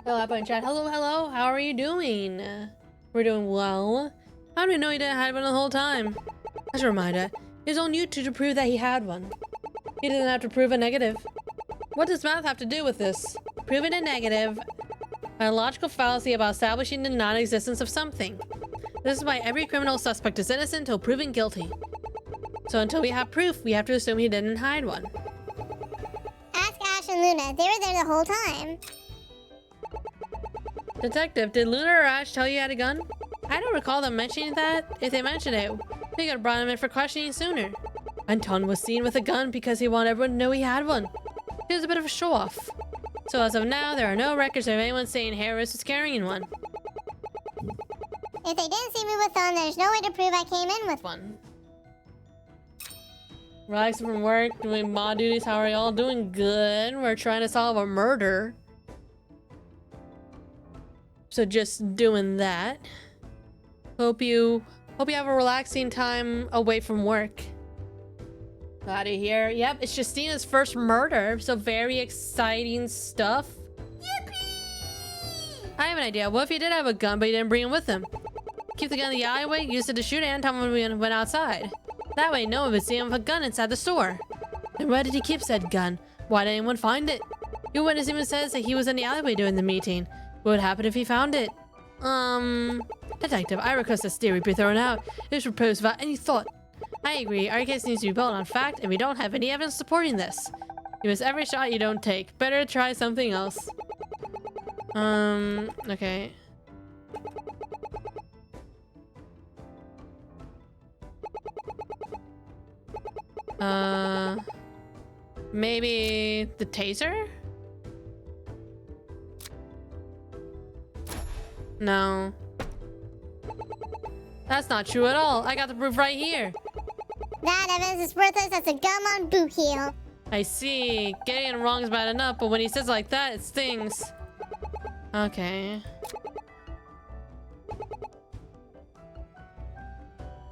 Hello, up in chat. Hello, hello. How are you doing? We're doing well. How do we know he didn't have one the whole time? As a reminder, it's on YouTube to prove that he had one. He doesn't have to prove a negative. What does math have to do with this? Proving a negative, a logical fallacy about establishing the non-existence of something. This is why every criminal suspect is innocent until proven guilty. So until we have proof, we have to assume he didn't hide one. Ask Ash and Luna. They were there the whole time. Detective, did Luna or Ash tell you had a gun? I don't recall them mentioning that. If they mentioned it, we could have brought him in for questioning sooner. Anton was seen with a gun because he wanted everyone to know he had one. He was a bit of a show-off. So as of now, there are no records of anyone saying Harris was carrying one. If they didn't see me with one, there's no way to prove I came in with One. Relaxing from work, doing mod duties. How are y'all doing? Good. We're trying to solve a murder. So just doing that. Hope you have a relaxing time away from work. Out of here. Yep, it's Justina's first murder, so very exciting stuff. Yippee! I have an idea. What if he did have a gun, but he didn't bring it with him? Keep the gun in the alleyway, use it to shoot Anton when we went outside. That way, no one would see him with a gun inside the store. And where did he keep said gun? Why didn't anyone find it? Your witness even says that he was in the alleyway during the meeting. What would happen if he found it? Detective, I request this theory be thrown out. It was proposed without any thought. I agree, our case needs to be built on fact, and we don't have any evidence supporting this. You miss every shot you don't take. Better try something else. Okay. Maybe the taser? No. That's not true at all. I got the proof right here. That evidence is worthless as a gum on boot heel. I see. Getting it wrong is bad enough, but when he says it like that, it stings. Okay.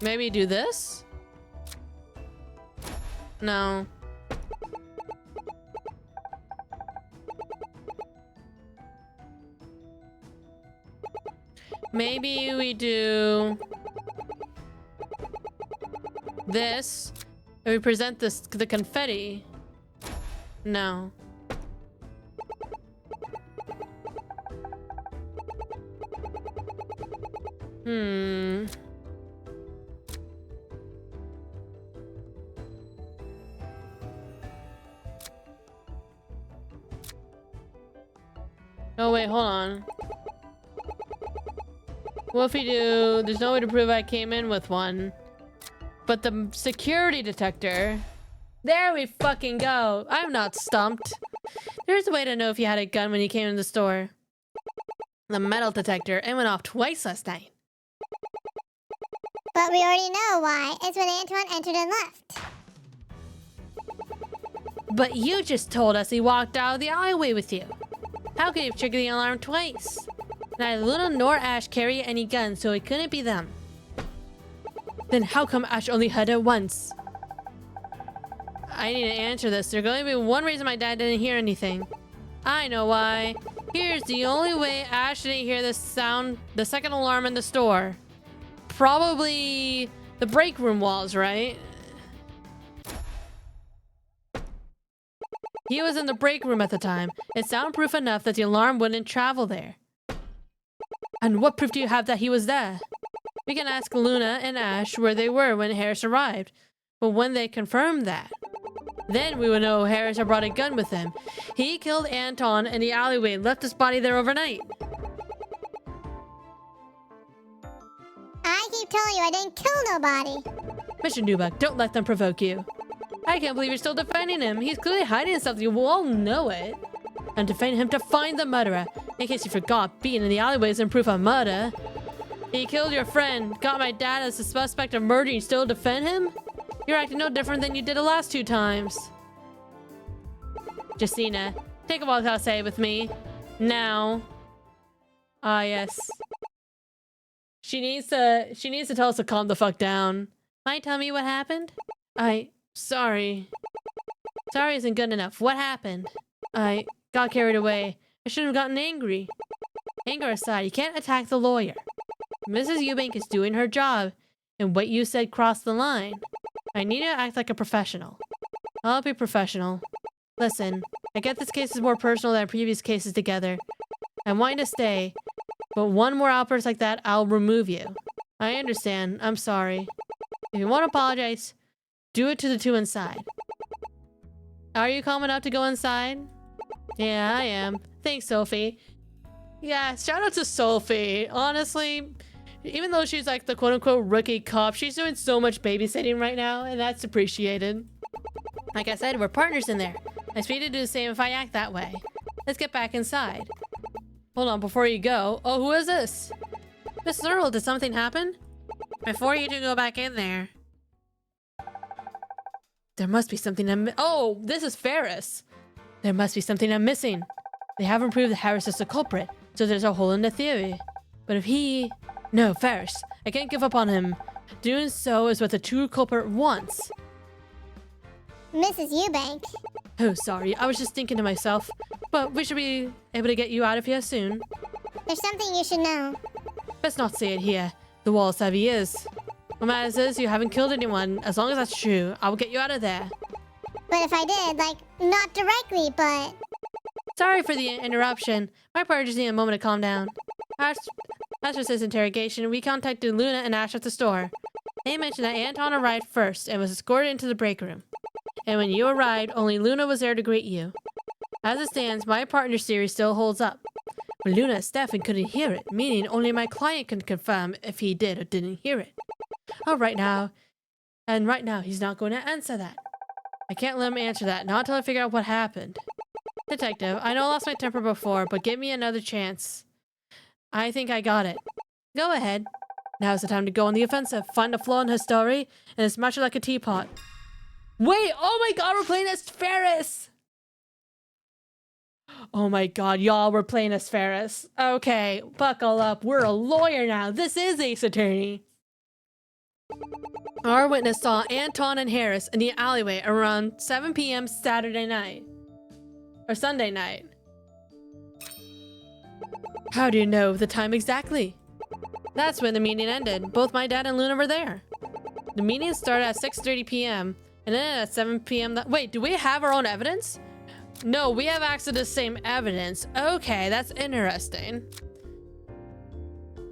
Maybe do this? No. Maybe we do this. And we present the confetti. No. Oh wait, hold on. What if we do... There's no way to prove I came in with one. But the security detector... There we fucking go. I'm not stumped. There's a way to know if you had a gun when you came in the store. The metal detector, it went off twice last night. But we already know why. It's when Antoine entered and left. But you just told us he walked out of the alleyway with you. How could he have triggered the alarm twice? Neither Luna nor Ash carry any guns, so it couldn't be them. Then how come Ash only heard it once? I need to answer this. There's going to be one reason my dad didn't hear anything. I know why. Here's the only way Ash didn't hear this sound, the second alarm in the store. Probably the break room walls, right? He was in the break room at the time. It's soundproof enough that the alarm wouldn't travel there. And what proof do you have that he was there? We can ask Luna and Ash where they were when Harris arrived. But when they confirmed that, then we would know Harris had brought a gun with him. He killed Anton in the alleyway and left his body there overnight. I keep telling you I didn't kill nobody. Mr. Newbuck, don't let them provoke you. I can't believe you're still defending him. He's clearly hiding something. You all know it. I'm defending him to find the murderer. In case you forgot, being in the alleyway isn't proof of murder. He killed your friend, got my dad as a suspect of murder, and you still defend him? You're acting no different than you did the last 2 times. Justina, take a walk outside with me. Now. Ah, yes. She needs to tell us to calm the fuck down. Might you tell me what happened? Sorry. Sorry isn't good enough. What happened? I got carried away. I shouldn't have gotten angry. Anger aside, you can't attack the lawyer. Mrs. Eubank is doing her job, and what you said crossed the line. I need to act like a professional. I'll be professional. Listen, I get this case is more personal than our previous cases together. I want you to stay, but one more outburst like that, I'll remove you. I understand. I'm sorry. If you want to apologize, do it to the 2 inside. Are you calm enough to go inside? Yeah, I am. Thanks, Sophie. Yeah, shout out to Sophie. Honestly, even though she's like the quote-unquote rookie cop, she's doing so much babysitting right now, and that's appreciated. Like I said, we're partners in there. I expect you to do the same if I act that way. Let's get back inside. Hold on, before you go. Oh, who is this? Miss Earl, did something happen? Before you do go back in there. There must be something oh, this is Ferris. There must be something I'm missing. They haven't proved that Harris is the culprit, so there's a hole in the theory. But if he... No, Ferris. I can't give up on him. Doing so is what the true culprit wants. Mrs. Eubank. Oh, sorry. I was just thinking to myself. But we should be able to get you out of here soon. There's something you should know. Best not say it here. The walls have ears. What matters is you haven't killed anyone. As long as that's true, I will get you out of there. But if I did, like, not directly, but... Sorry for the interruption. My partner just needed a moment to calm down. After this interrogation, we contacted Luna and Ash at the store. They mentioned that Anton arrived first and was escorted into the break room. And when you arrived, only Luna was there to greet you. As it stands, my partner's theory still holds up. But Luna is deaf and couldn't hear it, meaning only my client can confirm if he did or didn't hear it. Oh, right now. And right now, he's not going to answer that. I can't let him answer that, not until I figure out what happened. Detective, I know I lost my temper before, but give me another chance. I think I got it. Go ahead. Now's the time to go on the offensive. Find a flaw in her story, and smash it like a teapot. Wait, oh my god, we're playing as Ferris! Oh my god, y'all, we're playing as Ferris. Okay, buckle up. We're a lawyer now. This is Ace Attorney. Our witness saw Anton and Harris in the alleyway around 7 p.m. Saturday night. Or Sunday night. How do you know the time exactly? That's when the meeting ended. Both my dad and Luna were there. The meeting started at 6:30 p.m. and ended at 7 p.m. Wait, do we have our own evidence? No, we have access to the same evidence. Okay, that's interesting.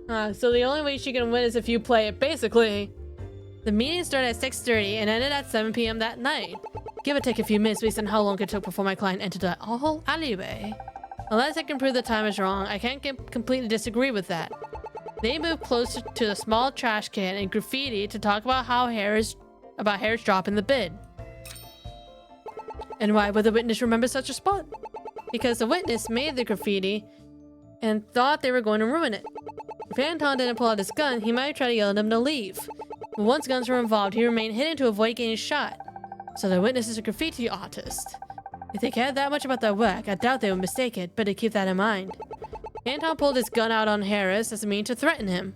So the only way she can win is if you play it. Basically, the meeting started at 6:30 and ended at 7 p.m. that night. Give or take a few minutes based on how long it took before my client entered the whole alleyway. Unless I can prove the time is wrong, I can't completely disagree with that. They moved closer to the small trash can and graffiti to talk about Harris dropping the bid. And why would the witness remember such a spot? Because the witness made the graffiti and thought they were going to ruin it. If Anton didn't pull out his gun, he might try to yell at them to leave. But once guns were involved, he remained hidden to avoid getting shot. So the witness is a graffiti artist. If they cared that much about their work, I doubt they would mistake it, but to keep that in mind. Anton pulled his gun out on Harris as a means to threaten him.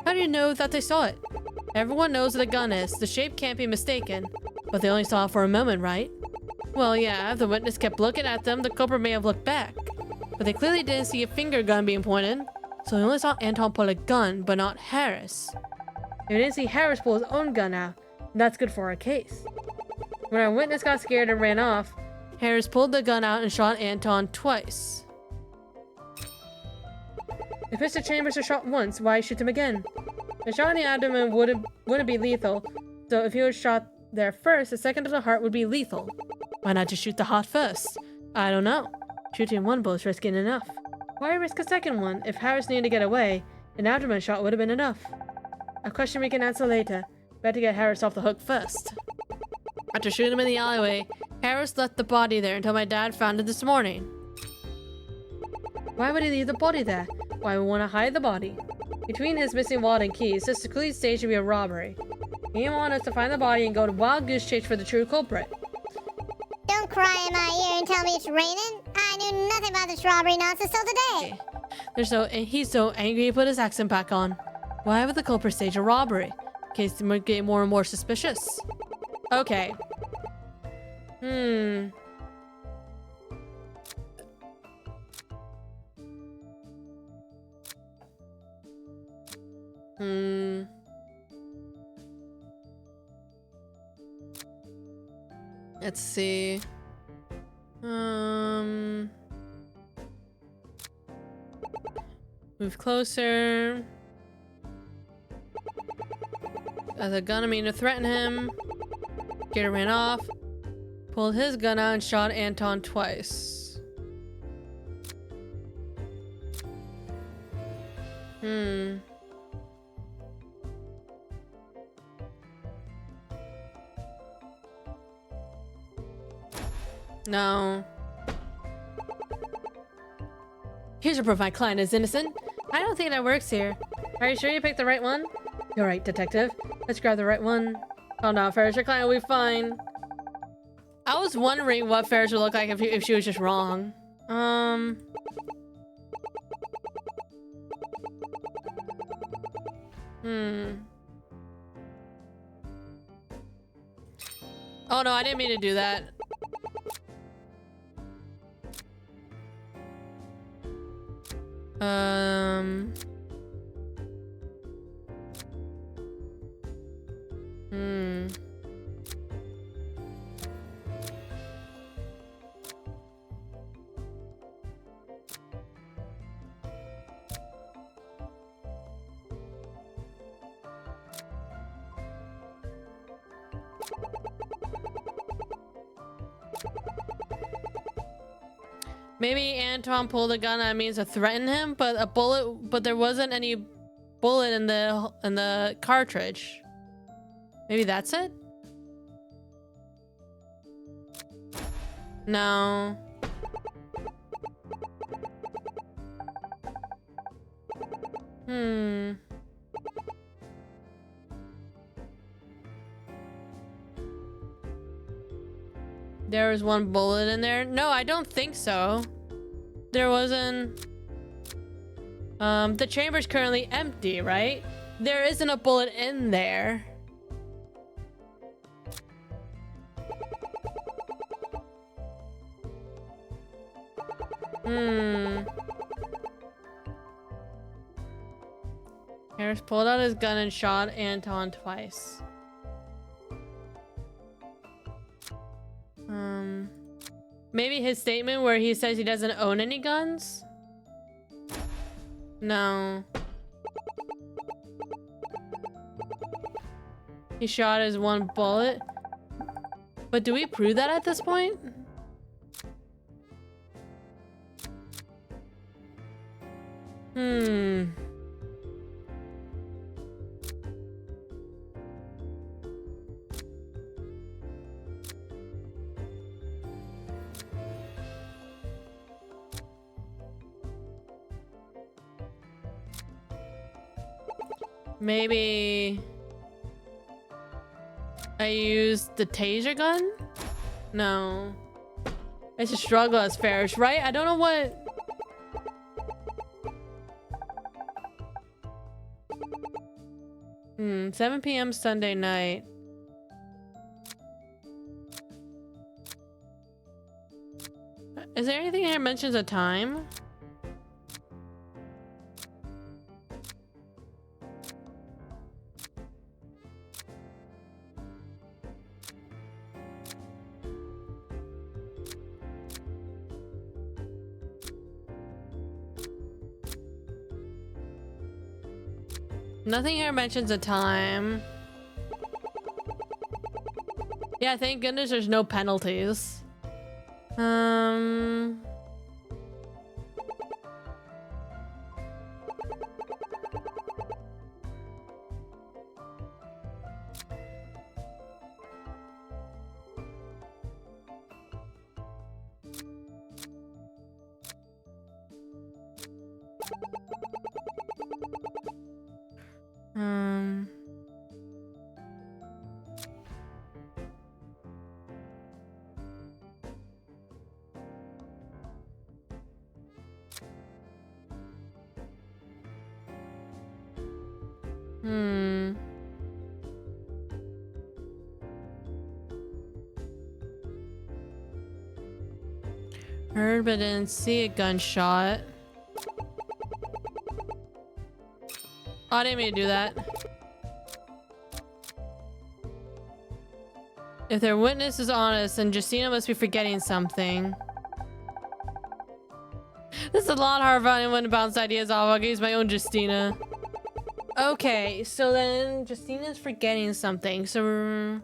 How do you know that they saw it? Everyone knows what a gun is. The shape can't be mistaken. But they only saw it for a moment, right? Well, yeah, if the witness kept looking at them, the culprit may have looked back. But they clearly didn't see a finger gun being pointed. So they only saw Anton pull a gun, but not Harris. They didn't see Harris pull his own gun out. And that's good for our case. When our witness got scared and ran off, Harris pulled the gun out and shot Anton twice. If Mr. Chambers was shot once, why shoot him again? A shot in the abdomen wouldn't be lethal, so if he was shot there first, the second to the heart would be lethal. Why not just shoot the heart first? I don't know. Shooting one bullet's risking enough. Why risk a second one? If Harris needed to get away, an abdomen shot would have been enough. A question we can answer later. Better get Harris off the hook first. After shooting him in the alleyway, Harris left the body there until my dad found it this morning. Why would he leave the body there? Why would we want to hide the body? Between his missing wallet and keys, this clearly staged to be a robbery. He didn't want us to find the body and go to wild goose chase for the true culprit. Don't cry in my ear and tell me it's raining. I knew nothing about this robbery nonsense till today. He's so angry he put his accent back on. Why would the culprit stage a robbery? In case he might get more and more suspicious. Okay. Let's see. Move closer. As a gun, I mean to threaten him. Gator ran off. Pulled his gun out and shot Anton twice. No. Here's your proof my client is innocent. I don't think that works here. Are you sure you picked the right one? You're right, detective. Let's grab the right one. Oh no, Ferris, your client will be fine. I was wondering what Ferris would look like if she was just wrong. Oh no, I didn't mean to do that. Maybe Anton pulled a gun. That means to threaten him, but there wasn't any bullet in the cartridge. Maybe that's it. No. Hmm. There was one bullet in there. No, I don't think so. There wasn't. The chamber's currently empty, right? There isn't a bullet in there. Harris pulled out his gun and shot Anton twice. Maybe his statement where he says he doesn't own any guns? No. He shot his one bullet. But do we prove that at this point? Maybe I used the taser gun? No. It's a struggle as Farish, right? I don't know what... 7 p.m. Sunday night. Is there anything here that mentions a time? Nothing here mentions a time. Yeah, thank goodness there's no penalties. Heard but didn't see a gunshot. Oh, I didn't mean to do that. If their witness is honest, then Justina must be forgetting something. This is a lot harder for anyone to bounce ideas off. I'll use my own Justina. Okay, so then Justina's forgetting something, so we're...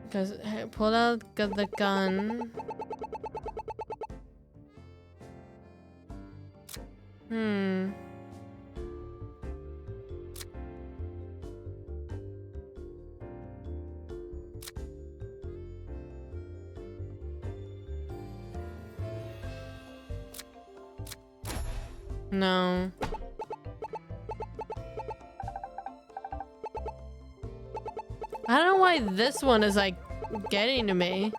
Because I pulled out the gun. No. I don't know why this one is like getting to me.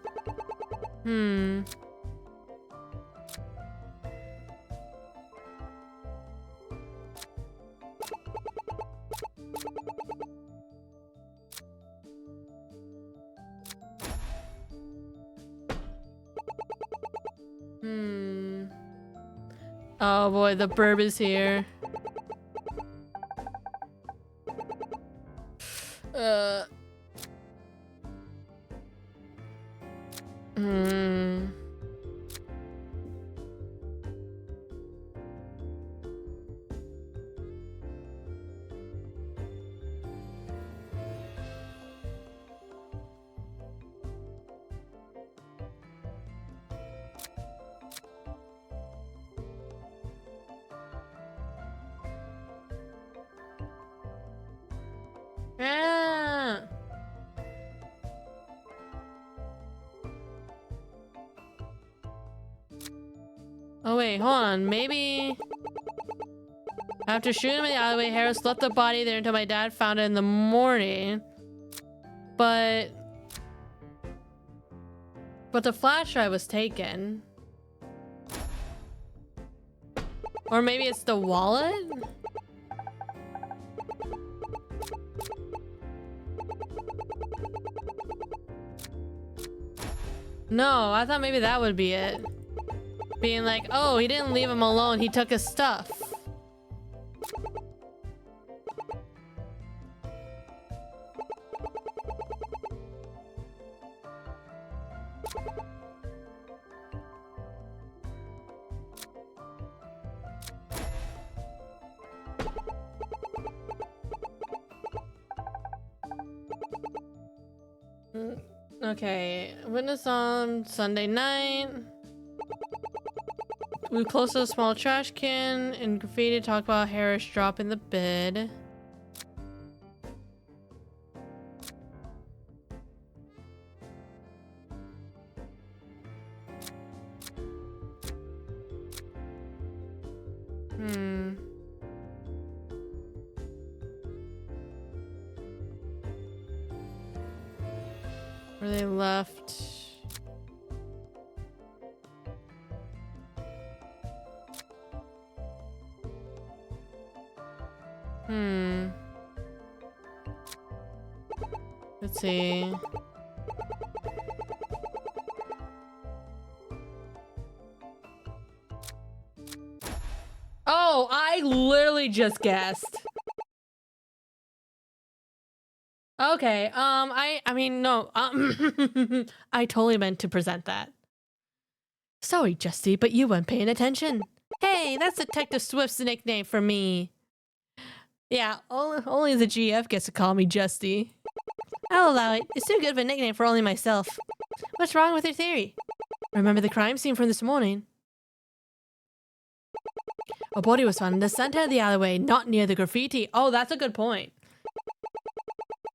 Oh boy, the burb is here. Ah. Oh wait, hold on. Maybe after shooting him in the alleyway, Harris left the body there until my dad found it in the morning. But the flash drive was taken. Or maybe it's the wallet? No, I thought maybe that would be it. Being like, oh, he didn't leave him alone, he took his stuff. Okay, witness on Sunday night. We close to a small trash can and graffiti talk about Harris dropping the bed. Where they left. Let's see. Oh, I literally just guessed. Okay, I mean, no, I totally meant to present that. Sorry, Justy, but you weren't paying attention. Hey, that's Detective Swift's nickname for me. Yeah, only the GF gets to call me Justy. I'll allow it. It's too good of a nickname for only myself. What's wrong with your theory? Remember the crime scene from this morning? A body was found in the center of the alleyway, not near the graffiti. Oh, that's a good point.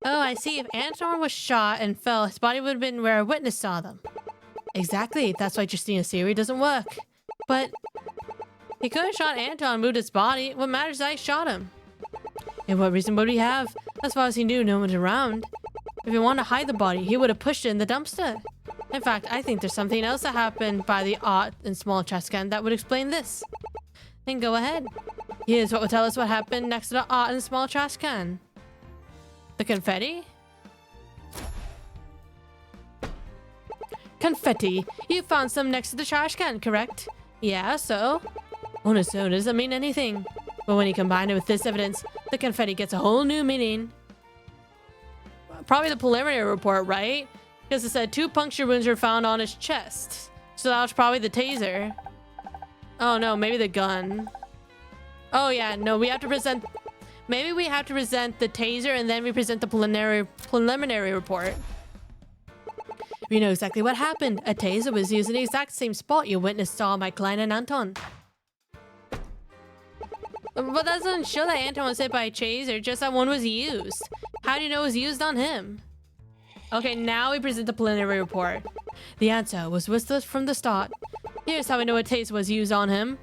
Oh, I see. If Anton was shot and fell, his body would have been where a witness saw them. Exactly. That's why Justina's theory doesn't work. But he could have shot Anton and moved his body. What matters is that he shot him. And what reason would he have? As far as he knew, no one's around. If he wanted to hide the body, he would have pushed it in the dumpster. In fact, I think there's something else that happened by the art and small trash can that would explain this. Then go ahead. Here's what will tell us what happened next to the art and small trash can. The confetti? Confetti. You found some next to the trash can, correct? Yeah, so? On its own, it doesn't mean anything. But when you combine it with this evidence, the confetti gets a whole new meaning. Probably the preliminary report, right? Because it said 2 puncture wounds were found on his chest. So that was probably the taser. Oh no, maybe the gun. Oh yeah, no, we have to present... Maybe we have to present the taser and then we present the preliminary report. We know exactly what happened. A taser was used in the exact same spot your witness saw my client and Anton. But that doesn't show that Anton was hit by a taser, just that one was used. How do you know it was used on him? Okay, now we present the preliminary report. The answer was with us from the start. Here's how we know a taser was used on him.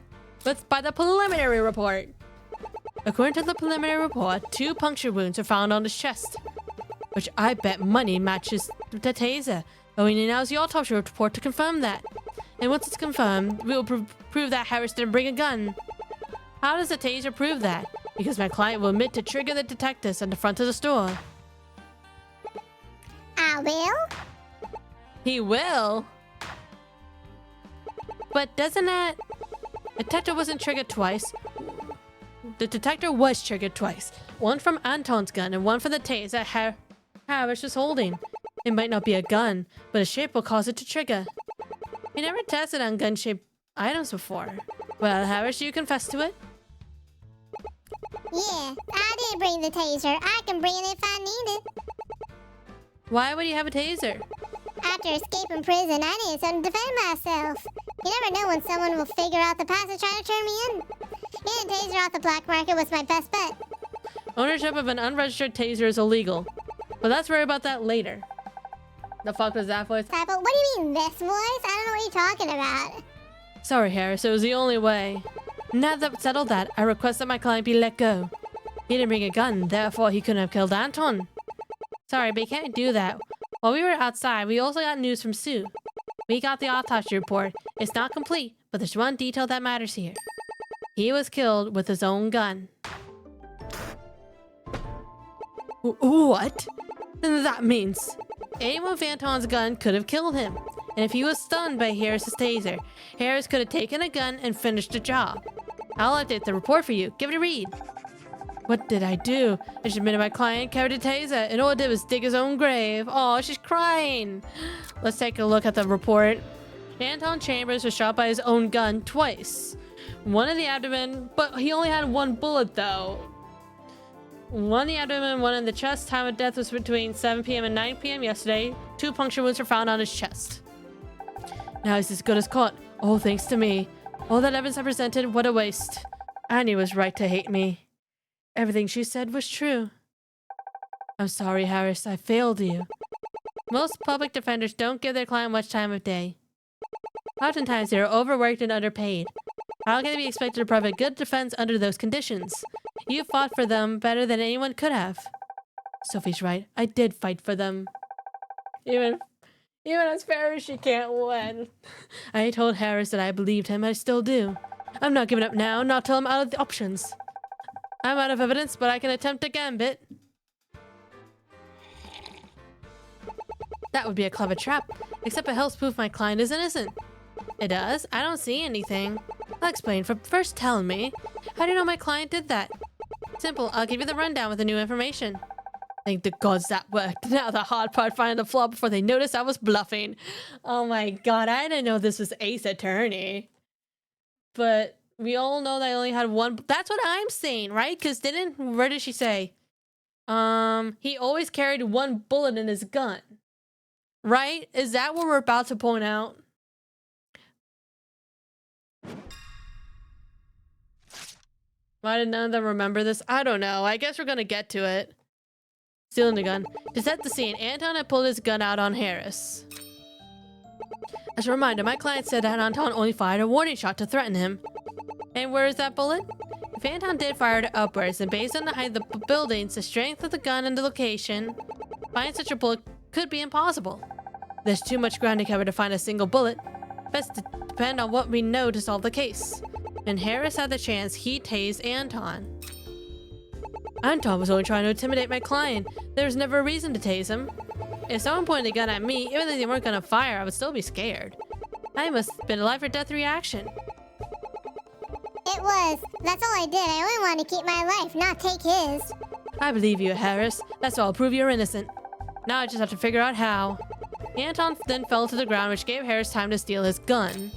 By the preliminary report. According to the preliminary report, 2 puncture wounds were found on his chest, which I bet money matches the taser. All we need now is the autopsy report to confirm that. And once it's confirmed, we will prove that Harris didn't bring a gun. How does the taser prove that? Because my client will admit to trigger the detectives at the front of the store. I will? He will? But doesn't that... The detector wasn't triggered twice. The detector was triggered twice. One from Anton's gun and one from the taser Harris was holding. It might not be a gun, but a shape will cause it to trigger. We never tested on gun-shaped items before. Well, Harris, you confess to it? Yeah, I did bring the taser. I can bring it if I need it. Why would you have a taser? After escaping prison, I needed something to defend myself. You never know when someone will figure out the passage trying to turn me in. Getting a taser off the black market was my best bet. Ownership of an unregistered taser is illegal. But let's worry about that later. The fuck was that voice? Typo, what do you mean this voice? I don't know what you're talking about. Sorry, Harris, it was the only way. Now that I've settled that, I request that my client be let go. He didn't bring a gun, therefore he couldn't have killed Anton. Sorry, but you can't do that. While we were outside, we also got news from Sue. We got the autopsy report. It's not complete, but there's one detail that matters here. He was killed with his own gun. What? That means anyone with Anton's gun could have killed him. And if he was stunned by Harris's taser, Harris could have taken a gun and finished the job. I'll update the report for you. Give it a read. What did I do? I just admitted my client carried a taser, and all it did was dig his own grave. Oh, she's crying. Let's take a look at the report. Anton Chambers was shot by his own gun twice. One in the abdomen, but he only had one bullet though. One in the abdomen, one in the chest. Time of death was between 7 p.m. and 9 p.m. yesterday. 2 puncture wounds were found on his chest. Now he's as good as caught. All thanks to me. All that evidence I presented, what a waste. Annie was right to hate me. Everything she said was true. I'm sorry, Harris. I failed you. Most public defenders don't give their client much time of day. Oftentimes, they are overworked and underpaid. How can they be expected to provide good defense under those conditions? You fought for them better than anyone could have. Sophie's right. I did fight for them. Even as fair as she can't win. I told Harris that I believed him. I still do. I'm not giving up now, not till I'm out of the options. I'm out of evidence, but I can attempt a gambit. That would be a clever trap, except it helps prove my client is innocent. It does? I don't see anything. I'll explain, for first tell me. How do you know my client did that? Simple, I'll give you the rundown with the new information. Thank the gods that worked. Now the hard part, finding the flaw before they noticed I was bluffing. Oh my god, I didn't know this was Ace Attorney. But we all know that I only had one. That's what I'm saying, right? Because where did she say? He always carried one bullet in his gun. Right? Is that what we're about to point out? Why did none of them remember this? I don't know. I guess we're gonna get to it. Stealing the gun. To set the scene, Anton had pulled his gun out on Harris. As a reminder, my client said that Anton only fired a warning shot to threaten him. And where is that bullet? If Anton did fire it upwards, then based on the height of the buildings, the strength of the gun, and the location, finding such a bullet could be impossible. There's too much ground to cover to find a single bullet. Best to depend on what we know to solve the case. And Harris had the chance, he tased Anton. Anton was only trying to intimidate my client. There was never a reason to tase him. If someone pointed a gun at me, even though they weren't gonna fire, I would still be scared. I must have been a life or death reaction. It was. That's all I did. I only wanted to keep my life, not take his. I believe you, Harris. That's all. I'll prove you're innocent. Now I just have to figure out how. Anton then fell to the ground, which gave Harris time to steal his gun.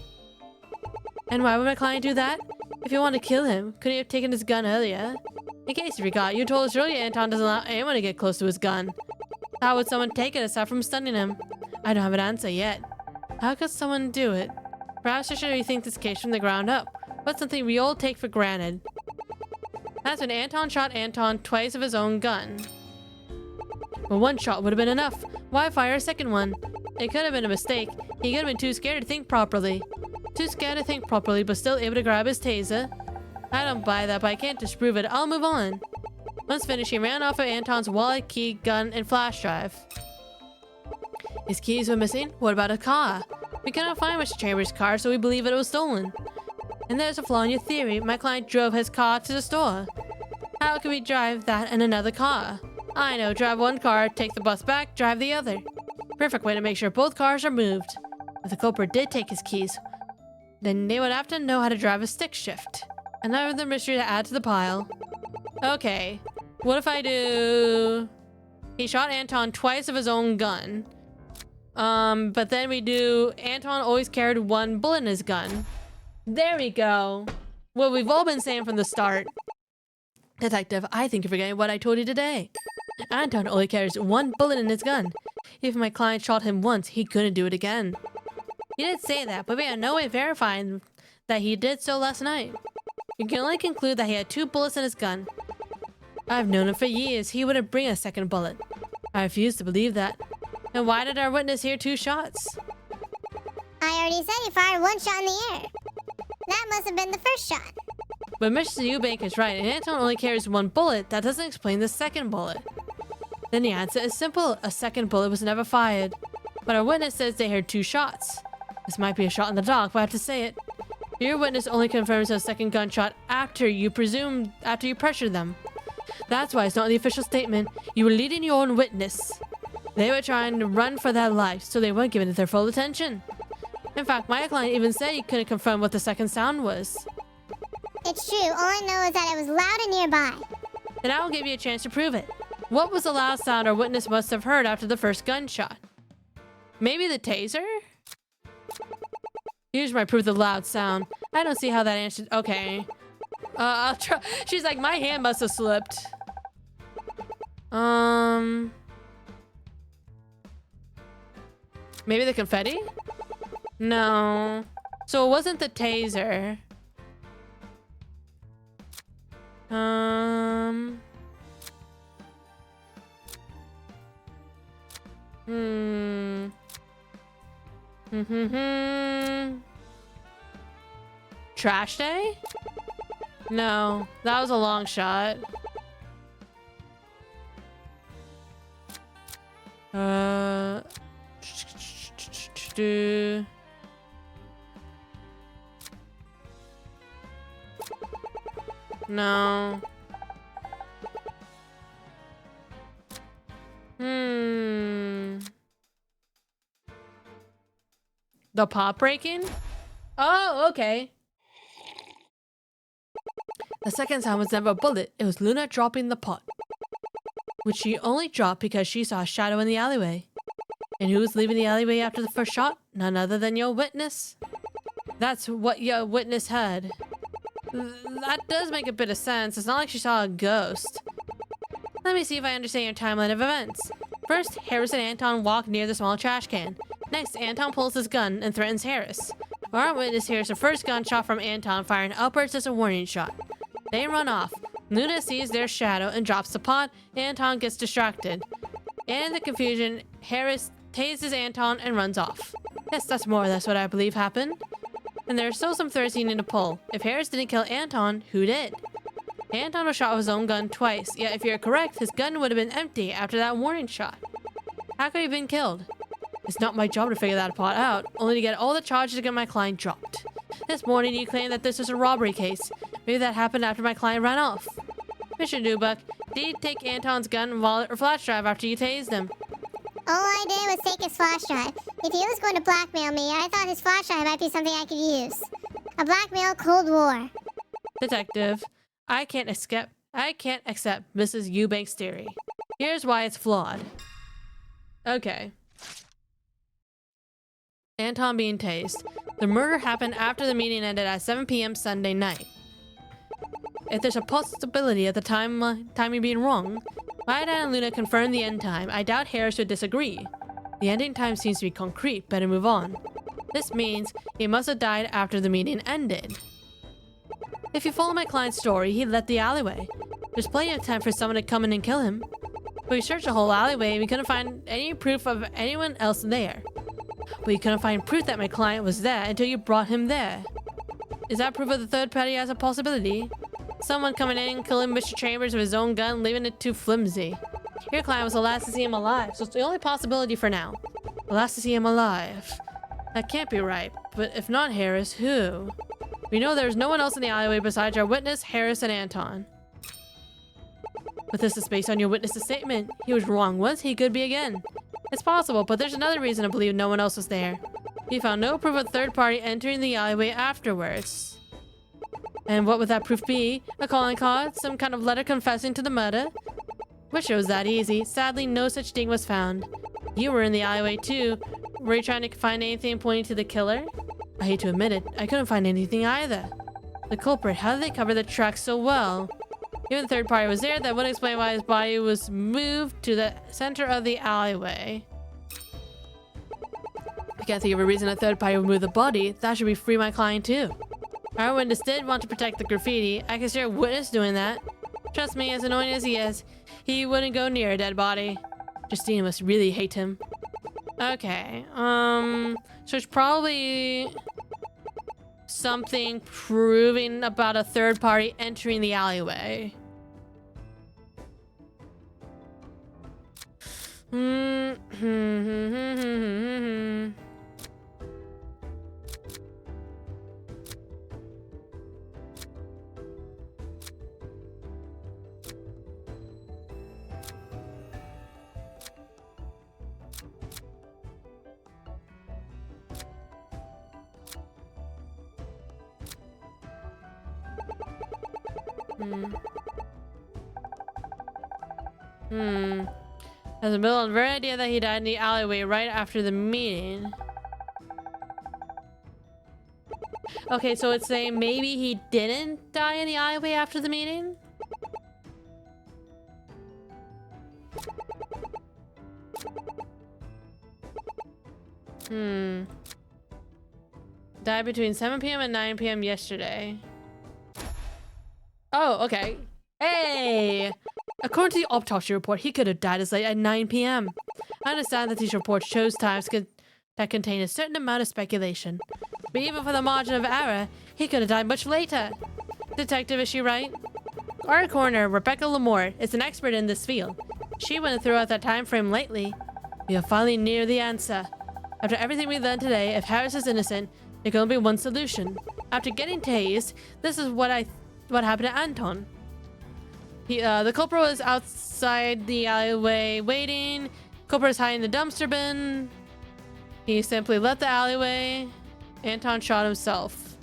And why would my client do that? If you wanted to kill him, couldn't he have taken his gun earlier? In case you forgot, you told us earlier Anton doesn't allow anyone to get close to his gun. How would someone take it aside from stunning him? I don't have an answer yet. How could someone do it? Perhaps I should rethink this case from the ground up. What's something we all take for granted? That's when Anton shot Anton twice of his own gun. Well, one shot would have been enough. Why fire a second one? It could have been a mistake. He could have been too scared to think properly. Too scared to think properly, but still able to grab his taser. I don't buy that, but I can't disprove it. I'll move on. Once finished, he ran off of Anton's wallet, key, gun, and flash drive. His keys were missing. What about a car? We cannot find Mr. Chambers' car, so we believe it was stolen. And there's a flaw in your theory. My client drove his car to the store. How can we drive that in another car? I know, drive one car, take the bus back, drive the other. Perfect way to make sure both cars are moved. If the culprit did take his keys, then they would have to know how to drive a stick shift. Another mystery to add to the pile. Okay, what if I do... He shot Anton twice of his own gun. But then we do... Anton always carried one bullet in his gun. There we go. What we've all been saying from the start. Detective, I think you're forgetting what I told you today. Anton only carries one bullet in his gun. If my client shot him once, he couldn't do it again. He did say that, but we had no way of verifying that he did so last night. We can only conclude that he had 2 bullets in his gun. I've known him for years. He wouldn't bring a second bullet. I refuse to believe that. And why did our witness hear 2 shots? I already said he fired 1 shot in the air. That must have been the first shot. But Mr. Eubank is right, and Anton only carries 1 bullet. That doesn't explain the second bullet. Then the answer is simple. A second bullet was never fired. But our witness says they heard 2 shots. This might be a shot in the dark, but I have to say it. Your witness only confirms a second gunshot after you pressured them. That's why it's not in the official statement. You were leading your own witness. They were trying to run for their life, so they weren't giving it their full attention. In fact, my client even said he couldn't confirm what the second sound was. It's true. All I know is that it was loud and nearby. Then I will give you a chance to prove it. What was the loud sound our witness must have heard after the first gunshot? Maybe the taser? Here's my proof of the loud sound. I don't see how that answered. Okay. I'll try. She's like, my hand must have slipped. Maybe the confetti? No. So it wasn't the taser. Trash day? No, that was a long shot. No. The pot breaking? Oh, okay. The second sound was never a bullet. It was Luna dropping the pot, which she only dropped because she saw a shadow in the alleyway. And who was leaving the alleyway after the first shot? None other than your witness. That's what your witness heard. That does make a bit of sense. It's not like she saw a ghost. Let me see if I understand your timeline of events. First, Harris and Anton walk near the small trash can. Next, Anton pulls his gun and threatens Harris. Our witness hears the first gunshot from Anton firing upwards as a warning shot. They run off. Luna sees their shadow and drops the pot. Anton gets distracted. In the confusion, Harris tases Anton and runs off. Yes, that's more or less what I believe happened. And there's still some threads you need to pull. If Harris didn't kill Anton, who did? Anton was shot with his own gun twice, yet if you're correct, his gun would have been empty after that warning shot. How could he have been killed? It's not my job to figure that part out, only to get all the charges against my client dropped. This morning you claimed that this was a robbery case. Maybe that happened after my client ran off. Mr. Newbuck, did you take Anton's gun, wallet, or flash drive after you tased him? All I did was take his flash drive. If he was going to blackmail me, I thought his flash drive might be something I could use. A blackmail Cold War. Detective, I can't accept Mrs. Eubank's theory. Here's why it's flawed. Okay. Anton being tased. The murder happened after the meeting ended at 7 p.m. Sunday night. If there's a possibility of the timing being wrong, why didn't Luna confirm the end time? I doubt Harris would disagree. The ending time seems to be concrete. Better move on. This means he must have died after the meeting ended. If you follow my client's story, he left the alleyway. There's plenty of time for someone to come in and kill him. But we searched the whole alleyway and we couldn't find any proof of anyone else there. But you couldn't find proof that my client was there until you brought him there. Is that proof of the third party as a possibility? Someone coming in and killing Mr. Chambers with his own gun, leaving it too flimsy. Your client was the last to see him alive, so it's the only possibility for now. The last to see him alive. That can't be right, but if not Harris, who? We know there's no one else in the alleyway besides our witness, Harris and Anton. But this is based on your witness's statement. He was wrong once, he could be again. It's possible, but there's another reason to believe no one else was there. He found no proof of a third party entering the alleyway afterwards. And what would that proof be? A calling card? Some kind of letter confessing to the murder? Wish it was that easy. Sadly, no such thing was found. You were in the alleyway too. Were you trying to find anything pointing to the killer? I hate to admit it, I couldn't find anything either. The culprit, how did they cover the tracks so well? Even the third party was there, that wouldn't explain why his body was moved to the center of the alleyway. I can't think of a reason a third party would move the body. That should be free my client too. Our witness did want to protect the graffiti. I can see a witness doing that. Trust me, as annoying as he is, he wouldn't go near a dead body. Justina must really hate him. Okay, so it's probably something proving about a third party entering the alleyway. As a middle, the very idea that he died in the alleyway right after the meeting. Okay, so it's saying maybe he didn't die in the alleyway after the meeting? Died between 7 p.m. and 9 p.m. yesterday. Oh, okay. Hey! According to the autopsy report, he could have died as late as 9 p.m. I understand that these reports shows times that contain a certain amount of speculation. But even for the margin of error, he could have died much later. Detective, is she right? Our coroner, Rebecca Lamore, is an expert in this field. She went throughout that time frame lately. We are finally near the answer. After everything we learned today, if Harris is innocent, there can only be one solution. After getting tased, this is what happened to Anton. The culprit was outside the alleyway waiting. Culprit is hiding in the dumpster bin. He simply left the alleyway. Anton shot himself.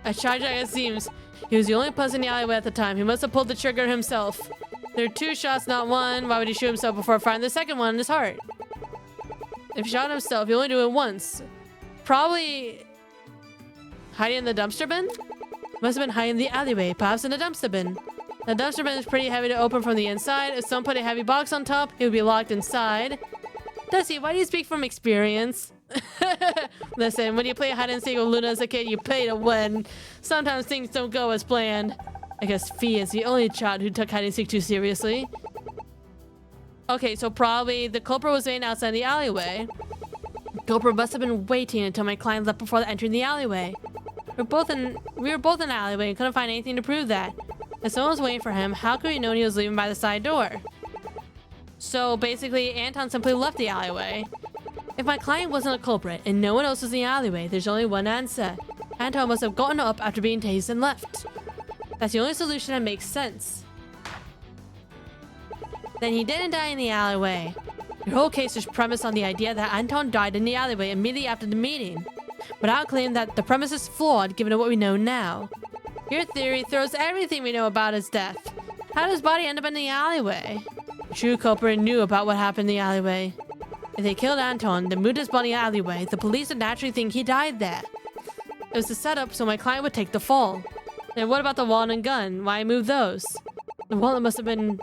As tragic as it seems, he was the only person in the alleyway at the time. He must have pulled the trigger himself. There are 2 shots, not 1. Why would he shoot himself before firing the second one in his heart? If he shot himself, he only do it once. Probably hiding in the dumpster bin? Must have been hiding in the alleyway, perhaps in the dumpster bin. The dumpster bin is pretty heavy to open from the inside. If someone put a heavy box on top, it would be locked inside. Dusty, why do you speak from experience? Listen, when you play hide and seek with Luna as a kid, you play to win. Sometimes things don't go as planned. I guess Fee is the only child who took hide and seek too seriously. Okay, so probably the culprit was waiting outside the alleyway. The culprit must have been waiting until my client left before entering the alleyway. We were both in the alleyway and couldn't find anything to prove that. If someone was waiting for him, how could we know he was leaving by the side door? So basically, Anton simply left the alleyway. If my client wasn't a culprit and no one else was in the alleyway, there's only one answer. Anton must have gotten up after being tased and left. That's the only solution that makes sense. Then he didn't die in the alleyway. Your whole case is premised on the idea that Anton died in the alleyway immediately after the meeting. But I'll claim that the premise is flawed given what we know now. Your theory throws everything we know about his death. How did his body end up in the alleyway? The true culprit knew about what happened in the alleyway. If they killed Anton, then moved his body in the alleyway, the police would naturally think he died there. It was a setup so my client would take the fall. Then what about the wallet and gun? Why move those? The wallet must have been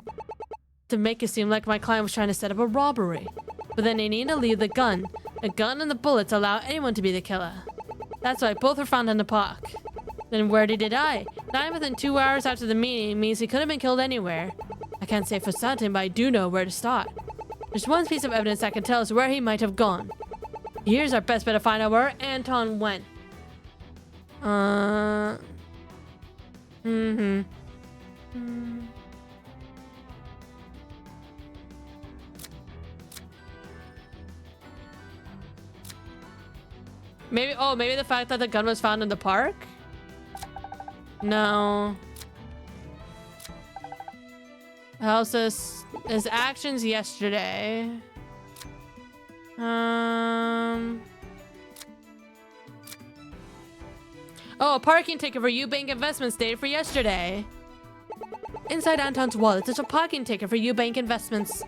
to make it seem like my client was trying to set up a robbery. But then they needed to leave the gun. The gun and the bullets allow anyone to be the killer. That's why both were found in the park. Then where did he die? Dying within 2 hours after the meeting means he could have been killed anywhere. I can't say for certain, but I do know where to start. There's one piece of evidence that can tell us where he might have gone. Here's our best bet to find out where Anton went. Maybe the fact that the gun was found in the park? No. How's this? His actions yesterday. Oh, a parking ticket for Eubank Investments dated for yesterday. Inside Anton's wallet, there's a parking ticket for Eubank Investments.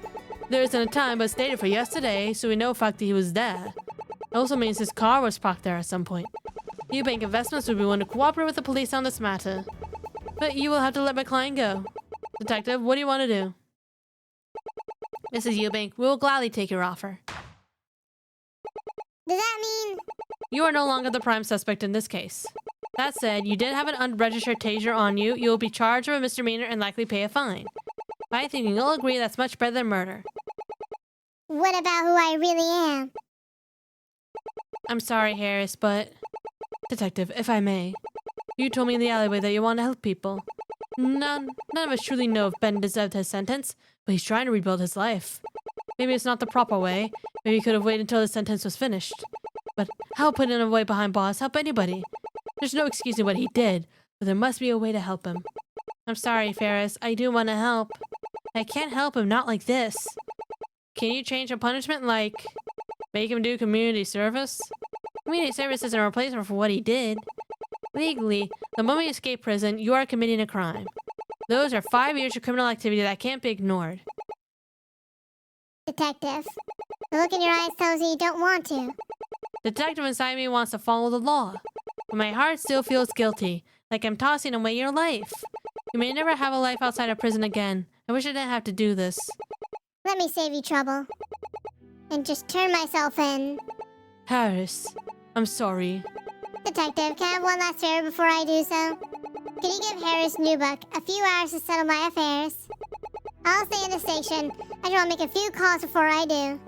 There isn't a time, but it's dated for yesterday, so we know for a fact that he was there. It also means his car was parked there at some point. Eubank Investments would be willing to cooperate with the police on this matter. But you will have to let my client go. Detective, what do you want to do? Mrs. Eubank, we will gladly take your offer. Does that mean You are no longer the prime suspect in this case. That said, you did have an unregistered taser on you. You will be charged with a misdemeanor and likely pay a fine. I think you'll agree that's much better than murder. What about who I really am? I'm sorry, Harris, but... Detective, if I may. You told me in the alleyway that you want to help people. None of us truly know if Ben deserved his sentence, but he's trying to rebuild his life. Maybe it's not the proper way. Maybe he could have waited until his sentence was finished. But how put him away behind bars help anybody? There's no excusing what he did, but there must be a way to help him. I'm sorry, Ferris. I do want to help. I can't help him, not like this. Can you change the punishment, like make him do community service? Community service isn't a replacement for what he did. Legally, the moment you escape prison, you are committing a crime. Those are 5 years of criminal activity that can't be ignored. Detective, the look in your eyes tells me you don't want to. The detective inside me wants to follow the law, but my heart still feels guilty, like I'm tossing away your life. You may never have a life outside of prison again. I wish I didn't have to do this. Let me save you trouble. And just turn myself in. Harris, I'm sorry. Detective, can I have one last favor before I do so? Can you give Harris Newbuck a few hours to settle my affairs? I'll stay in the station. I just want to make a few calls before I do.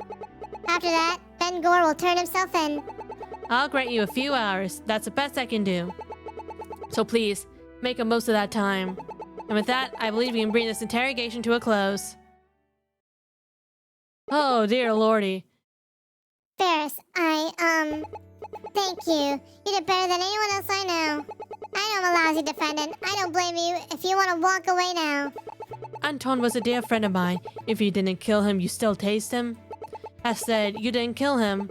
After that, Ben Gore will turn himself in. I'll grant you a few hours. That's the best I can do. So please, make the most of that time. And with that, I believe we can bring this interrogation to a close. Oh, dear lordy. Ferris, thank you. You did better than anyone else I know. I know I'm a lousy defendant. I don't blame you if you want to walk away now. Anton was a dear friend of mine. If you didn't kill him, you still taste him. I said, you didn't kill him.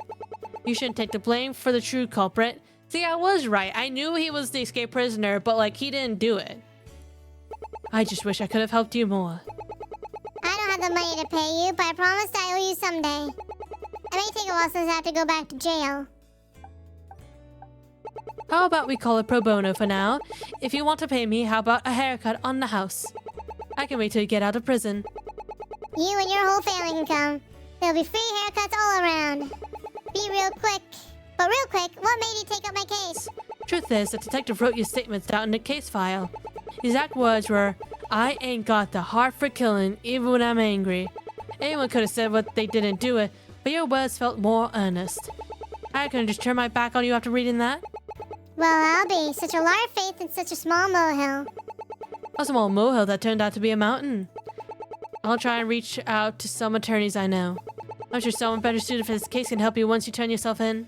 You shouldn't take the blame for the true culprit. See, I was right. I knew he was the escaped prisoner, but he didn't do it. I just wish I could have helped you more. I don't have the money to pay you, but I promised I owe you someday. It may take a while since I have to go back to jail. How about we call it pro bono for now? If you want to pay me, how about a haircut on the house? I can wait till you get out of prison. You and your whole family can come. There'll be free haircuts all around. Be real quick. But real quick, what made you take up my case? Truth is, the detective wrote your statements down in the case file. His exact words were, I ain't got the heart for killing, even when I'm angry. Anyone could have said what they didn't do it, but your words felt more earnest. I couldn't just turn my back on you after reading that. Well, I'll be. Such a large faith in such a small molehill. A small molehill that turned out to be a mountain. I'll try and reach out to some attorneys I know. I'm sure someone better suited for this case can help you once you turn yourself in.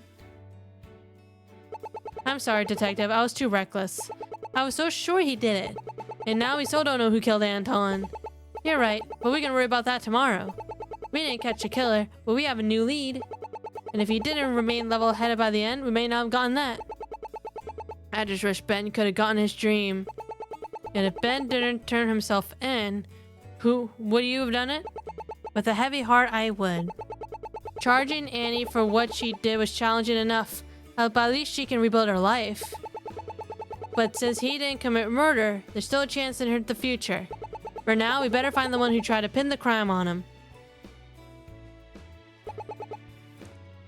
I'm sorry, Detective. I was too reckless. I was so sure he did it. And now we still don't know who killed Anton. You're right, but we can worry about that tomorrow. We didn't catch a killer, but we have a new lead. And if he didn't remain level-headed by the end, we may not have gotten that. I just wish Ben could have gotten his dream. And if Ben didn't turn himself in, would you have done it? With a heavy heart, I would. Charging Annie for what she did was challenging enough, but at least she can rebuild her life. But since he didn't commit murder, there's still a chance in the future. For now, we better find the one who tried to pin the crime on him.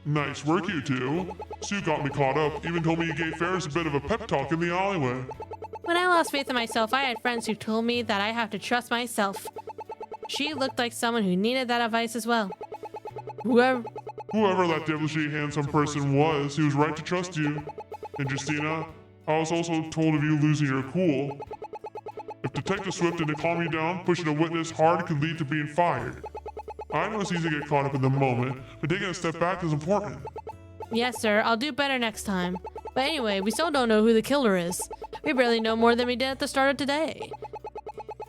Nice work, you two. Sue got me caught up, even told me you gave Ferris a bit of a pep talk in the alleyway. When I lost faith in myself, I had friends who told me that I have to trust myself. She looked like someone who needed that advice as well. Whoever that devilishly handsome person was, he was right to trust you. And Justina, I was also told of you losing your cool. If Detective Swift didn't calm you down, pushing a witness hard could lead to being fired. I know it's easy to get caught up in the moment, but taking a step back is important. Yes, sir. I'll do better next time. But anyway, we still don't know who the killer is. We barely know more than we did at the start of today.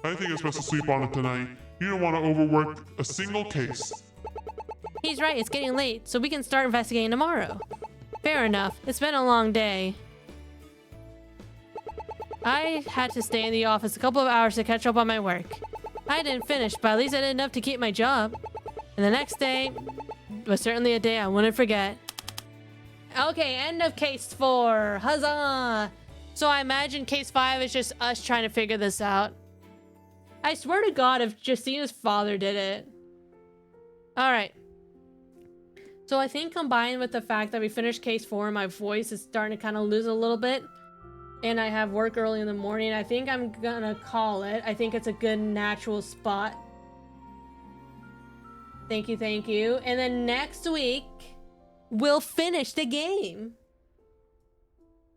I think it's best to sleep on it tonight. You don't want to overwork a single case. He's right, it's getting late, so we can start investigating tomorrow. Fair enough. It's been a long day. I had to stay in the office a couple of hours to catch up on my work. I didn't finish, but at least I did enough to keep my job. And the next day was certainly a day I wouldn't forget. Okay, end of case 4. Huzzah! So I imagine case 5 is just us trying to figure this out. I swear to God if Justina's father did it. Alright. So I think combined with the fact that we finished case 4, my voice is starting to kind of lose a little bit. And I have work early in the morning. I think I'm gonna call it. I think it's a good natural spot. Thank you, thank you. And then next week, we'll finish the game.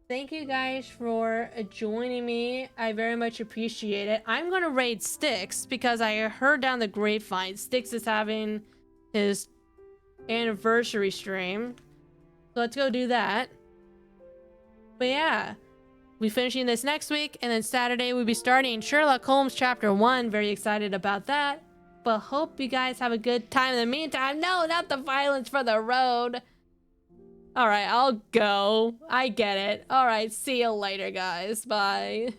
Thank you guys for joining me. I very much appreciate it. I'm gonna raid Styx because I heard down the grapevine Styx is having his anniversary stream. So let's go do that. But yeah, we're finishing this next week, and then Saturday we'll be starting Sherlock Holmes Chapter 1. Very excited about that. But hope you guys have a good time. In the meantime, no, not the violence for the road. Alright, I'll go. I get it. Alright, see you later, guys. Bye.